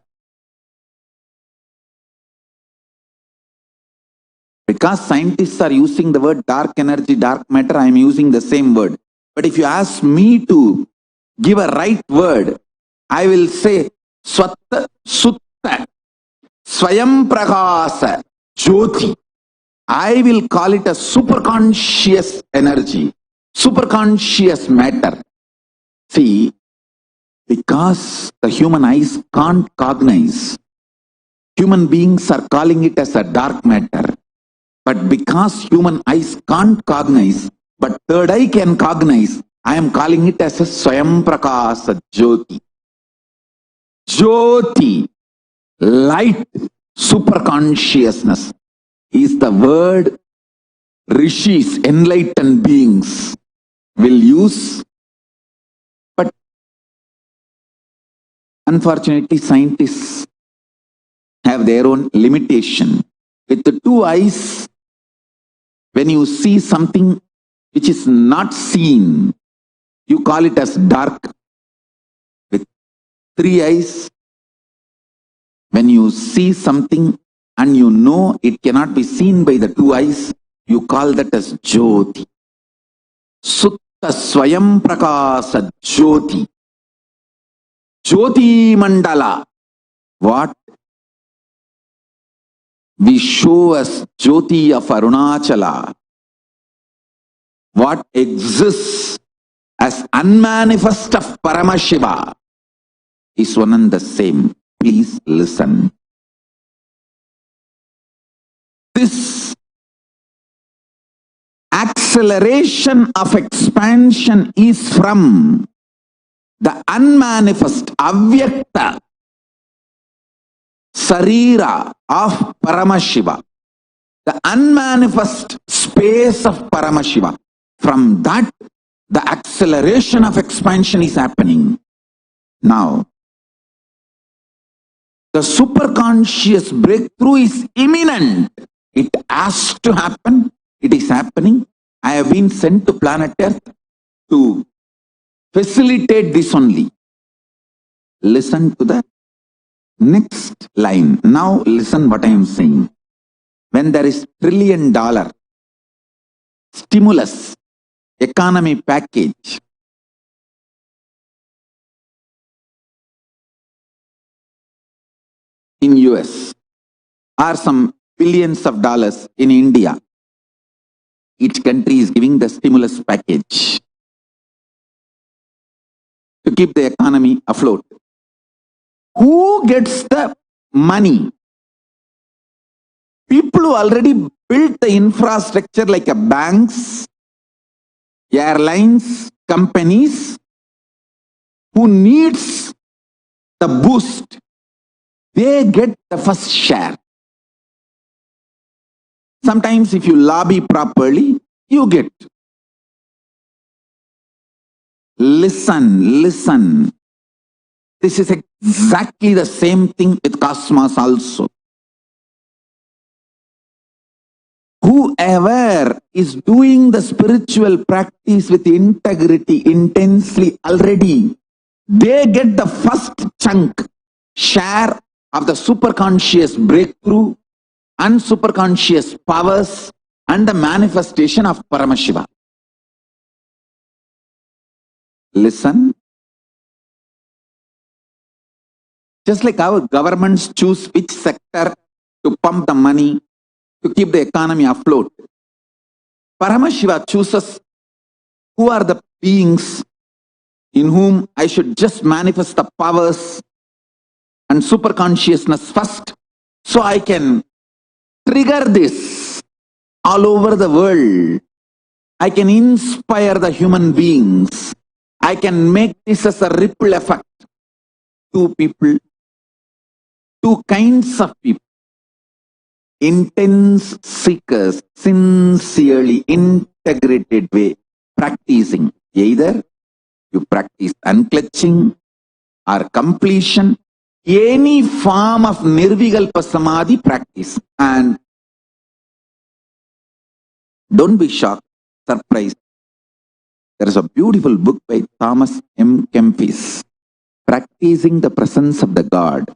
Speaker 1: Because scientists are using the word dark energy, dark matter, I am using the same word. But if you ask me to give a right word, I will say Swatta, Sutta, Swayam Prakasa, Jyoti. I will call it a superconscious energy, superconscious matter. See, because the human eyes can't cognize, human beings are calling it as a dark matter. But because human eyes can't cognize, but third eye can cognize, I am calling it as a Swayam Prakasa Jyoti. Jyoti, light, superconsciousness is the word rishis, enlightened beings will use. But unfortunately, scientists have their own limitation. With the two eyes, when you see something which is not seen, you call it as dark. With three eyes, when you see something and you know it cannot be seen by the two eyes, you call that as Jyoti. Sutta Swayam Prakasa Jyoti. Jyoti Mandala. What we show as Jyoti of Arunachala, what exists as unmanifest of Paramashiva is one and the same. Please listen. This acceleration of expansion is from the unmanifest, avyakta Sarira of Paramashiva, the unmanifest space of Paramashiva. From that, the acceleration of expansion is happening. Now, the superconscious breakthrough is imminent. It has to happen. It is happening. I have been sent to planet Earth to facilitate this only. Listen to the next line. Now listen what I am saying. When there is $1 trillion stimulus economy package, in US or some billions of dollars in India, each country is giving the stimulus package to keep the economy afloat. Who gets the money? People who already built the infrastructure like banks, airlines, companies, who needs the boost, they get the first share. Sometimes if you lobby properly, you get. Listen, listen. This is exactly the same thing with cosmos also. Whoever is doing the spiritual practice with integrity intensely already, they get the first chunk, share of the superconscious breakthrough and superconscious powers and the manifestation of Paramashiva. Listen. Just like our governments choose which sector to pump the money to keep the economy afloat, Paramashiva chooses who are the beings in whom I should just manifest the powers and and superconsciousness first, so I can trigger this all over the world. I can inspire the human beings. I can make this as a ripple effect. Two people, two kinds of people. Intense seekers, sincerely, integrated way, practicing. Either you practice unclutching or completion, any form of nirvikalpa samadhi practice. And don't be shocked, surprised. There is a beautiful book by Thomas M. Kempis, Practicing the Presence of the God,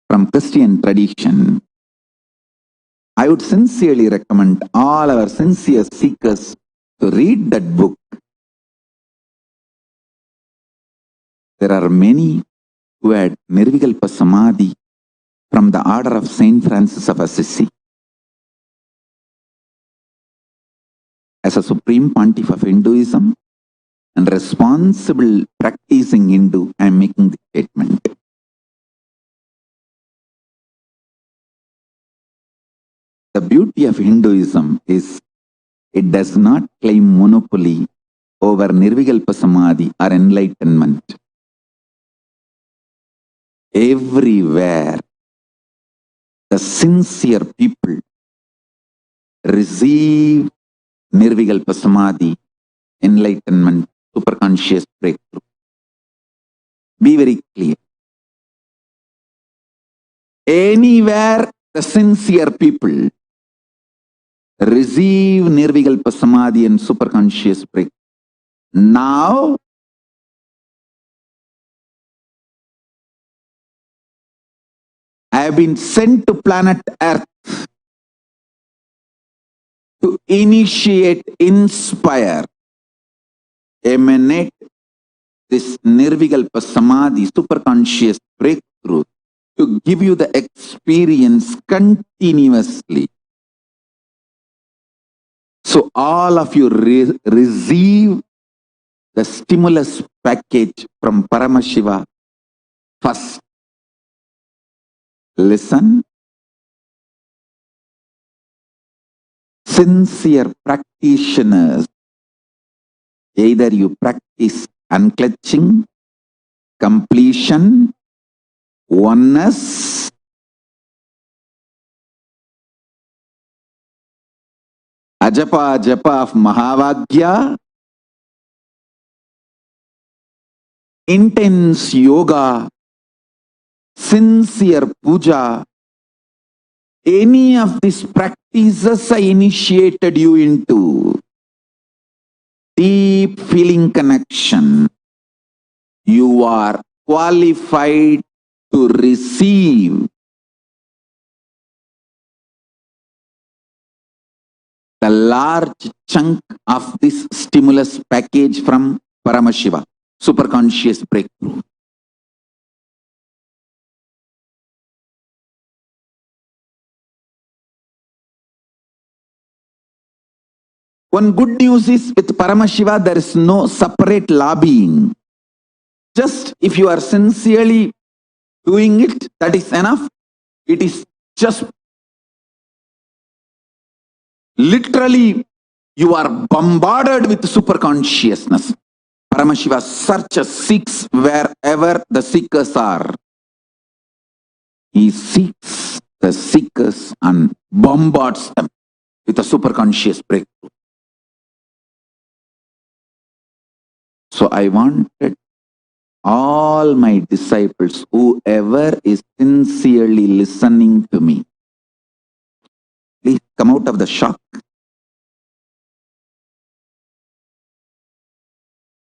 Speaker 1: from Christian tradition. I would sincerely recommend all our sincere seekers to read that book. There are many who had nirvikalpa samadhi from the order of Saint Francis of Assisi. As a supreme pontiff of Hinduism and responsible practicing Hindu, I am making the statement. The beauty of Hinduism is it does not claim monopoly over nirvikalpa samadhi or enlightenment. Everywhere, the sincere people receive nirvikalpa samadhi, enlightenment, superconscious breakthrough. Be very clear. Anywhere the sincere people receive nirvikalpa samadhi and superconscious breakthrough. Now, I have been sent to planet Earth to initiate, inspire, emanate this nirvikalpa samadhi, superconscious breakthrough, to give you the experience continuously. So all of you receive the stimulus package from Paramashiva first. Listen. Sincere practitioners, either you practice unclutching, completion, oneness, ajapa japa of Mahavagya, intense yoga, sincere puja, any of these practices I initiated you into. Deep feeling connection. You are qualified to receive the large chunk of this stimulus package from Paramashiva, superconscious breakthrough. One good news is with Paramashiva, there is no separate lobbying. Just if you are sincerely doing it, that is enough. It is just literally you are bombarded with superconsciousness. Paramashiva searches, seeks wherever the seekers are. He seeks the seekers and bombards them with a superconscious breakthrough. So I wanted all my disciples, whoever is sincerely listening to me, please come out of the shock.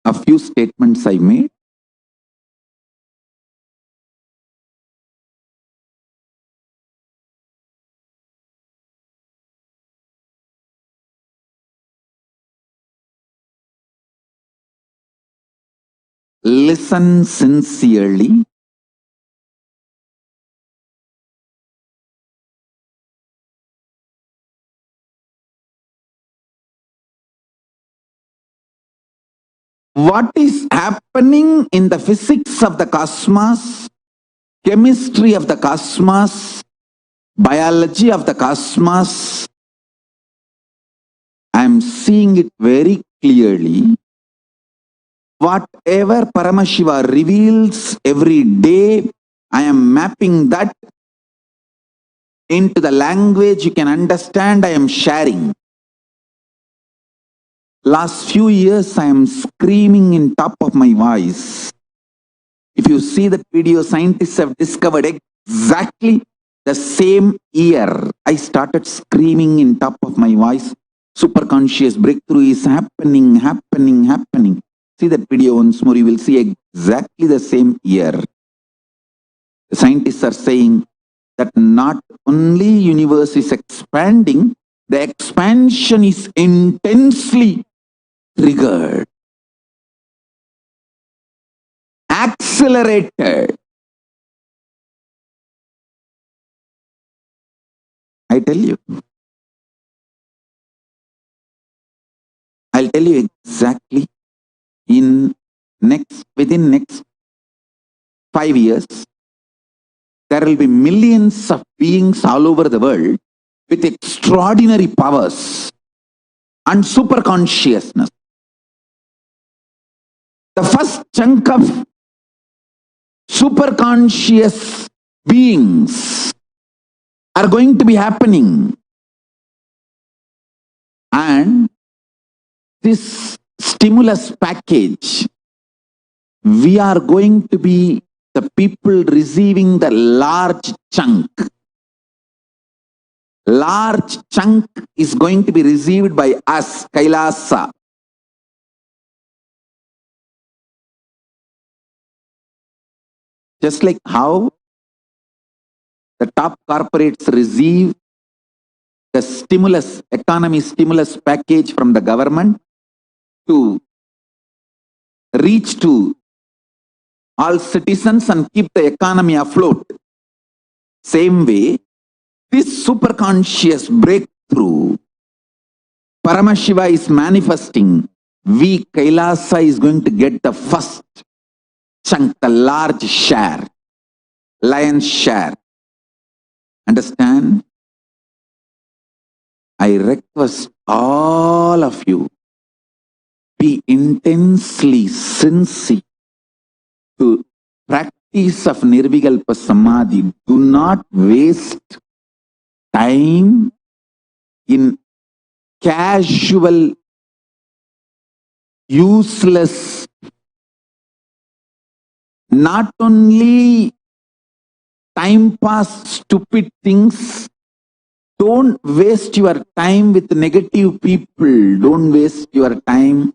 Speaker 1: A few statements I made. Listen sincerely. What is happening in the physics of the cosmos chemistry of the cosmos, biology of the cosmos, I am seeing it very clearly. Whatever Paramashiva reveals every day, I am mapping that into the language you can understand. I am sharing. Last few years, I am screaming in top of my voice. If you see that video, scientists have discovered exactly the same year. I started screaming in top of my voice. Superconscious breakthrough is happening, happening, happening. See that video once more, you will see exactly the same year. The scientists are saying that not only universe is expanding, the expansion is intensely triggered, accelerated. I tell you. I'll tell you exactly within next 5 years, there will be millions of beings all over the world with extraordinary powers and super consciousness. The first chunk of super conscious beings are going to be happening. And this stimulus package, we are going to be the people receiving the large chunk. Large chunk is going to be received by us, KAILASA. Just like how the top corporates receive the stimulus, economy stimulus package from the government to reach to all citizens and keep the economy afloat. Same way, this superconscious breakthrough, Paramashiva is manifesting. We, KAILASA, is going to get the first chunk, the large share, lion's share. Understand? I request all of you, be intensely sincere to practice of Nirvikalpa Samadhi. Do not waste time in casual, useless, not only time pass stupid things. Don't waste your time with negative people. Don't waste your time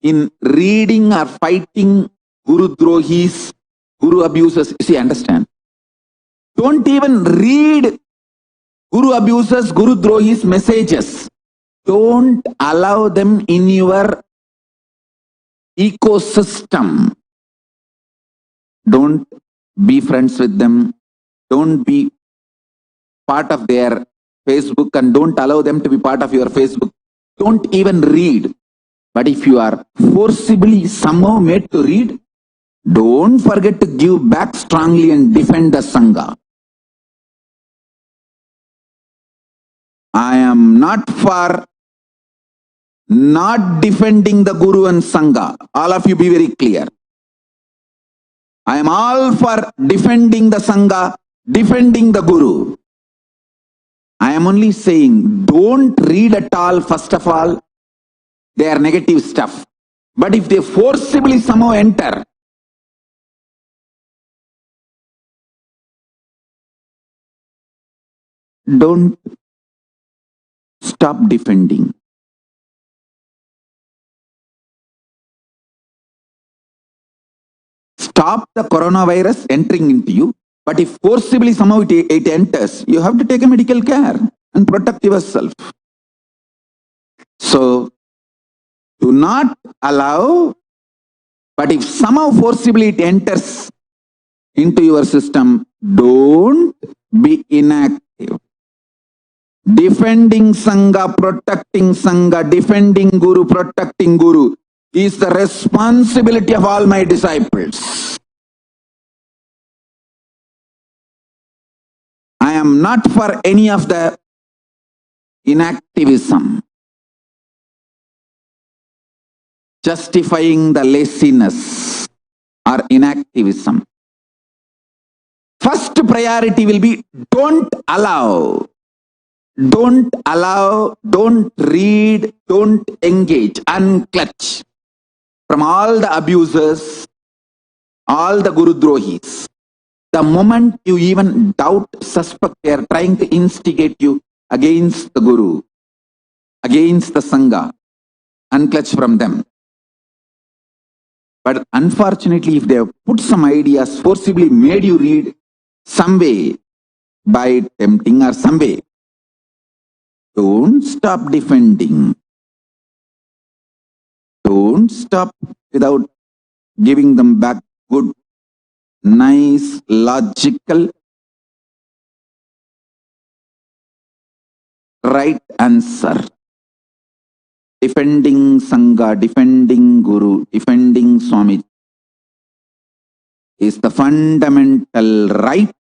Speaker 1: in reading or fighting Guru Drohis, Guru abusers. See, understand? Don't even read Guru abusers, Guru Drohis messages. Don't allow them in your ecosystem. Don't be friends with them. Don't be part of their Facebook, and don't allow them to be part of your Facebook. Don't even read. But if you are forcibly somehow made to read, don't forget to give back strongly and defend the Sangha. I am not for not defending the Guru and Sangha. All of you be very clear. I am all for defending the Sangha, defending the Guru. I am only saying, don't read at all, first of all. They are negative stuff. But if they forcibly somehow enter, don't stop defending. Stop the coronavirus entering into you. But if forcibly somehow it enters, you have to take a medical care and protect yourself. So, do not allow, but if somehow forcibly it enters into your system, don't be inactive. Defending Sangha, protecting Sangha, defending Guru, protecting Guru is the responsibility of all my disciples. am not for any of the inactivism, justifying the laziness or inactivism. First priority will be don't allow, don't read, don't engage, unclutch from all the abusers, all the Guru Drohis. The moment you even doubt, suspect, they are trying to instigate you against the Guru, against the Sangha, unclutch from them. But unfortunately, if they have put some ideas, forcibly made you read some way, by tempting or some way, don't stop defending. Don't stop without giving them back good, nice, logical, right answer. Defending Sangha, defending Guru, defending Swami is the fundamental right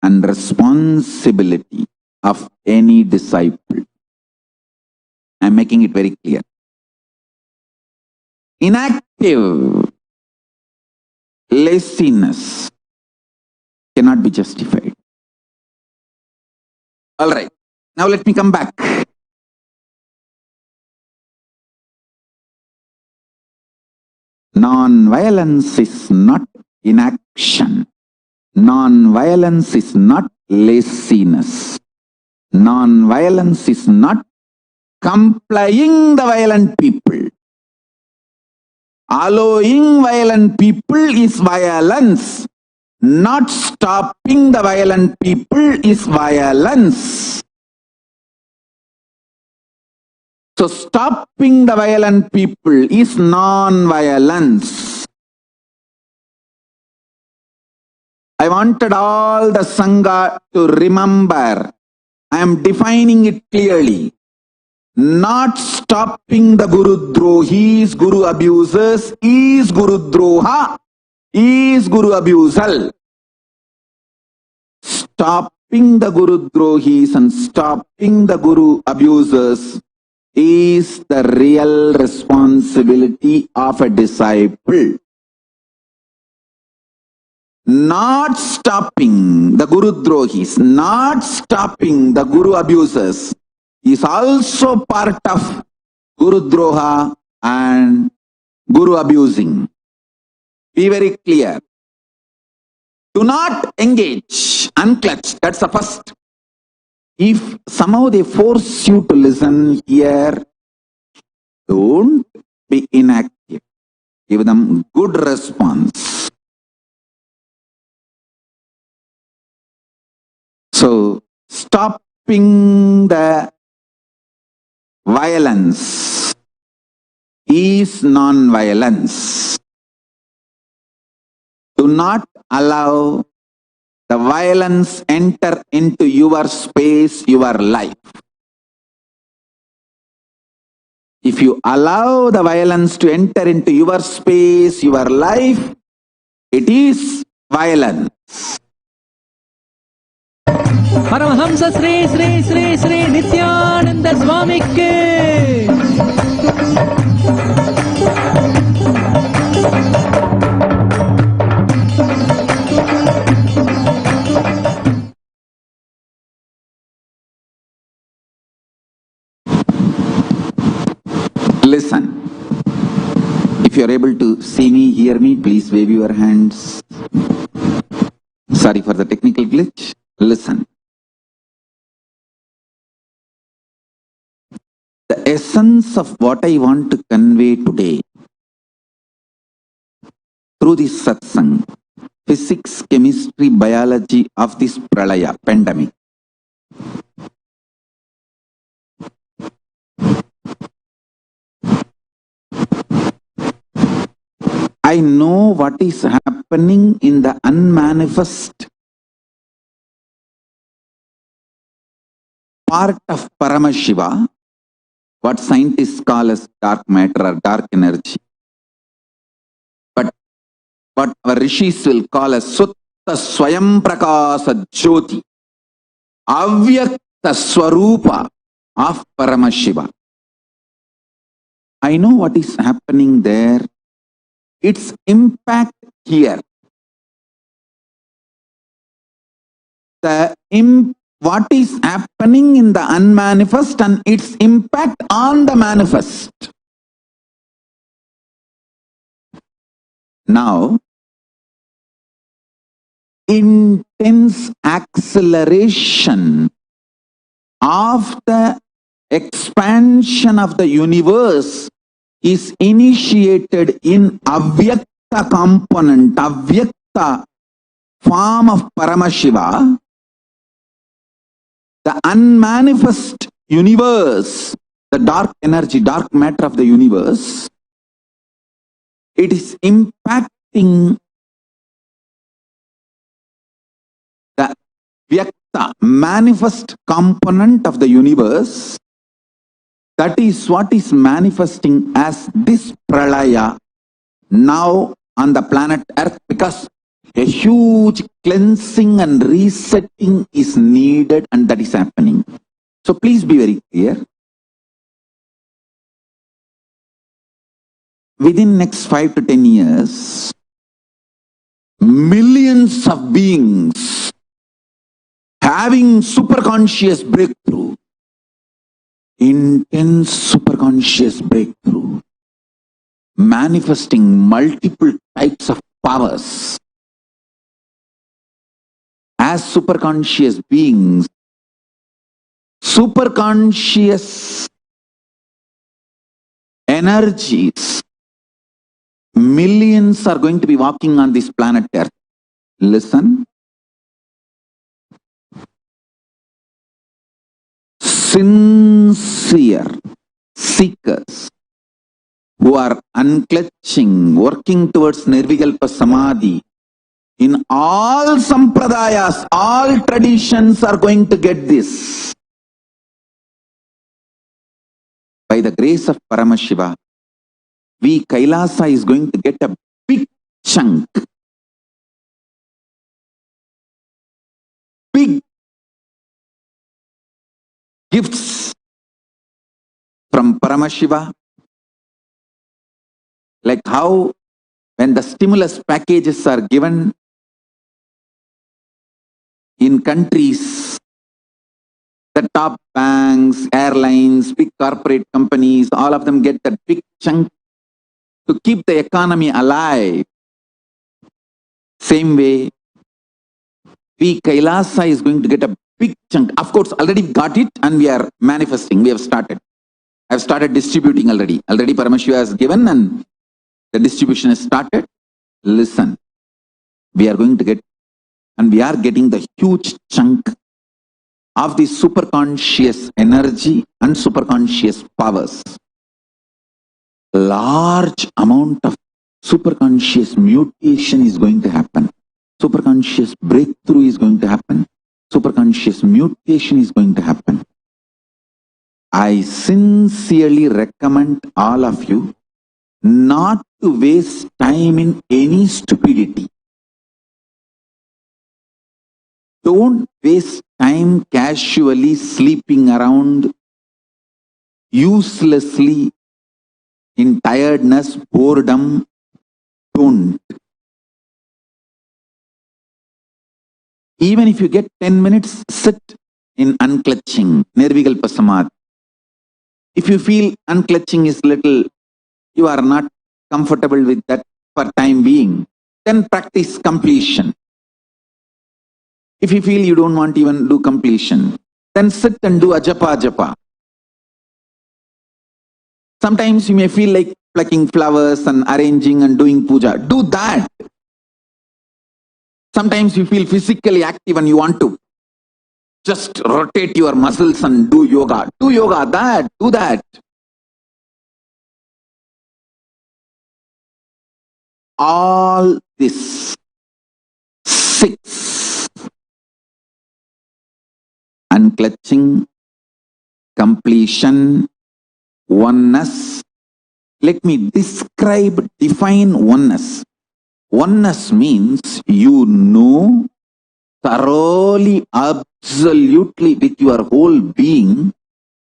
Speaker 1: and responsibility of any disciple. I am making it very clear. Inactive laziness cannot be justified. All right. Now let me come back. Non-violence is not inaction. Non-violence is not laziness. Non-violence is not complying the violent people. Allowing violent people is violence. Not stopping the violent people is violence. So stopping the violent people is non-violence. I wanted all the Sangha to remember, I am defining it clearly. Not stopping the Guru Drohis, Guru abusers, is Guru Droha, is Guru abusal. Stopping the Guru Drohis and stopping the Guru abusers is the real responsibility of a disciple. Not stopping the Guru Drohis, not stopping the Guru abusers is also part of Guru Droha and Guru abusing. Be very clear. Do not engage, unclutch. That's the first. If somehow they force you to listen here, don't be inactive. Give them good response. So, stopping the violence is non-violence. Do not allow the violence enter into your space, your life. If you allow the violence to enter into your space, your life, it is violence.
Speaker 5: Paramahamsa Sri Sri Sri Sri Nithyananda Swami ke.
Speaker 1: Listen. If you are able to see me, hear me, please wave your hands. Sorry for the technical glitch. Listen. The essence of what I want to convey today through this satsang, physics, chemistry, biology of this pralaya, pandemic. I know what is happening in the unmanifest part of Paramashiva, what scientists call as dark matter or dark energy. But what our rishis will call as Sutta Swayam Prakasa Jyoti, Avyakta Swarupa of Paramashiva. I know what is happening there. Its impact here. What is happening in the unmanifest and its impact on the manifest. Now, intense acceleration of the expansion of the universe is initiated in Avyakta component, Avyakta form of Paramashiva. The unmanifest universe, the dark energy, dark matter of the universe, it is impacting the Vyakta, manifest component of the universe. That is what is manifesting as this Pralaya now on the planet Earth, because a huge cleansing and resetting is needed, and that is happening. So please be very clear. Within next 5 to 10 years, millions of beings having superconscious breakthrough, intense superconscious breakthrough, manifesting multiple types of powers. As superconscious beings, superconscious energies, millions are going to be walking on this planet Earth. Listen. Sincere seekers who are unclutching, working towards Nirvikalpa Samadhi, in all sampradayas, all traditions are going to get this. By the grace of Paramashiva, we Kailasa is going to get a big chunk, big gifts from Paramashiva. Like how when the stimulus packages are given in countries, the top banks, airlines, big corporate companies, all of them get that big chunk to keep the economy alive. Same way, we Kailasa is going to get a big chunk. Of course, already got it and we are manifesting. We have started. I have started distributing already. Already Paramashiva has given and the distribution has started. Listen, we are going to get, and we are getting the huge chunk of the superconscious energy and superconscious powers. Large amount of superconscious mutation is going to happen. Superconscious breakthrough is going to happen. Superconscious mutation is going to happen. I sincerely recommend all of you not to waste time in any stupidity. Don't waste time casually sleeping around, uselessly, in tiredness, boredom. Don't. Even if you get 10 minutes, sit in unclutching, Nirvikalpa Samadhi. If you feel unclutching is little, you are not comfortable with that for time being, then practice completion. If you feel you don't want to even do completion, then sit and do ajapa japa. Sometimes you may feel like plucking flowers and arranging and doing puja. Do that. Sometimes you feel physically active and you want to just rotate your muscles and do yoga. Do yoga, do that. All this 6, unclutching, completion, oneness. Let me define oneness. Oneness means you know, thoroughly, absolutely absolutely with your whole being,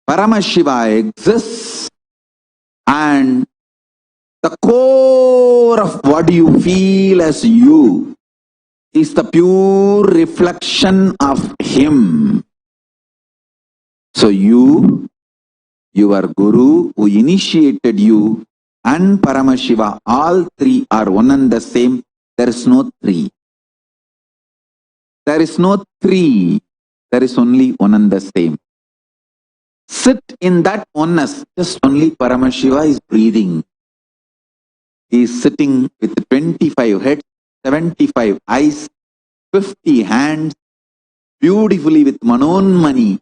Speaker 1: Paramashiva exists, and the core of what you feel as you is the pure reflection of Him. So you, your Guru who initiated you, and Paramashiva, all three are one and the same. There is no three. There is no three. There is only one and the same. Sit in that oneness. Just only Paramashiva is breathing. He is sitting with 25 heads, 75 eyes, 50 hands, beautifully with Manonmani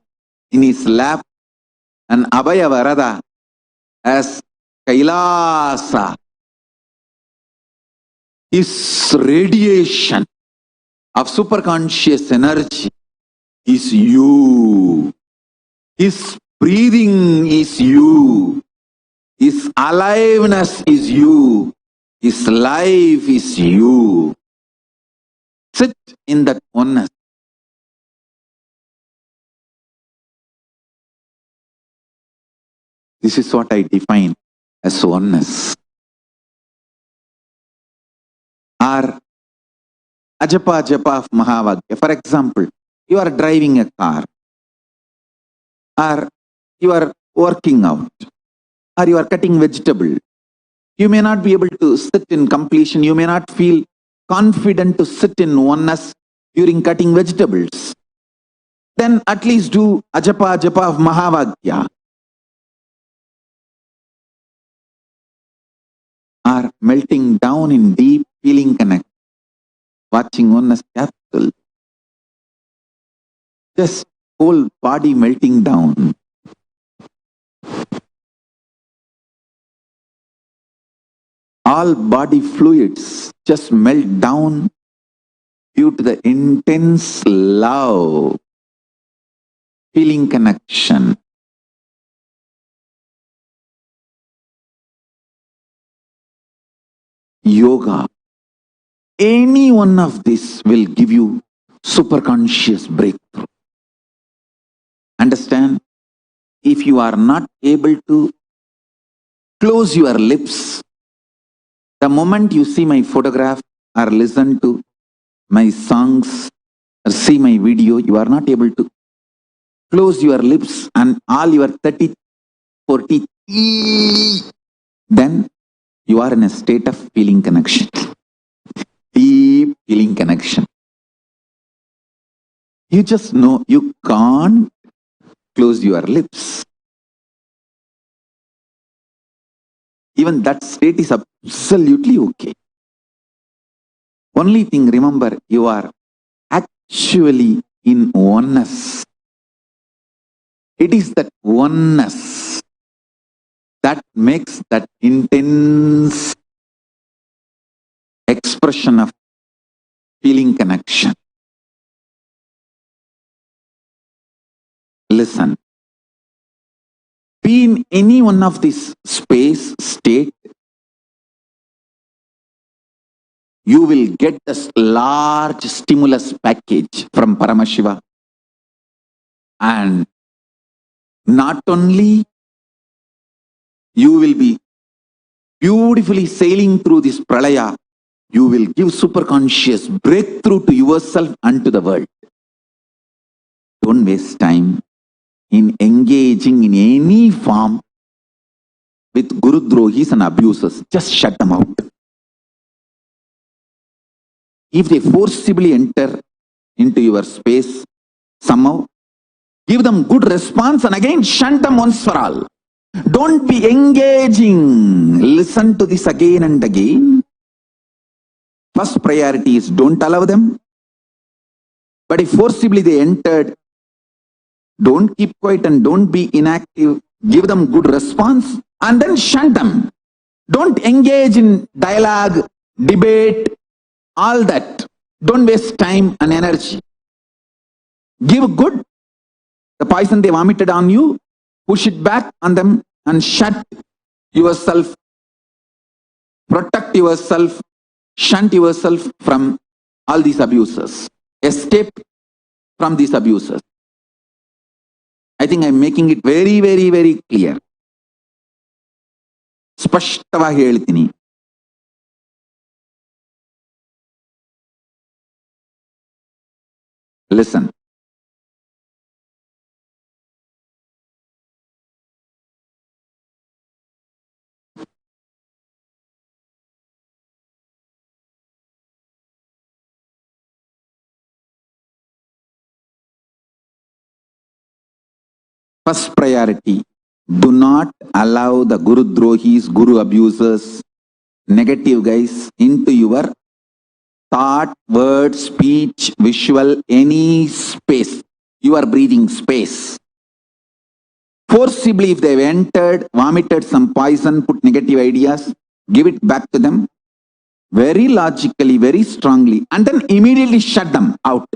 Speaker 1: in his lap, and Abhaya Varada as KAILASA. His radiation of superconscious energy is you. His breathing is you. His aliveness is you. His life is you. Sit in that oneness. This is what I define as oneness. Or Ajapa Japa of Mahavagya. For example, you are driving a car, or you are working out, or you are cutting vegetable. You may not be able to sit in completion. You may not feel confident to sit in oneness during cutting vegetables. Then at least do Ajapa Japa of Mahavagya. Or melting down in deep feeling connect. Watching oneness capsule. Just whole body melting down. All body fluids just melt down due to the intense love, feeling connection. Yoga. Any one of this will give you superconscious breakthrough. Understand? If you are not able to close your lips, the moment you see my photograph or listen to my songs or see my video, you are not able to close your lips and all your 30, 40, then you are in a state of feeling connection. Deep feeling connection. You just know you can't close your lips. Even that state is absolutely okay. Only thing, remember, you are actually in oneness. It is that oneness that makes that intense expression of feeling connection. Listen. Be in any one of this space, state, you will get this large stimulus package from Paramashiva. And not only you will be beautifully sailing through this pralaya, you will give superconscious breakthrough to yourself and to the world. Don't waste time in engaging in any form with Guru Drohis and abusers. Just shut them out. If they forcibly enter into your space, somehow, give them good response and again shun them once for all. Don't be engaging. Listen to this again and again. First priority is don't allow them. But if forcibly they entered, don't keep quiet and don't be inactive. Give them good response and then shun them. Don't engage in dialogue, debate, all that. Don't waste time and energy. Give good. The poison they vomited on you, push it back on them and shut yourself. Protect yourself. Shunt yourself from all these abusers. Escape from these abusers. I think I'm making it very, very, very clear. ಸ್ಪಷ್ಟವಾಗಿ ಹೇಳ್ತೀನಿ. Listen. First priority, do not allow the Guru Drohis, Guru abusers, negative guys into your thought, word, speech, visual, any space. You are breathing space. Forcibly, if they've entered, vomited some poison, put negative ideas, give it back to them very logically, very strongly, and then immediately shut them out.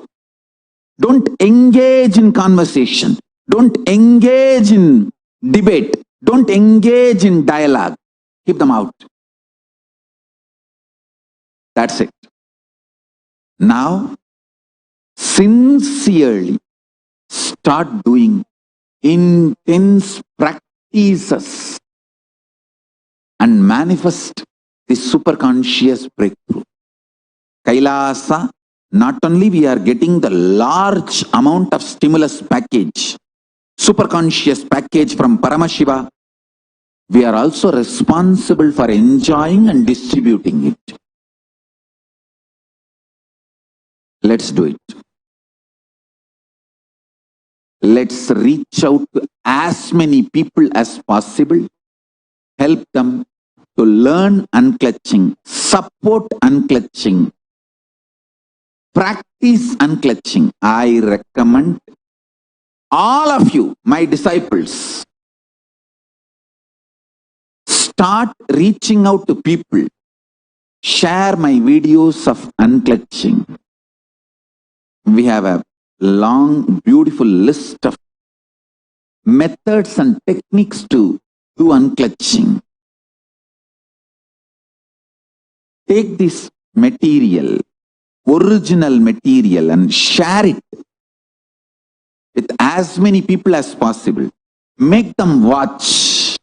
Speaker 1: Don't engage in conversation. Don't engage in debate. Don't engage in dialogue. Keep them out. That's it. Now, sincerely start doing intense practices and manifest the superconscious breakthrough. Kailasa, not only we are getting the large amount of stimulus package, superconscious package from Paramashiva, we are also responsible for enjoying and distributing it. Let's do it. Let's reach out to as many people as possible, help them to learn unclutching, support unclutching, practice unclutching. I recommend all of you, my disciples, start reaching out to people. Share my videos of unclutching. We have a long, beautiful list of methods and techniques to do unclutching. Take this material, original material, and share it with as many people as possible. Make them watch.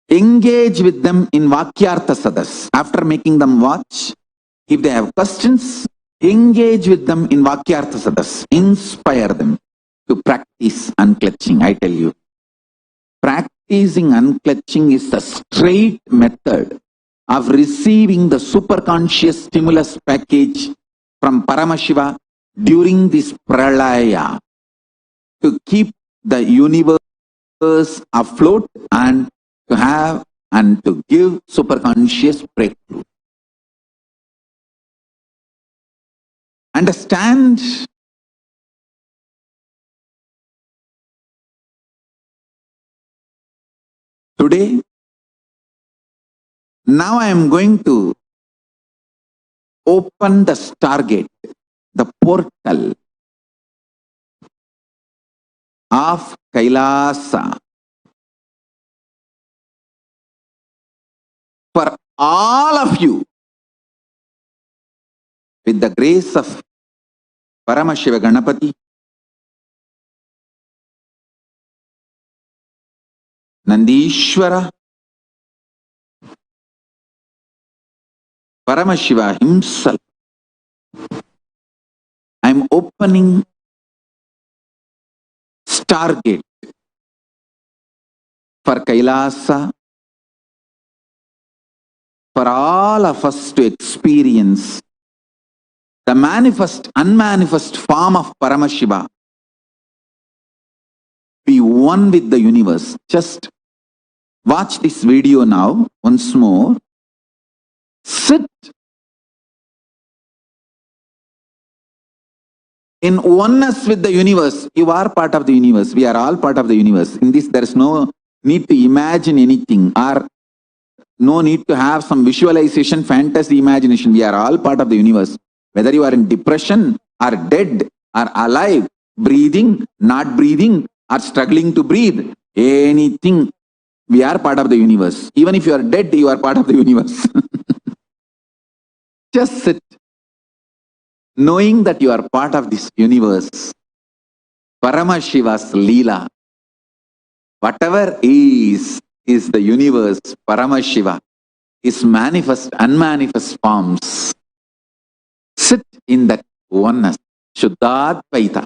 Speaker 1: Engage with them in Vakyartha Sadas. After making them watch, if they have questions, engage with them in Vakyartha Sadas. Inspire them to practice unclutching. I tell you, practicing unclutching is the straight method of receiving the superconscious stimulus package from Paramashiva during this pralaya to keep the universe afloat and to have and to give superconscious breakthrough. Understand? Today, now I am going to open the stargate, the portal of Kailasa for all of you with the grace of Paramashiva Ganapati, Nandishwara, Paramashiva himself. I am opening stargate for Kailasa, for all of us to experience the manifest, unmanifest form of Paramashiva, be one with the universe. Just watch this video now once more. Sit in oneness with the universe. You are part of the universe. We are all part of the universe. In this, there is no need to imagine anything or no need to have some visualization, fantasy, imagination. We are all part of the universe. Whether you are in depression or dead or alive, breathing, not breathing, or struggling to breathe, anything, we are part of the universe. Even if you are dead, you are part of the universe. Just sit. knowing that you are part of this universe, Paramashiva's Leela, whatever is the universe, Paramashiva, is manifest, unmanifest forms. Sit in that oneness, Shuddhadvaita.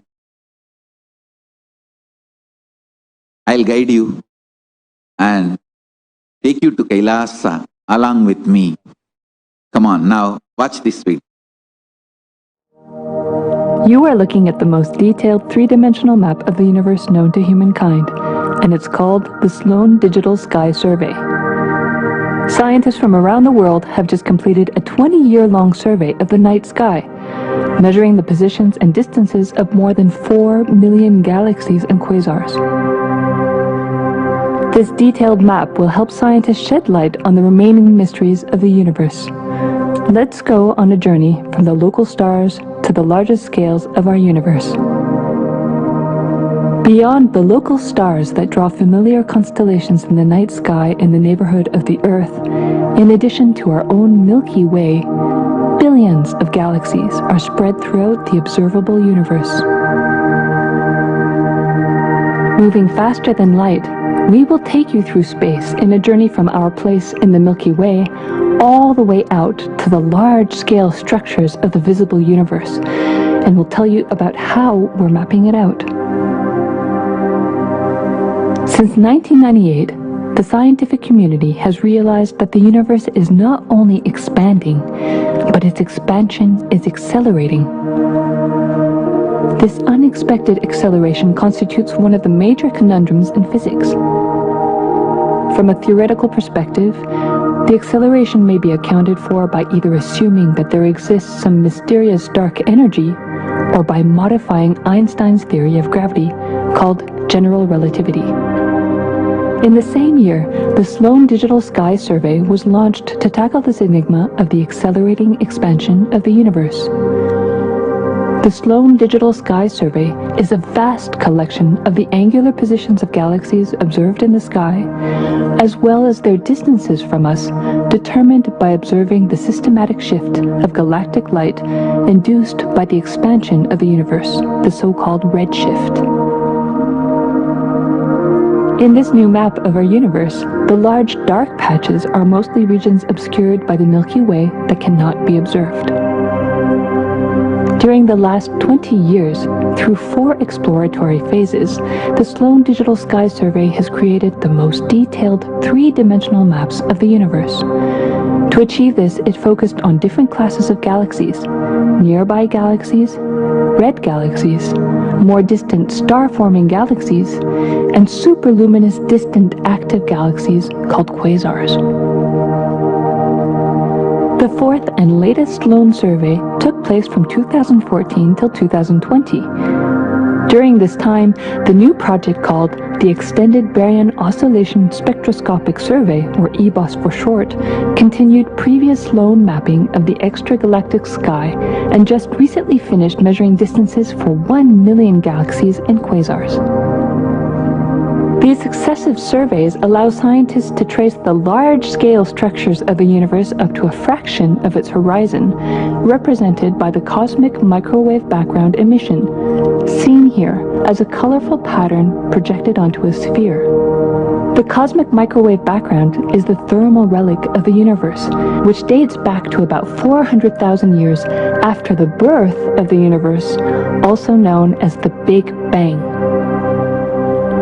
Speaker 1: I'll guide you and take you to Kailasa along with me. Come on, now watch this video.
Speaker 6: You are looking at the most detailed three-dimensional map of the universe known to humankind, and it's called the Sloan Digital Sky Survey. Scientists from around the world have just completed a 20-year-long survey of the night sky, measuring the positions and distances of more than 4 million galaxies and quasars. This detailed map will help scientists shed light on the remaining mysteries of the universe. Let's go on a journey from the local stars to the largest scales of our universe. Beyond the local stars that draw familiar constellations in the night sky in the neighborhood of the Earth, in addition to our own Milky Way, billions of galaxies are spread throughout the observable universe. Moving faster than light, we will take you through space in a journey from our place in the Milky Way all the way out to the large-scale structures of the visible universe, and we'll tell you about how we're mapping it out. Since 1998, the scientific community has realized that the universe is not only expanding, but its expansion is accelerating. This unexpected acceleration constitutes one of the major conundrums in physics. From a theoretical perspective, the acceleration may be accounted for by either assuming that there exists some mysterious dark energy, or by modifying Einstein's theory of gravity, called general relativity. In the same year, the Sloan Digital Sky Survey was launched to tackle this enigma of the accelerating expansion of the universe. The Sloan Digital Sky Survey is a vast collection of the angular positions of galaxies observed in the sky, as well as their distances from us, determined by observing the systematic shift of galactic light induced by the expansion of the universe, the so-called redshift. In this new map of our universe, the large dark patches are mostly regions obscured by the Milky Way that cannot be observed. During the last 20 years, through 4 exploratory phases, the Sloan Digital Sky Survey has created the most detailed 3-dimensional maps of the universe. To achieve this, it focused on different classes of galaxies: nearby galaxies, red galaxies, more distant star-forming galaxies, and superluminous distant active galaxies called quasars. The 4th and latest Sloan survey took place from 2014 till 2020. During this time, the new project called the Extended Baryon Oscillation Spectroscopic Survey, or EBOS for short, continued previous Sloan mapping of the extragalactic sky and just recently finished measuring distances for 1 million galaxies and quasars. These successive surveys allow scientists to trace the large-scale structures of the universe up to a fraction of its horizon, represented by the cosmic microwave background emission, seen here as a colorful pattern projected onto a sphere. The cosmic microwave background is the thermal relic of the universe, which dates back to about 400,000 years after the birth of the universe, also known as the Big Bang.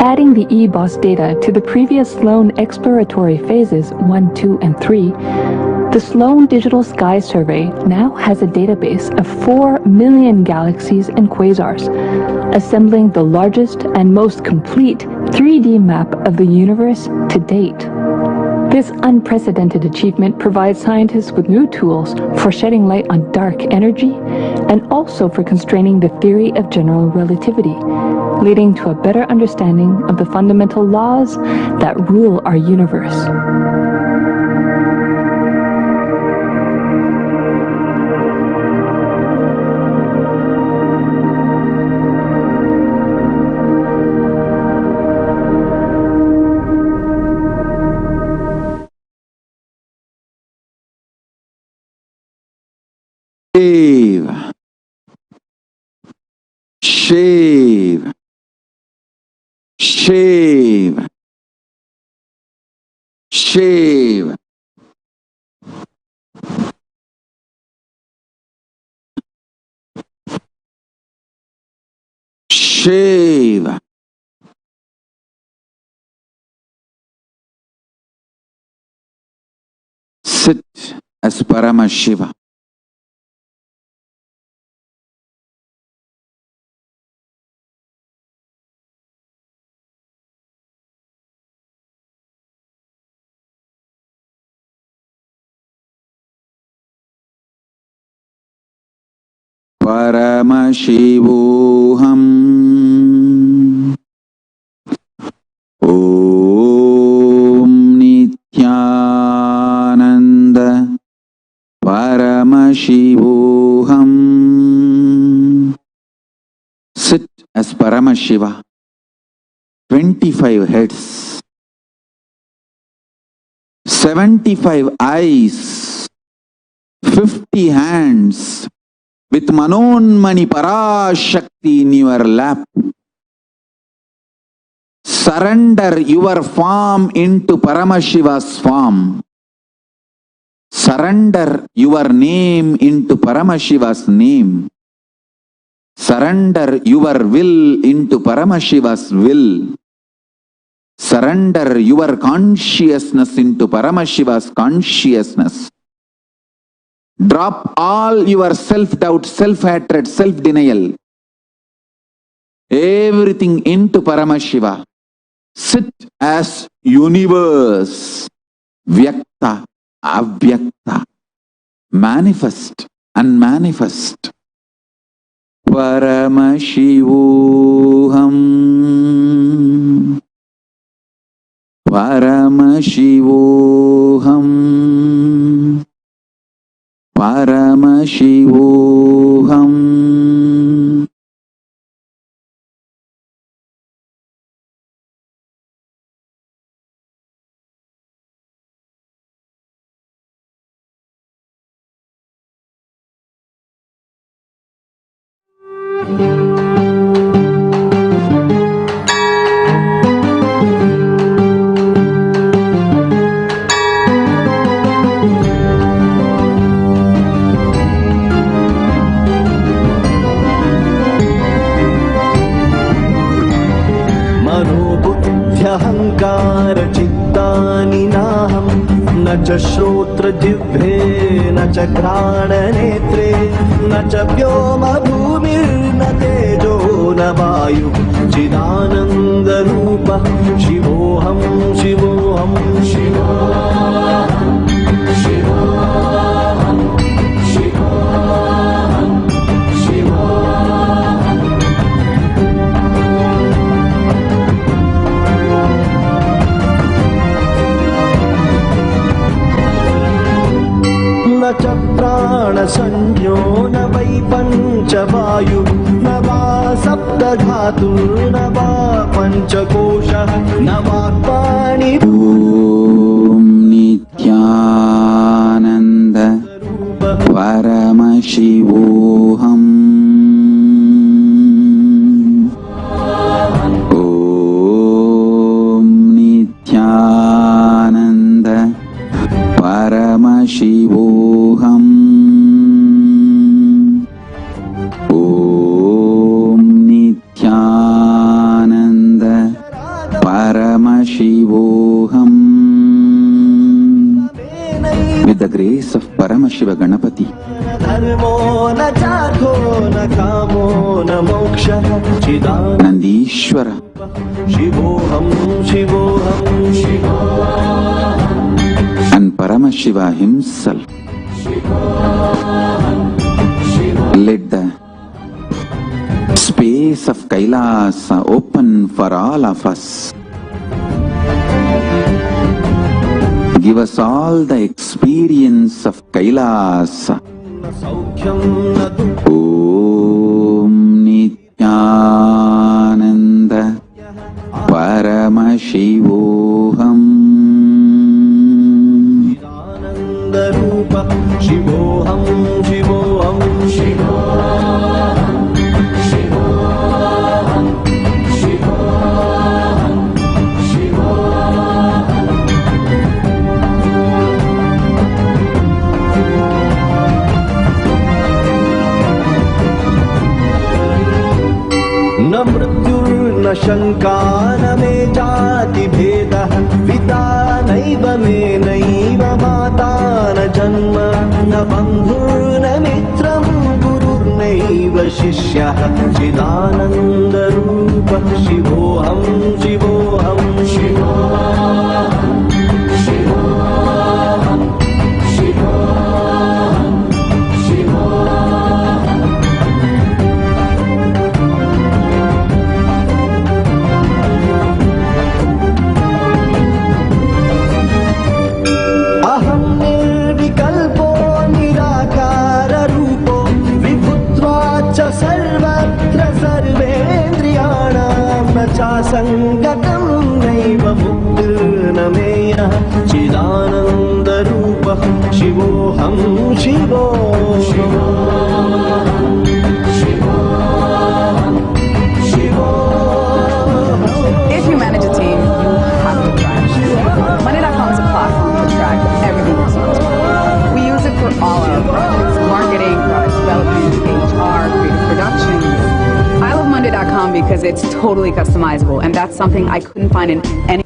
Speaker 6: Adding the EBOS data to the previous Sloan exploratory phases 1, 2, and 3, the Sloan Digital Sky Survey now has a database of 4 million galaxies and quasars, assembling the largest and most complete 3D map of the universe to date. This unprecedented achievement provides scientists with new tools for shedding light on dark energy and also for constraining the theory of general relativity, leading to a better understanding of the fundamental laws that rule our universe.
Speaker 1: shave, shave, shave. Shave. Sit as Paramashiva. Paramashivoham. Om Nithyananda Paramashivoham. Sit as Paramashiva. 25 heads, 75 eyes, 50 hands, with Manonmani Parashakti in your lap. Surrender your form into Paramashiva's form. Surrender your name into Paramashiva's name. Surrender your will into Paramashiva's will. Surrender your consciousness into Paramashiva's consciousness. Drop all your self-doubt, self-hatred, self-denial. Everything into Paramashiva. Sit as universe. Vyakta, avyakta. Manifest, unmanifest. Paramashivoham. Paramashivoham. Paramashivoham.
Speaker 7: चित्तानि नाहं न च श्रोत्रजिह्वे न च घ्राणनेत्रे न च व्योमभूमिर्न तेजो न वायु चिदानन्दरूपः शिवोऽहं शिवोऽहं शिवोऽहं शिवोऽहं शिवोऽहं शिवोऽहं न च प्राणसंज्ञो न वै पञ्चवायु न वा सप्तधातुर्न वा पञ्चकोशः न वाक्पाणि
Speaker 1: ॐ नित्यानन्द परमशिवोऽहम् ॐ नित्यानन्द परमशिवोऽहम् ॐ नित्यानन्द परमशिवोऽहम्. With the grace of Paramashiva Ganapati,
Speaker 7: धर्मो न चार्थो न कामो न मोक्षः चिदानन्दः
Speaker 1: Nandishwara,
Speaker 7: शिवोऽहं शिवोऽहं शिवोऽहं
Speaker 1: and Paramashiva himself, let the space of Kailasa open for all of us. Give us all the experience of Kailasa.
Speaker 7: सौख्यं न दुःखं
Speaker 1: Om Nithyananda Paramashivoham.
Speaker 7: चिदानन्दरूपः शिवोऽहं शिवोऽहं शिवोऽहं शिवोऽहं शङ्का न मे जातिभेदः पिता नैव मे नैव माता न जन्म न बन्धुर्न मित्रं गुरुर्नैव शिष्यः चिदानन्दरूपः शिवोऽहं शिवोऽहं शिवोऽहं शिवोऽहं शिवोऽहं शिवोऽहम् अहं निर्विकल्पो निराकाररूपो विभुत्वाच्च सर्वत्र सर्वेन्द्रियाणां न चासङ्गतं नैव मुक्तिर्न मे यः चिदानन्दरूपः शिवोऽहं शिवोऽहं शिवोऽहं शिवोऽहं
Speaker 8: If you manage a team, you have to drive. Monday.com is a platform to track everything you're supposed to. We use it for all our projects: marketing, product development, HR, creative production. I love Monday.com because it's totally customizable, and that's something I couldn't find in any.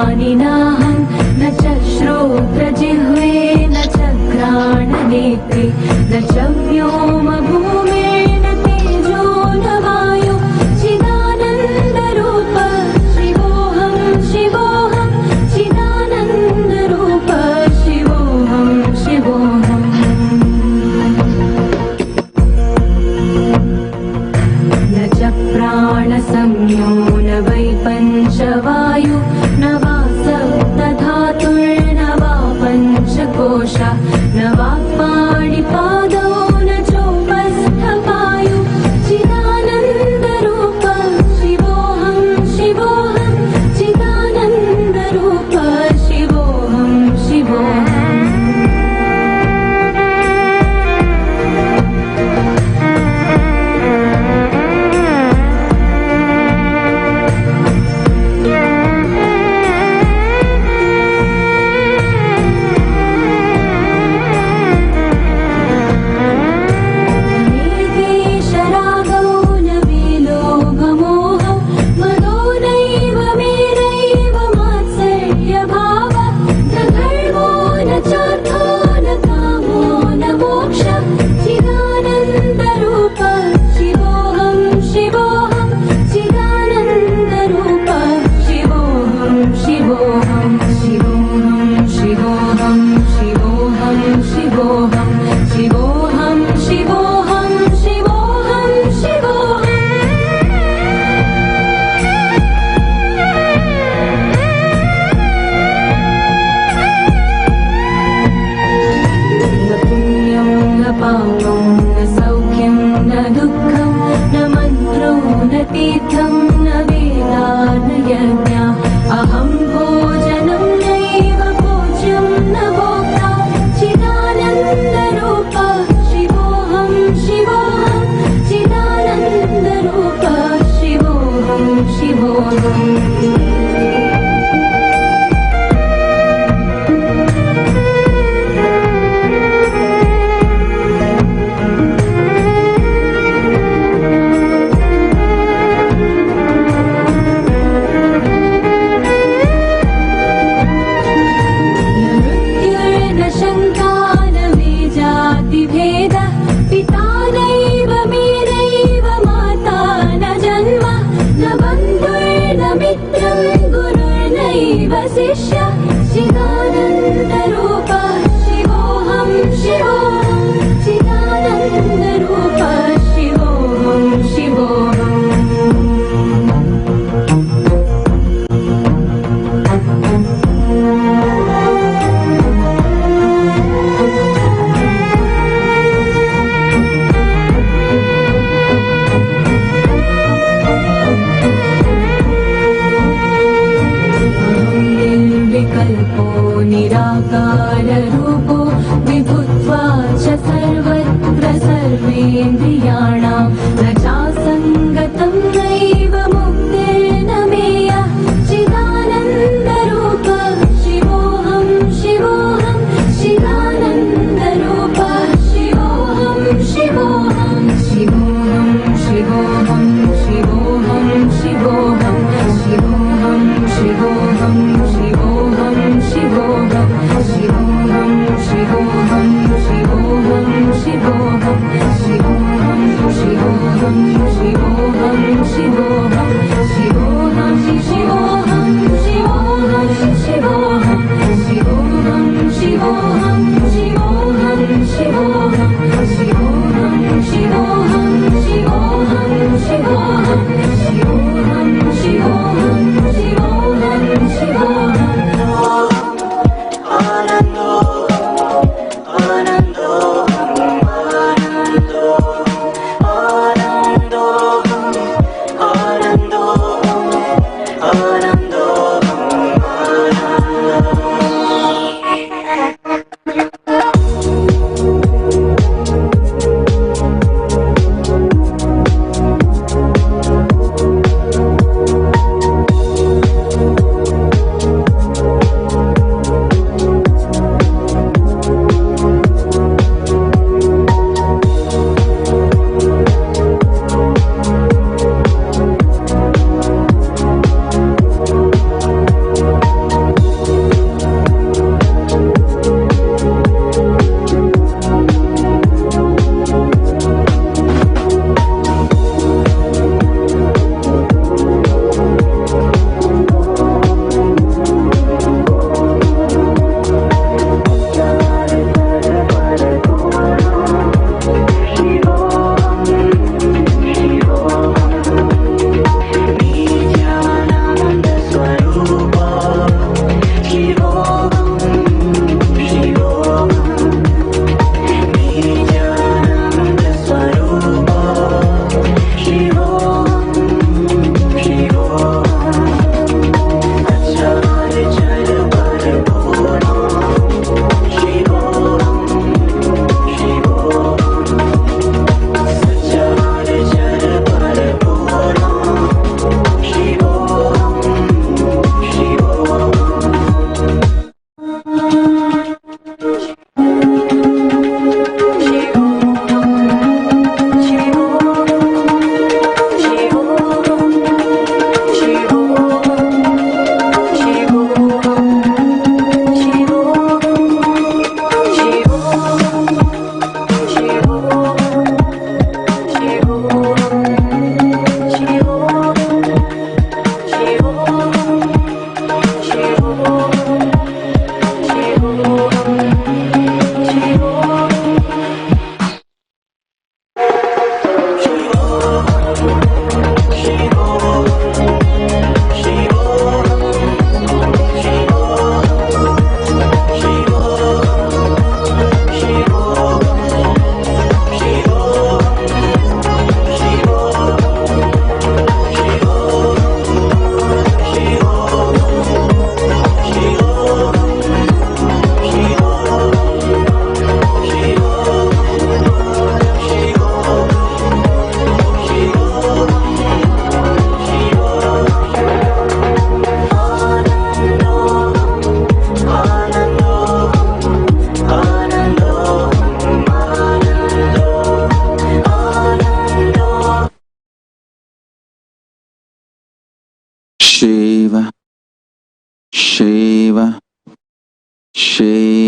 Speaker 4: पाणिनाहं न च श्रोत्रजिह्वे न च घ्राणनेत्रे न च व्योमभूमेन तेजो न वायु चिदानन्दरूप शिवोऽहं शिवोऽहं चिदानन्दरूप शिवोऽहं शिवोऽहम् न च प्राणसंज्ञो न वै पञ्चवायु न वा सप्तधातुर्न वा पञ्चकोशा न वा पाणिपादौ न चोपस्थपायु चिदानन्दरूप शिवोऽहं शिवोऽहं चिदानन्दरूप शिवोऽहं शिवोऽहम्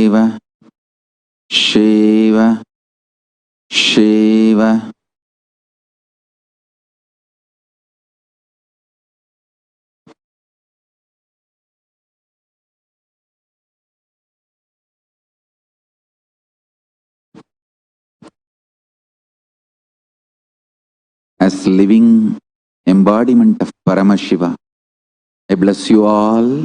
Speaker 1: Shiva, Shiva, Shiva. As living embodiment of Paramashiva, I bless you all.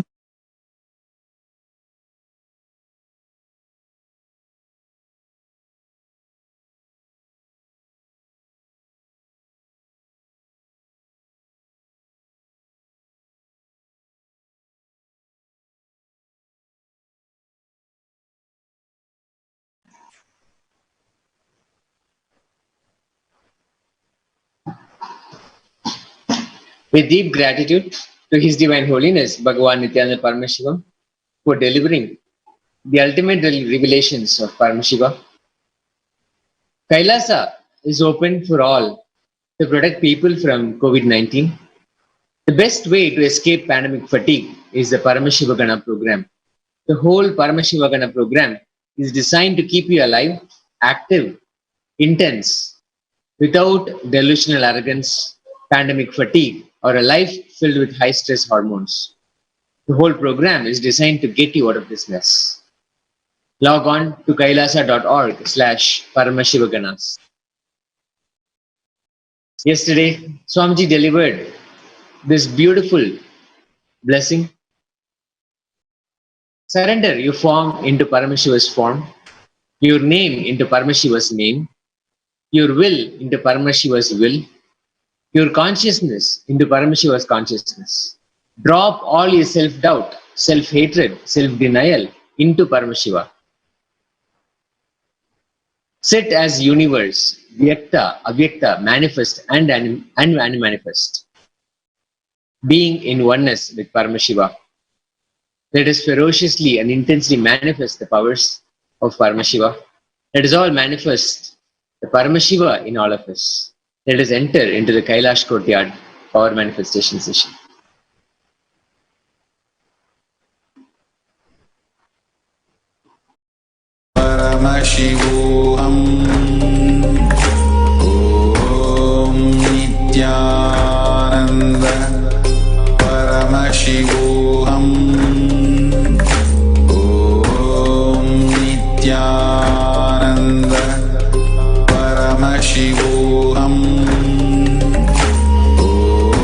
Speaker 2: With deep gratitude to His Divine Holiness, Bhagavan Nithyananda Paramashivam, for delivering the ultimate revelations of Paramashiva. Kailasa is open for all to protect people from COVID-19. The best way to escape pandemic fatigue is the Paramashivoham program. The whole Paramashivoham program is designed to keep you alive, active, intense, without delusional arrogance, pandemic fatigue, or a life filled with high stress hormones. The whole program is designed to get you out of this mess. Log on to kailasa.org/Paramashivoganas. Yesterday, Swamiji delivered this beautiful blessing. Surrender your form into Paramashiva's form, your name into Paramashiva's name, your will into Paramashiva's will, your consciousness into Paramashiva's consciousness. Drop all your self-doubt, self-hatred, self-denial into Paramashiva. Sit as universe, Vyakta, Avyakta, manifest and unmanifest. Being in oneness with Paramashiva. Let us ferociously and intensely manifest the powers of Paramashiva. Let us all manifest the Paramashiva in all of us. Let us enter into the Kailash courtyard power manifestation session.
Speaker 1: Paramashivoham. Om Nithyananda Paramashivoham. Om Nithyananda Paramashivoham.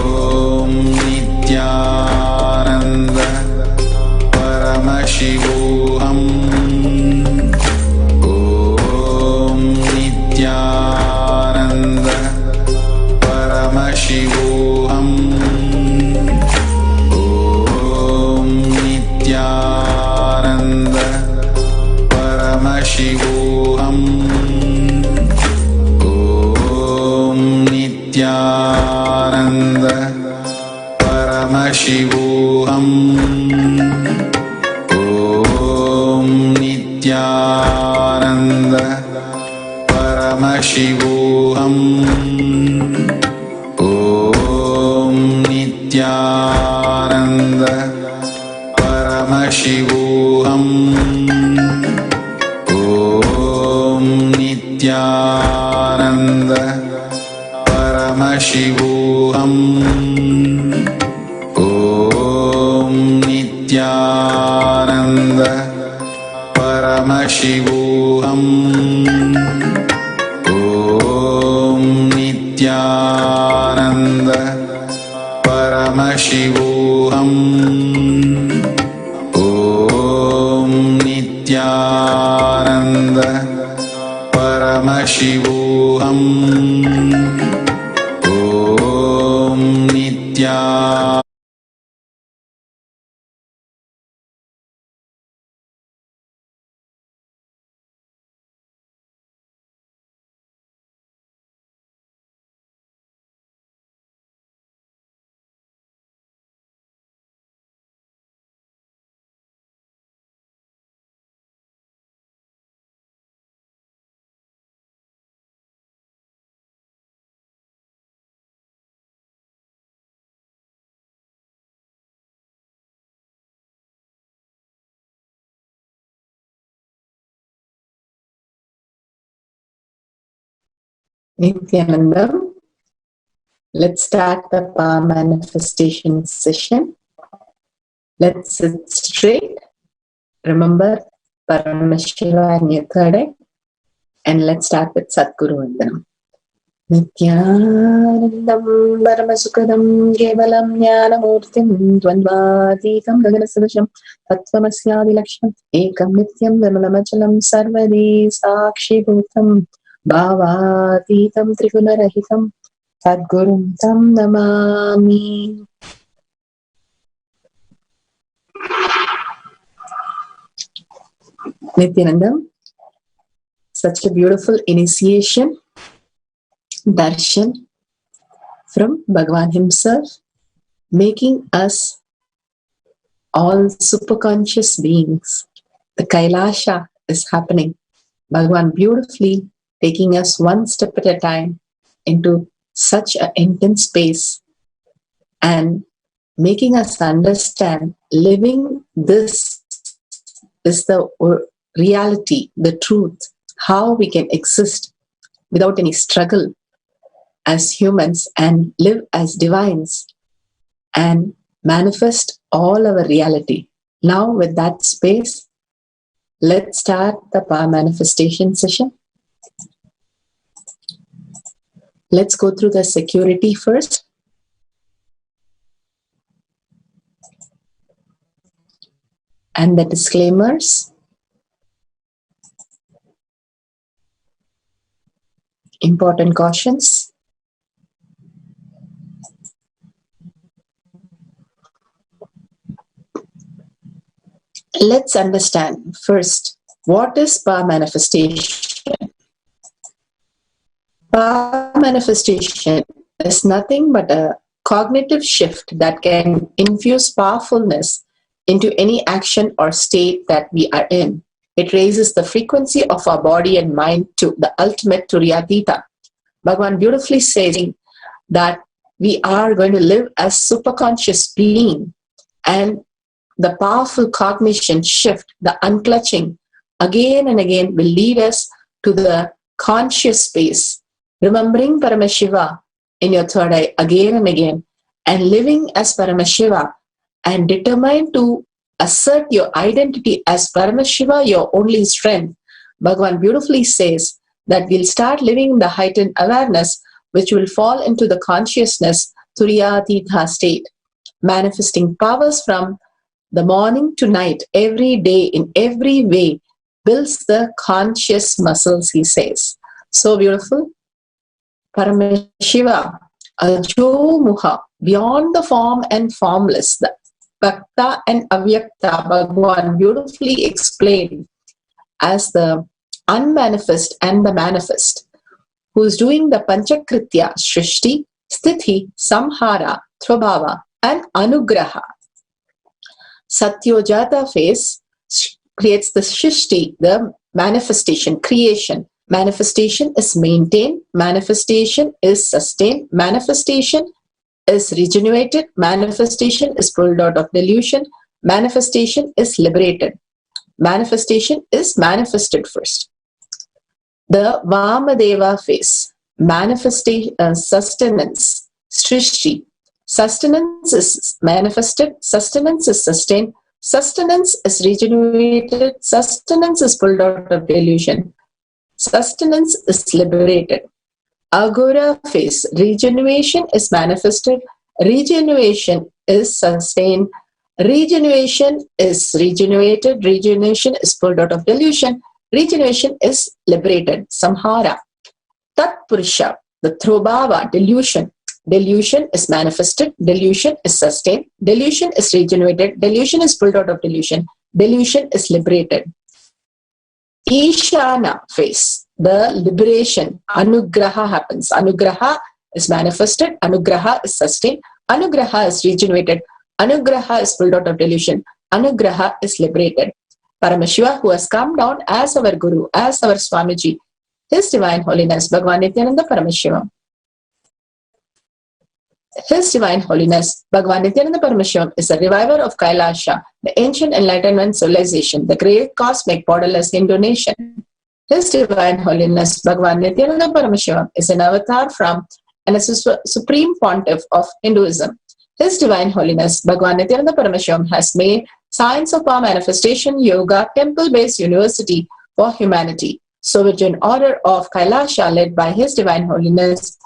Speaker 1: Om Nithyananda Paramashivoham. Om Nithyananda Paramashivoham. Om Nithyananda Paramashivoham. Om Nithyananda Paramashivoham. Om Nithyananda Paramashivoham. Om Nithyananda Paramashivoham. Om Nithyananda Paramashivoham. Om Nithyananda Paramashivoham. Om Nithyananda Paramashivoham. Om Nithyananda Paramashivoham. Om Nithyananda
Speaker 9: Nithyananda. Let's start the power manifestation session. Let's sit straight. Remember Paramashiva in your third eye. And let's start with Satguru Vandanam. Nithyanandam Paramasukadam Kevalam Jnanamurtim Dvandvatītam Gaganasavasham Tattvamasyavilaksham Ekam Nityam Vimalamachalam Sarvadi Sakshibhutam Bhavatītam Trigunarahitam Sadgurum Tam Namami. Nithyananda, such a beautiful initiation, darshan from Bhagavan himself, making us all superconscious beings. The KAILASA is happening. Bhagavan beautifully taking us one step at a time into such an intense space and making us understand living this is the reality, the truth, how we can exist without any struggle as humans and live as divines and manifest all our reality. Now with that space, let's start the power manifestation session. Let's go through the security first. And the disclaimers. Important cautions. Let's understand first, what is power manifestation? Power manifestation is nothing but a cognitive shift that can infuse powerfulness into any action or state that we are in. It raises the frequency of our body and mind to the ultimate Turyatita. Bhagavan beautifully saying that we are going to live as superconscious being, and the powerful cognition shift, the unclutching, again and again will lead us to the conscious space, remembering Paramashiva in your third eye again and again, and living as Paramashiva, and determined to assert your identity as Paramashiva, your only strength. Bhagavan beautifully says that we'll start living in the heightened awareness, which will fall into the consciousness, Turyatita state, manifesting powers from the morning to night, every day, in every way, builds the conscious muscles, he says. So beautiful. Paramashiva, Ajo Muha, beyond the form and formless, the Bhakta and Avyakta, Bhagavan beautifully explained as the unmanifest and the manifest, who is doing the Panchakritya, Shrishti, Sthiti, Samhara, Trabhava, and Anugraha. Satyojata phase creates the Shrishti, the manifestation, creation. Manifestation is maintained, manifestation is sustained, manifestation is regenerated, manifestation is pulled out of delusion, manifestation is liberated. Manifestation is manifested first. The Vamadeva phase, manifestation, sustenance, Srishti. Sustenance is manifested, sustenance is sustained, sustenance is regenerated, sustenance is pulled out of delusion, sustenance is liberated. Agora phase, regeneration is manifested, regeneration is sustained, regeneration is regenerated, regeneration is pulled out of delusion, regeneration is liberated. Samhara. Tatpurusha, the Throbhava, delusion. Delusion is manifested, delusion is sustained, delusion is regenerated, delusion is pulled out of delusion, delusion is liberated. Ishana phase, the liberation, Anugraha happens. Anugraha is manifested, Anugraha is sustained, Anugraha is regenerated, Anugraha is pulled out of delusion, Anugraha is liberated. Paramashiva, who has come down as our Guru, as our Swamiji, His Divine Holiness, Bhagavan Nithyananda Paramashivam. His Divine Holiness, Bhagavan Nithyananda Paramashivam, is the reviver of KAILASA, the ancient enlightenment civilization, the great cosmic borderless Hindu nation. His Divine Holiness Bhagavan Nithyananda Paramashivam is an avatar from and a supreme pontiff of Hinduism. His Divine Holiness Bhagavan Nithyananda Paramashivam has made Science of Power Manifestation Yoga temple-based university for humanity. So with an order of KAILASA led by His Divine Holiness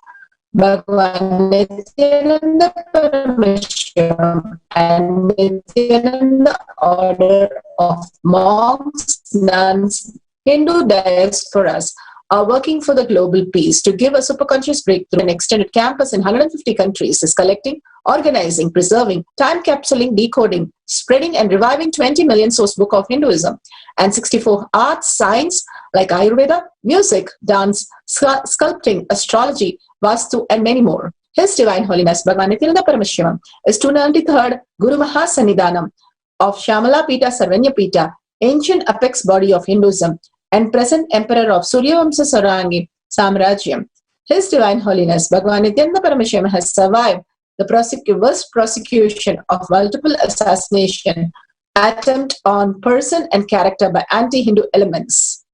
Speaker 9: Bhagavan Nithyananda Paramashivam and Nithyananda order of monks, nuns, Hindu diasporas are working for the global peace to give a superconscious breakthrough. An extended campus in 150 countries is collecting, organizing, preserving, time capsuling, decoding, spreading and reviving 20 million source book of Hinduism and 64 arts, science like Ayurveda, music, dance, sculpting, astrology, Vastu and many more. His Divine Holiness Bhagavan Nithyananda Paramashivam is 293rd Guru Mahasannidhanam of Shamala Pita Sarvanya Pita, ancient apex body of Hinduism and present emperor of Suryavamsa Sarangi Samrajyam. His Divine Holiness Bhagavan Nithyananda Paramashivam has survived the worst prosecution of multiple assassination attempt on person and character by anti-Hindu elements.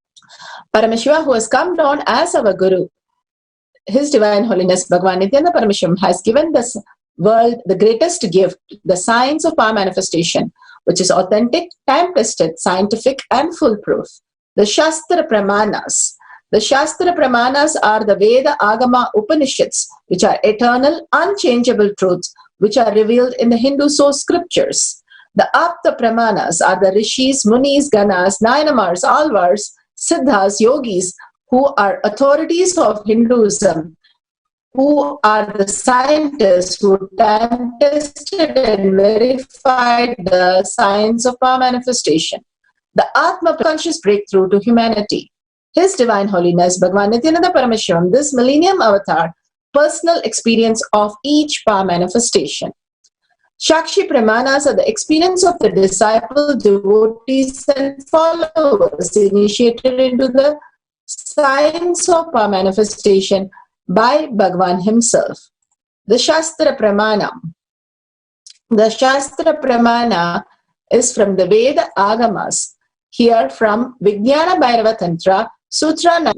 Speaker 9: Paramashiva, who has come down as our Guru, His Divine Holiness Bhagavan Nithyananda Paramashivam has given this world the greatest gift, the science of power manifestation, which is authentic, time-tested, scientific and foolproof. The Shastra Pramanas. The Shastra Pramanas are the Veda, Agama, Upanishads, which are eternal, unchangeable truths, which are revealed in the Hindu source scriptures. The Apta Pramanas are the Rishis, Munis, Ganas, Nayanamars, Alvars, Siddhas, Yogis, who are authorities of Hinduism, who are the scientists who time-tested and verified the science of power manifestation. The Atma conscious breakthrough to humanity. His Divine Holiness Bhagavan Nithyananda Paramashivam, this millennium avatar, personal experience of each power manifestation. Shakshi Pramanas are the experience of the disciple, devotees and followers initiated into the science of power manifestation by Bhagavan himself. The Shastra Pramana. The Shastra Pramana is from the Veda Agamas. Here from Vijnana Bhairava Tantra, Sutra 9.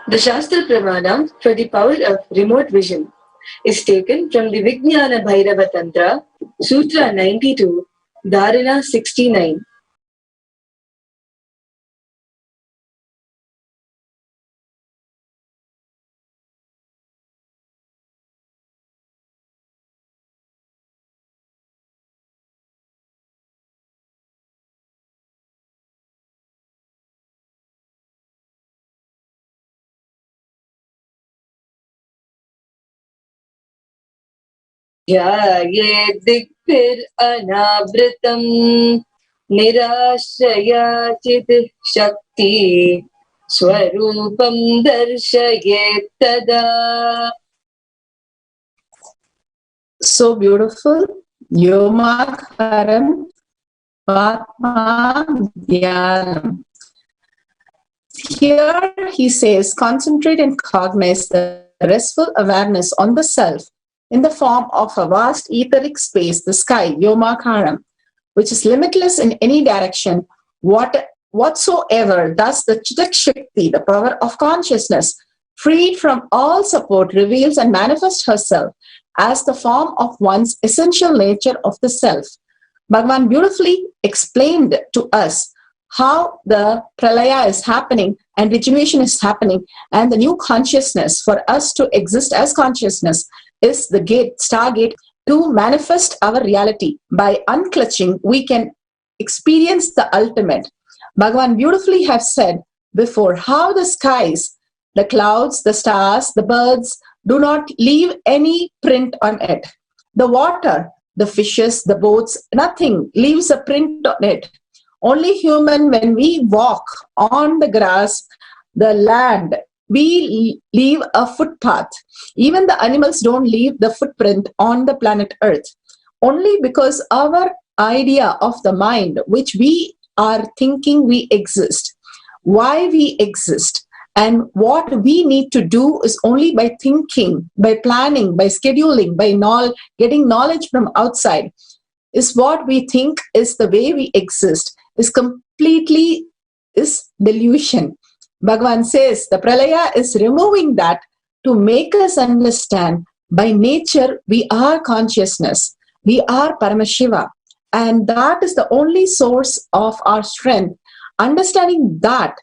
Speaker 10: The Shastra Pramana for the power of remote vision is taken from the Vijnana Bhairava Tantra, Sutra 92, Dharana 69. Jaye dikpir anavritam nirashaya chit shakti swarupam darshayet tada.
Speaker 9: So beautiful. Yomakaram Patma Dhyanam. Here he says, concentrate and cognize the restful awareness on the self in the form of a vast etheric space, the sky, Yomakaram, which is limitless in any direction, whatsoever. Thus the Chitak Shakti, the power of consciousness, freed from all support, reveals and manifests herself as the form of one's essential nature of the self. Bhagavan beautifully explained to us how the pralaya is happening and regeneration is happening, and the new consciousness for us to exist as consciousness is the gate, stargate to manifest our reality. By unclutching, we can experience the ultimate. Bhagavan beautifully have said before how the skies, the clouds, the stars, the birds do not leave any print on it. The water, the fishes, the boats, nothing leaves a print on it. Only human, when we walk on the grass, the land, we leave a footpath. Even the animals don't leave the footprint on the planet Earth. Only because our idea of the mind, which we are thinking we exist, why we exist, And what we need to do is only by thinking, by planning, by scheduling, by getting knowledge from outside, is what we think is the way we exist, is completely is delusion. Bhagavan says the pralaya is removing that to make us understand by nature we are consciousness, we are Paramashiva, and that is the only source of our strength. Understanding that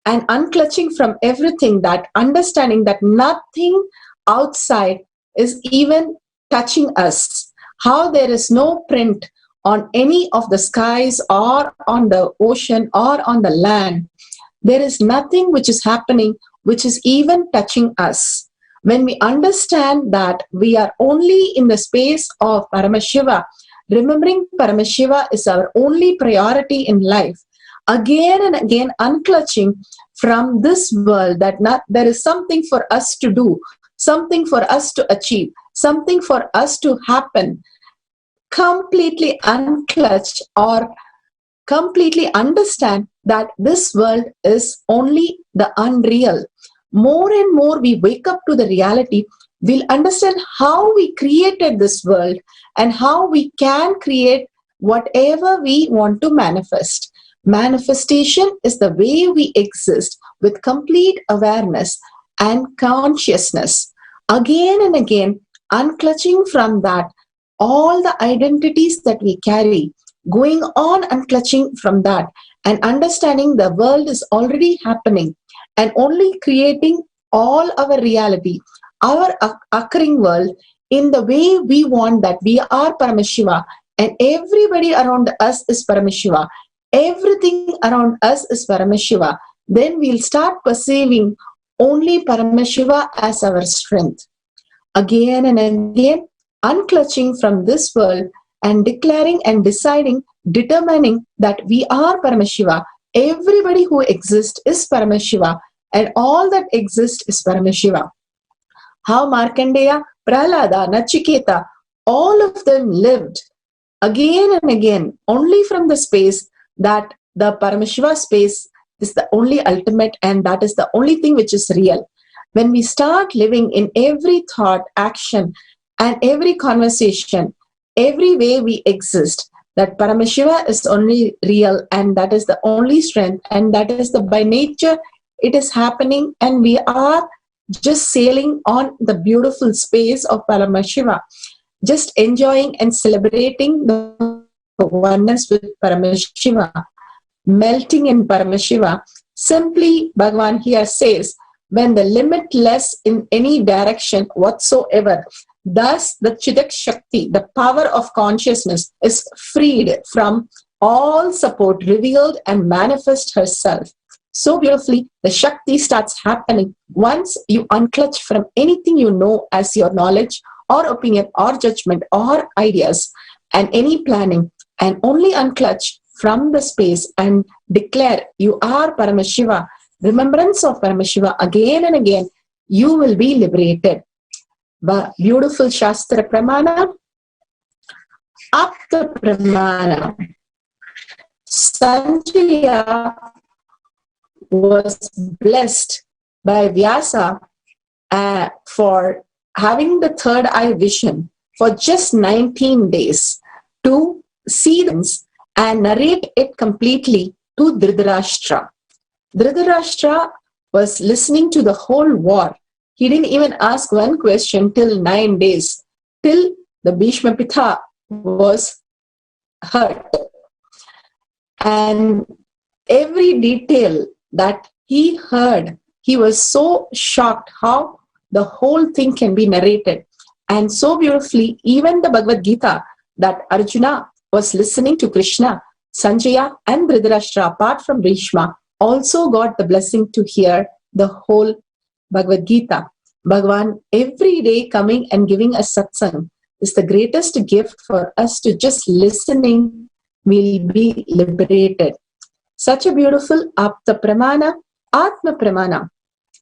Speaker 9: and unclutching from everything, that understanding that nothing outside is even touching us, how there is no print on any of the skies or on the ocean or on the land. There is nothing which is happening which is even touching us. When we understand that we are only in the space of Paramashiva, remembering Paramashiva is our only priority in life, again and again unclutching from this world, that there is something for us to do, something for us to achieve, something for us to happen, completely unclutch or completely understand that this world is only the unreal. More and more we wake up to the reality, we'll understand how we created this world and how we can create whatever we want to manifest. Manifestation is the way we exist with complete awareness and consciousness. Again and again, unclutching from that, all the identities that we carry, going on unclutching from that, and understanding the world is already happening and only creating all our reality, our occurring world in the way we want, that we are Paramashiva and everybody around us is Paramashiva. Everything around us is Paramashiva. Then we'll start perceiving only Paramashiva as our strength. Again and again, unclutching from this world and declaring and deciding, determining that we are Paramashiva. Everybody who exists is Paramashiva and all that exists is Paramashiva. How Markandeya, Prahlada, Nachiketa, all of them lived again and again only from the space that the Paramashiva space is the only ultimate and that is the only thing which is real. When we start living in every thought, action and every conversation, every way we exist, that Paramashiva is only real and that is the only strength and that is the by nature it is happening, and we are just sailing on the beautiful space of Paramashiva, just enjoying and celebrating the oneness with Paramashiva, melting in Paramashiva. Simply, Bhagavan here says, when the limitless in any direction whatsoever, thus the Chidak Shakti, the power of consciousness, is freed from all support, revealed and manifest herself. So beautifully, the Shakti starts happening once you unclutch from anything you know as your knowledge or opinion or judgment or ideas and any planning, and only unclutch from the space and declare you are Paramashiva, remembrance of Paramashiva again and again, you will be liberated. But beautiful Shastra Pramana, Apta Pramana. Sanjaya was blessed by Vyasa for having the third eye vision for just 19 days to see things and narrate it completely to Dhritarashtra. Dhritarashtra was listening to the whole war. He didn't even ask one question till 9 days, till the Bhishma Pitha was hurt. And every detail that he heard, he was so shocked how the whole thing can be narrated. And so beautifully, even the Bhagavad Gita that Arjuna was listening to Krishna, Sanjaya and Dhritarashtra, apart from Bhishma, also got the blessing to hear the whole Bhagavad Gita. Bhagavan every day coming and giving us satsang is the greatest gift for us to just listening, will be liberated. Such a beautiful Apta Pramana, Atma Pramana.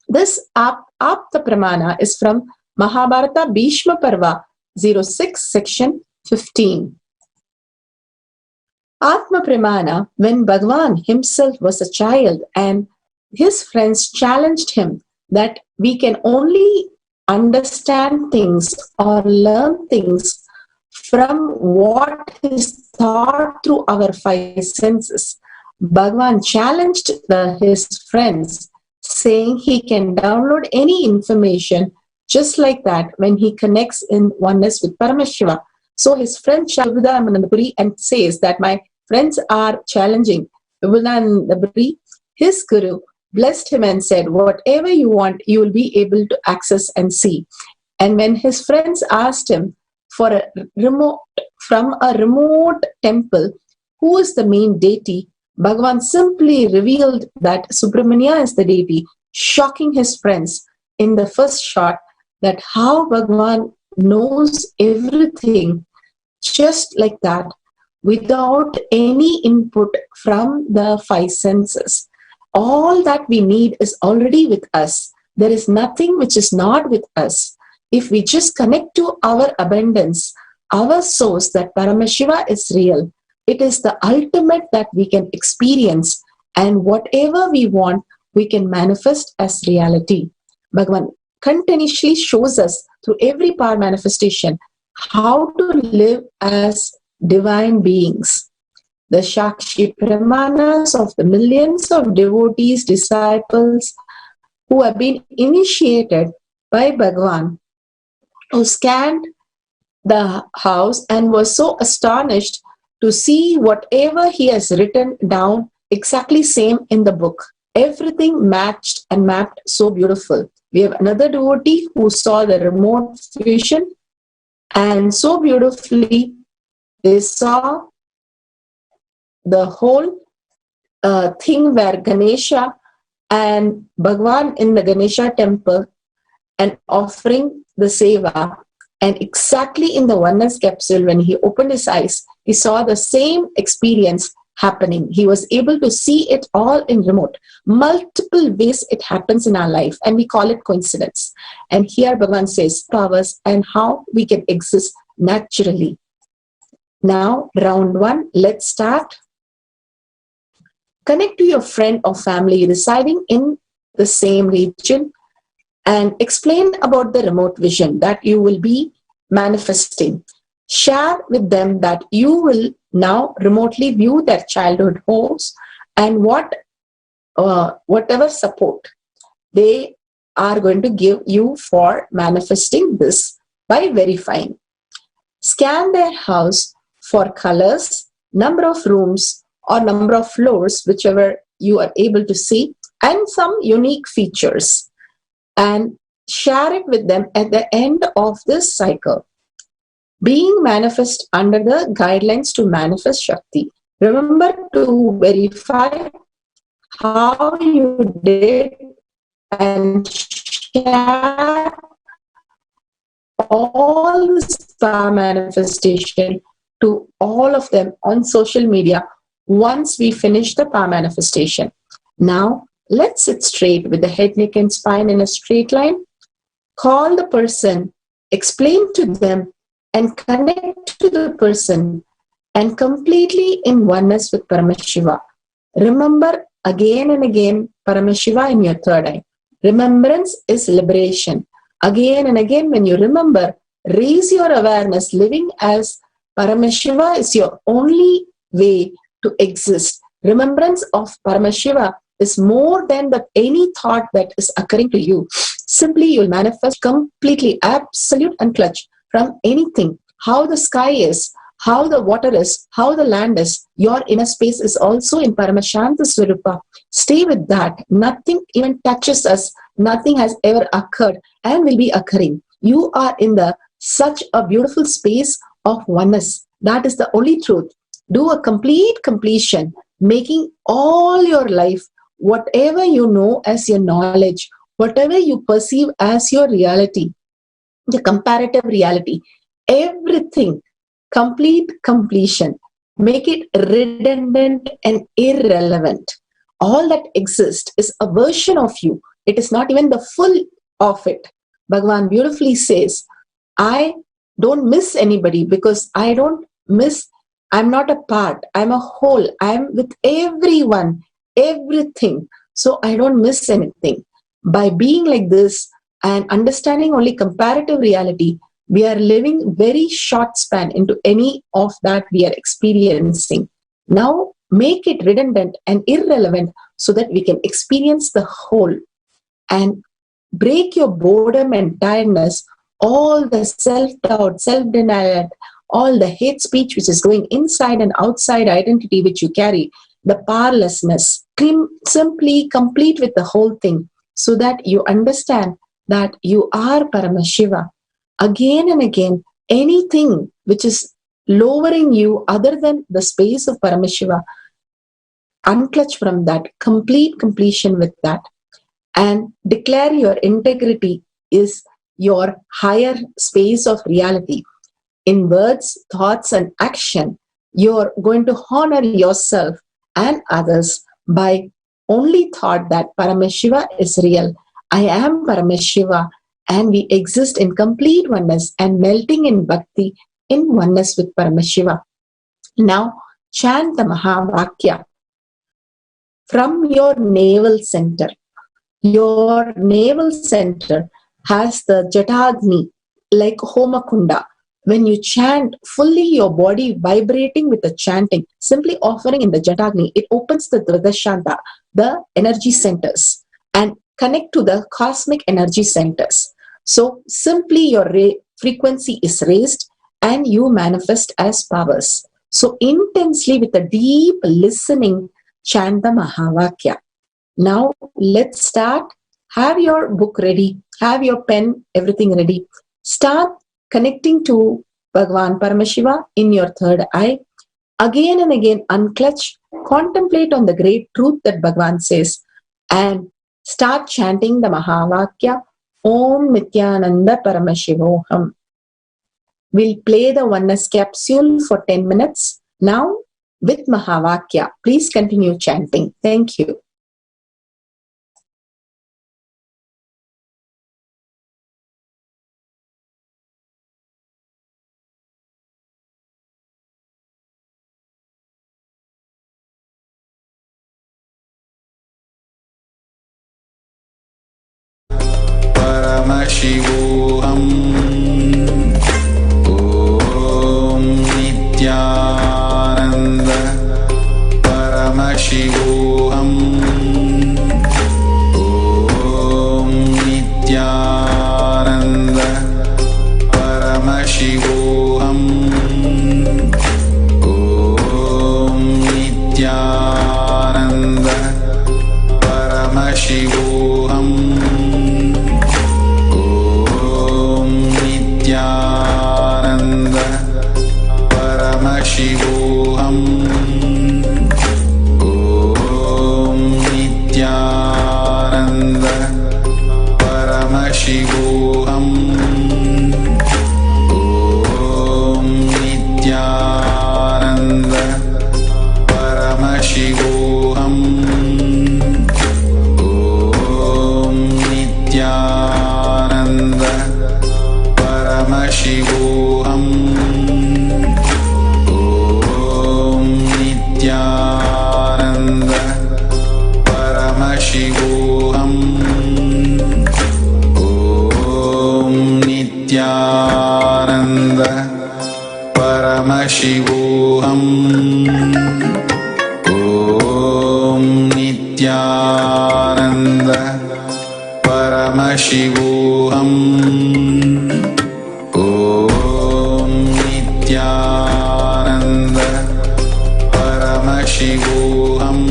Speaker 9: This Apta Pramana is from Mahabharata Bhishma Parva 06, section 15. Atma Pramana, when Bhagavan himself was a child and his friends challenged him that we can only understand things or learn things from what is thought through our five senses. Bhagavan challenged his friends, saying he can download any information just like that when he connects in oneness with Paramashiva. So his friend Vibhudanandapuri and says that my friends are challenging Vibhudanandapuri. His guru blessed him and said, whatever you want, you will be able to access and see. And when his friends asked him from a remote temple, who is the main deity, Bhagavan simply revealed that Subramanya is the deity, shocking his friends in the first shot that how Bhagavan knows everything just like that without any input from the five senses. All that we need is already with us. There is nothing which is not with us. If we just connect to our abundance, our source, that Paramashiva is real, it is the ultimate that we can experience, and whatever we want, we can manifest as reality. Bhagavan continuously shows us through every power manifestation how to live as divine beings. The Shakshi Pramanas of the millions of devotees, disciples who have been initiated by Bhagavan, who scanned the house and was so astonished to see whatever he has written down exactly same in the book. Everything matched and mapped so beautiful. We have another devotee who saw the remote vision, and so beautifully they saw the whole thing where Ganesha and Bhagavan in the Ganesha temple and offering the seva. And exactly in the oneness capsule, when he opened his eyes, he saw the same experience happening. He was able to see it all in remote. Multiple ways it happens in our life, and we call it coincidence. And here Bhagavan says powers and how we can exist naturally. Now, round one, let's start. Connect to your friend or family residing in the same region and explain about the remote vision that you will be manifesting. Share with them that you will now remotely view their childhood homes and whatever support they are going to give you for manifesting this by verifying. Scan their house for colors, number of rooms, or number of floors, whichever you are able to see, and some unique features, and share it with them at the end of this cycle. Being manifest under the guidelines to manifest Shakti. Remember to verify how you did and share all this power manifestation to all of them on social media once we finish the power manifestation. Now, let's sit straight with the head, neck, and spine in a straight line. Call the person, explain to them, and connect to the person, and completely in oneness with Paramashiva. Remember again and again Paramashiva in your third eye. Remembrance is liberation. Again and again, when you remember, raise your awareness. Living as Paramashiva is your only way to exist. Remembrance of Paramashiva is more than any thought that is occurring to you. Simply, you'll manifest completely, absolute and clutch from anything. How the sky is, how the water is, how the land is, your inner space is also in Paramashanta Swarupa. Stay with that. Nothing even touches us. Nothing has ever occurred and will be occurring. You are in such a beautiful space of oneness. That is the only truth. Do a complete completion, making all your life, whatever you know as your knowledge, whatever you perceive as your reality, the comparative reality, everything, complete completion. Make it redundant and irrelevant. All that exists is a version of you. It is not even the full of it. Bhagavan beautifully says, I don't miss anybody because I don't miss. I'm not a part. I'm a whole. I'm with everyone, everything. So I don't miss anything. By being like this and understanding only comparative reality, we are living very short span into any of that we are experiencing. Now make it redundant and irrelevant so that we can experience the whole, and break your boredom and tiredness, all the self-doubt, self-denial, all the hate speech which is going inside and outside identity which you carry, the powerlessness. Simply complete with the whole thing so that you understand that you are Paramashiva. Again and again, anything which is lowering you other than the space of Paramashiva, unclutch from that, complete completion with that, and declare your integrity is your higher space of reality. In words, thoughts, and action, you're going to honor yourself and others by only thought that Paramashiva is real. I am Paramashiva, and we exist in complete oneness and melting in bhakti in oneness with Paramashiva. Now, chant the Mahavakya from your navel center. Your navel center has the Jatagni, like Homakunda. When you chant, fully your body vibrating with the chanting, simply offering in the Jatagni, it opens the Dvadashanta, the energy centers, and connect to the cosmic energy centers. So simply your frequency is raised and you manifest as powers. So intensely with a deep listening, chant the Mahavakya. Now let's start. Have your book ready, have your pen, everything ready. Start connecting to Bhagavan Paramashiva in your third eye. Again and again unclutch, contemplate on the great truth that Bhagavan says, and start chanting the Mahavakya, Om Nithyananda Paramashivoham. We'll play the oneness capsule for 10 minutes. Now with Mahavakya, please continue chanting. Thank you.
Speaker 1: Paramashivoham. Om Nithyananda Paramashivoham. Om Nithyananda Paramashivoham. Om Nithyananda Paramashivoham. Nithyananda Paramashivoham. Om Nithyananda Paramashivoham. Om Nithyananda Paramashivoham. Om Nithyananda Paramashivoham. Om Nithyananda Paramashivoham. Om Nithyananda Paramashivoham. Om Nithyananda Paramashivoham. Om Nithyananda Paramashivoham.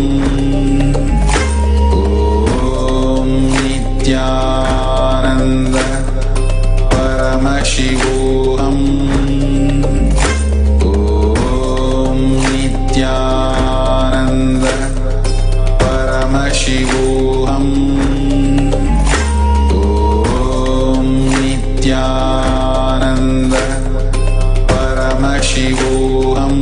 Speaker 1: Om Nithyananda Paramashivoham. Om Nithyananda Paramashivoham. Om Nithyananda Paramashivoham.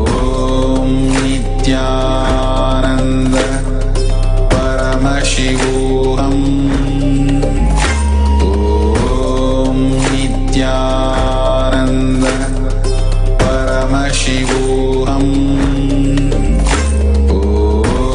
Speaker 1: Om Nithyananda Paramashivoham. Om Nithyananda Paramashivoham. Om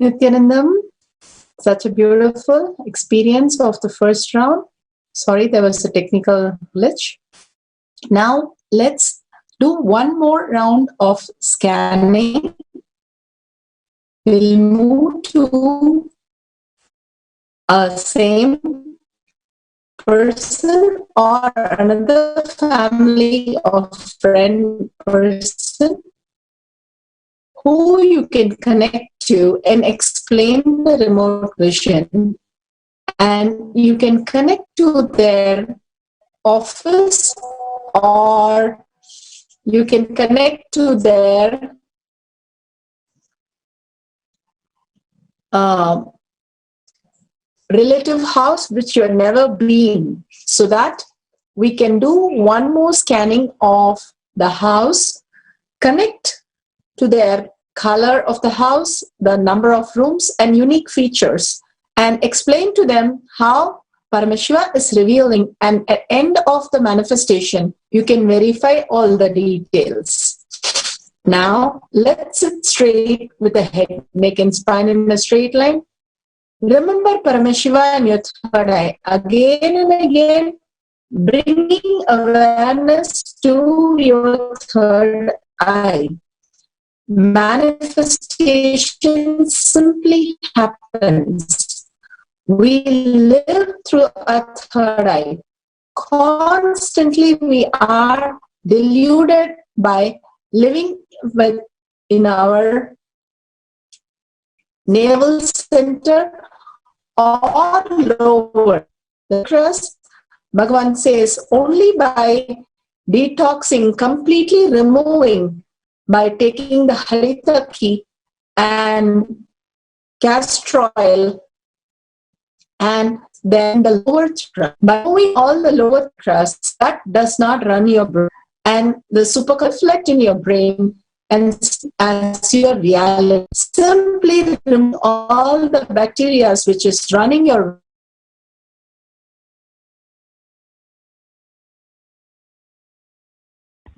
Speaker 9: Nithyanandam, such a beautiful experience of the first round. Sorry, there was a technical glitch. Now let's do one more round of scanning. We'll move to a same person or another family of friend person who you can connect to and explain the remote vision, and you can connect to their office or you can connect to their relative house which you have never been, so that we can do one more scanning of the house, connect to their color of the house, the number of rooms and unique features, and explain to them how Paramashiva is revealing, and at the end of the manifestation you can verify all the details. Now let's sit straight with the head, neck and spine in a straight line. Remember Paramashiva in your third eye. Again and again, bringing awareness to your third eye. Manifestation simply happens. We live through a third eye. Constantly we are deluded by living in our navel center or lower. The crust, Bhagavan says, only by detoxing, completely removing, by taking the haritaki and castor oil and then the lower crust. By moving all the lower crusts, that does not run your brain, and the super reflect in your brain and as your reality. Simply remove all the bacteria which is running your.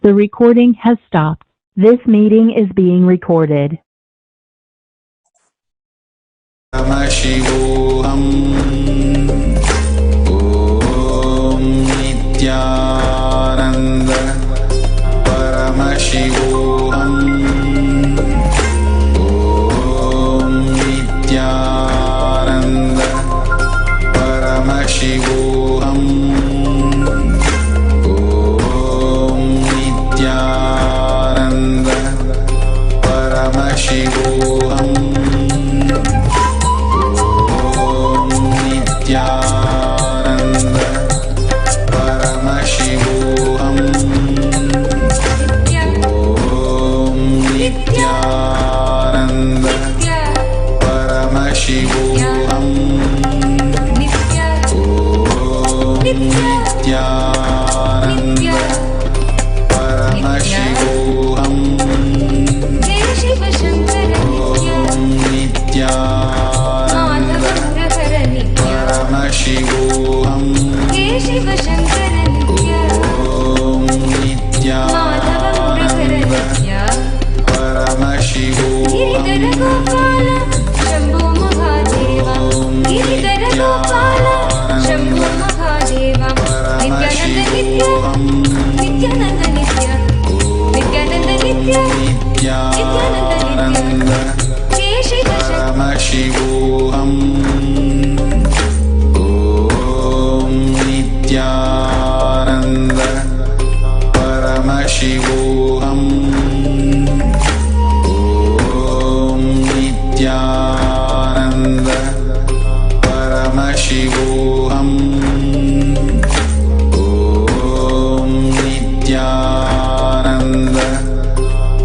Speaker 11: The recording has stopped. This meeting is being recorded.
Speaker 1: Paramashivoham. Om Nithyananda Paramashivoham. Om Nithyananda Paramashivoham. Om Nithyananda Paramashivoham. Nithyananda Paramashivoham. Om Nithyananda Paramashivoham. Om Nithyananda Paramashivoham. Om Nithyananda Paramashivoham. Om Nithyananda Paramashivoham.
Speaker 4: Shambho Mahadeva, Giridhara Gopala, Shambho Mahadeva, Nithyananda Nithya, Nithyananda Nithya, Nithyananda Nithya, Nithyananda Nithya, Paramashivoham. Om Nithyananda Paramashivoham. Om Nithyananda Paramashivoham. Om Nithyananda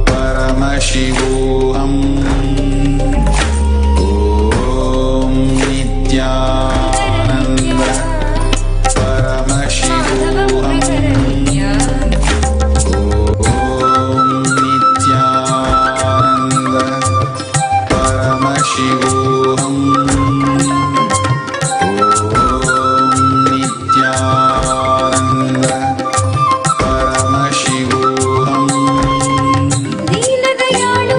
Speaker 4: Paramashivoham. Om Nithyananda Paramashivoham. Om Nithyananda Paramashivoham. Om Nithyananda Paramashivoham. Deenadayalu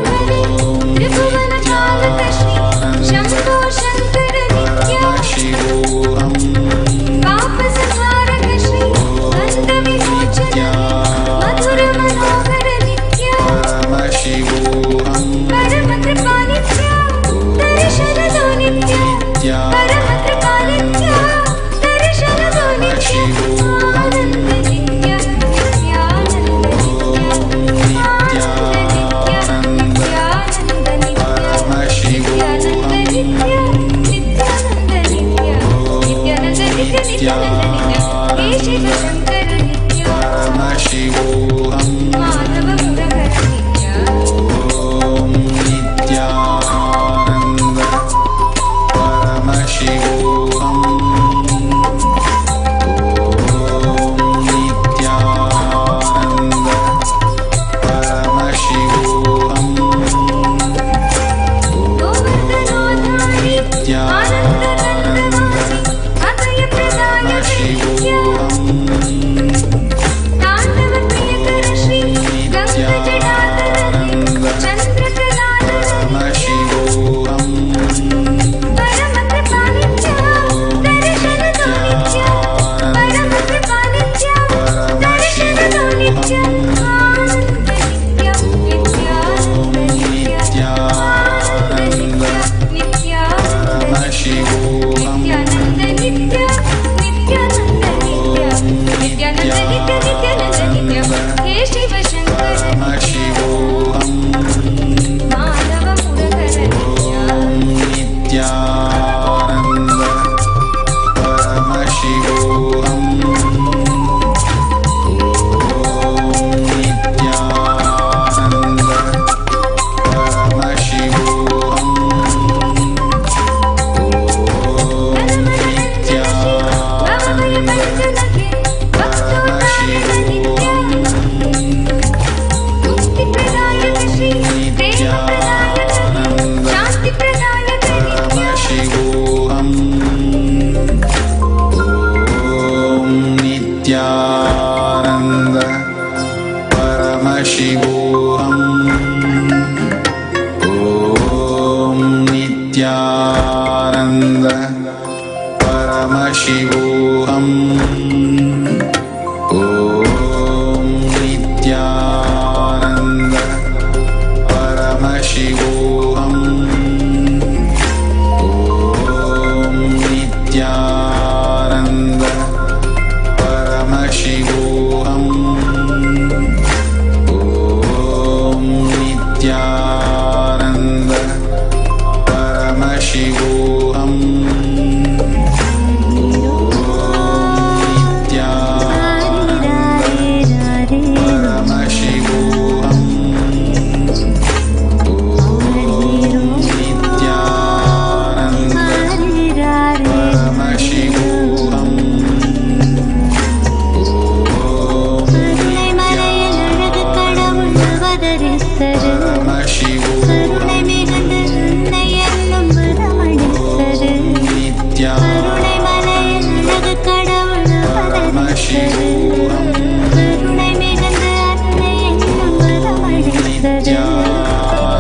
Speaker 12: பெற்றது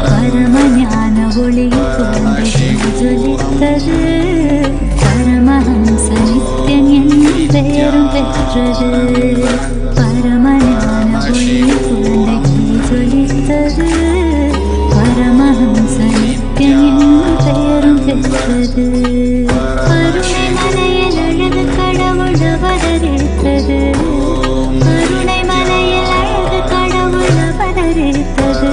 Speaker 12: பரமஞான ஒளியில் குழந்தைகள் ஜொலித்தது பரமஹம்ச நித்யன் என்னும் பெயரும் பெற்றது பரமஞான ஒளியில் குழந்தைகள் ஜொலித்தது பரமஹம்ச நித்யன் என்னும் பெயரும் பெற்றது கருணை மலையில் அழகு கடவுள் அவதரித்தது கருணை மலையில் அழகு கடவுள் அவதரித்தது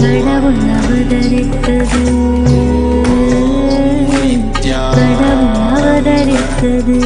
Speaker 12: கடவுள் அவதரித்தது கடவுள் அவதரித்தது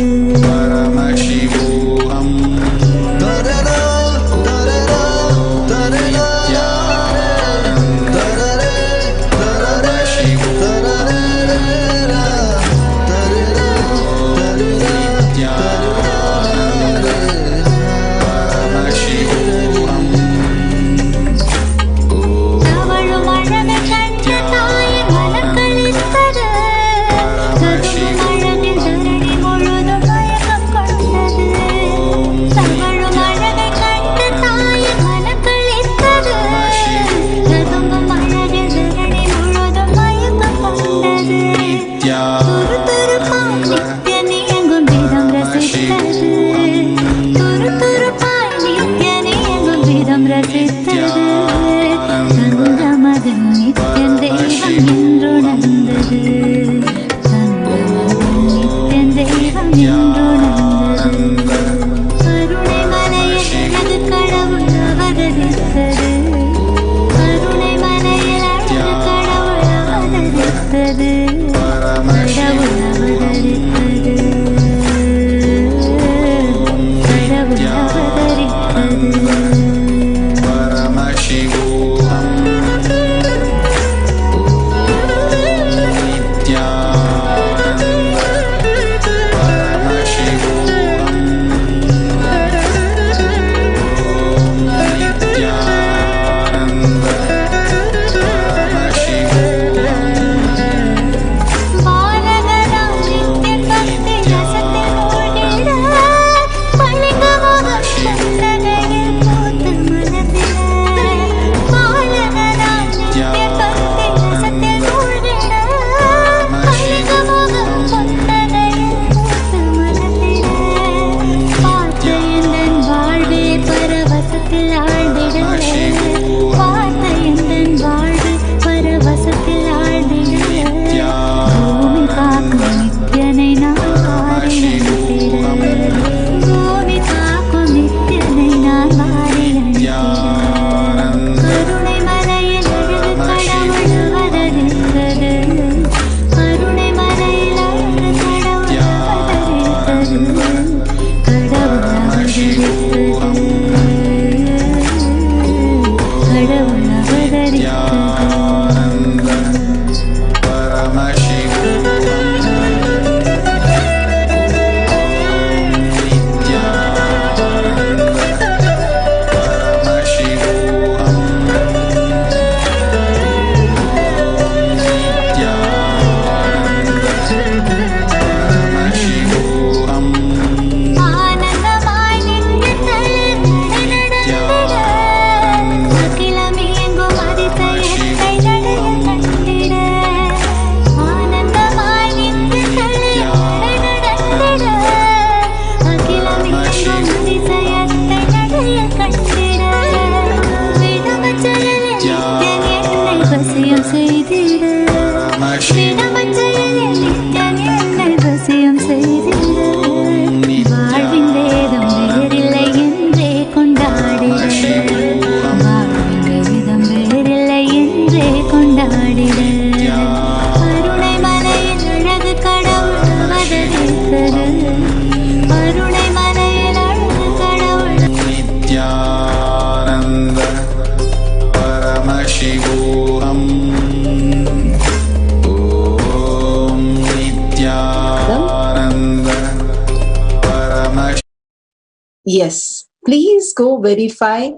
Speaker 9: Yes, please go verify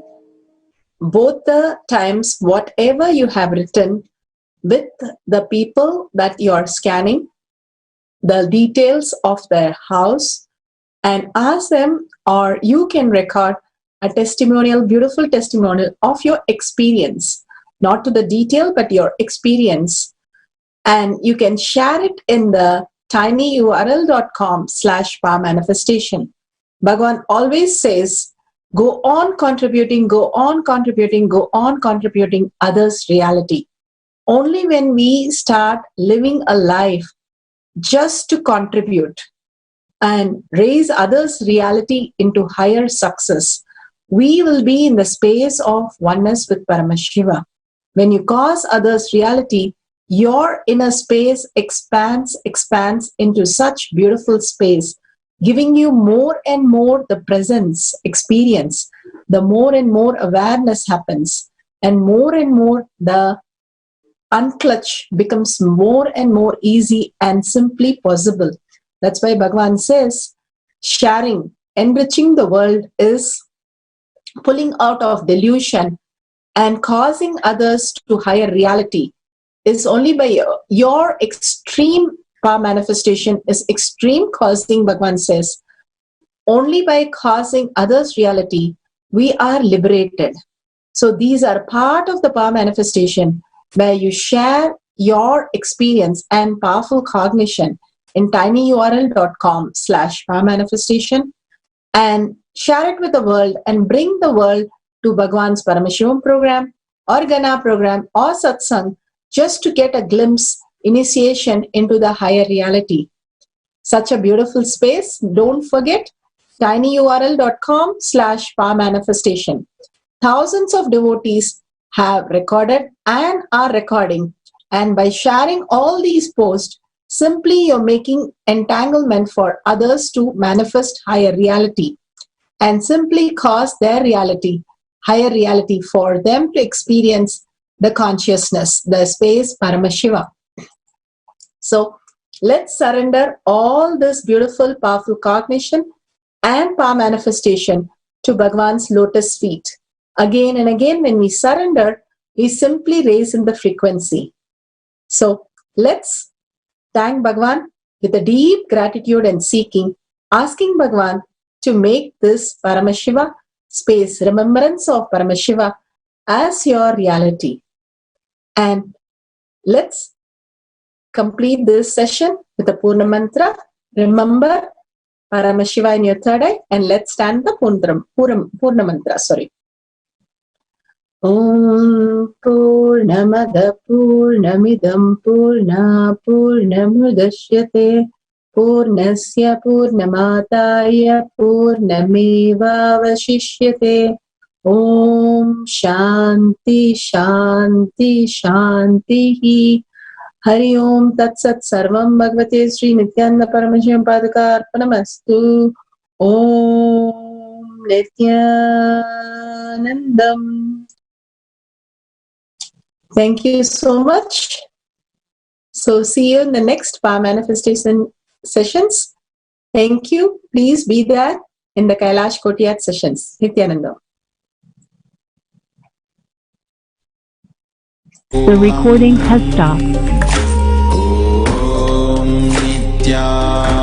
Speaker 9: both the times whatever you have written with the people that you are scanning, the details of their house, and ask them, or you can record a testimonial, beautiful testimonial of your experience, not to the detail, but your experience. And you can share it in the tinyurl.com/power manifestation. Bhagavan always says, go on contributing, go on contributing, go on contributing others' reality. Only when we start living a life just to contribute and raise others' reality into higher success, we will be in the space of oneness with Paramashiva. When you cause others' reality, your inner space expands into such beautiful space, giving you more and more the presence experience. The more and more awareness happens, and more the unclutch becomes more and more easy and simply possible. That's why Bhagavan says, sharing, enriching the world is pulling out of delusion and causing others to higher reality. Is only by your extreme power manifestation is extreme causing, Bhagavan says, only by causing others reality, we are liberated. So these are part of the power manifestation where you share your experience and powerful cognition in tinyurl.com/power manifestation and share it with the world and bring the world to Bhagavan's Paramashivoham program or Gana program or Satsang just to get a glimpse, initiation into the higher reality. Such a beautiful space. Don't forget tinyurl.com/power manifestation. Thousands of devotees have recorded and are recording. And by sharing all these posts, simply you're making entanglement for others to manifest higher reality and simply cause their reality, higher reality for them to experience the consciousness, the space Paramashiva. So let's surrender all this beautiful, powerful cognition and power manifestation to Bhagavan's lotus feet. Again and again, when we surrender, we simply raise in the frequency. So let's thank Bhagavan with a deep gratitude and seeking, asking Bhagavan to make this Paramashiva space, remembrance of Paramashiva as your reality. And let's complete this session with a Purna Mantra. Remember Paramashiva in your third eye, and let's stand the Purna Mantra. Om Purnamada Purnamidam Purna Purnamudashyate Purnasya Purnamataya Purnameva Vashishyate. Om Shanti Shanti Shanti. Hari Om Tat Sat Sarvam Bhagavate Sri Nithyananda Paramashivam Padaka Arpanamastu. Om Nithyanandam. Thank you so much. So see you in the next power manifestation sessions. Thank you. Please be there in the Kailash Kotiyat sessions. Nithyananda.
Speaker 11: The recording has stopped.
Speaker 4: Om Nithya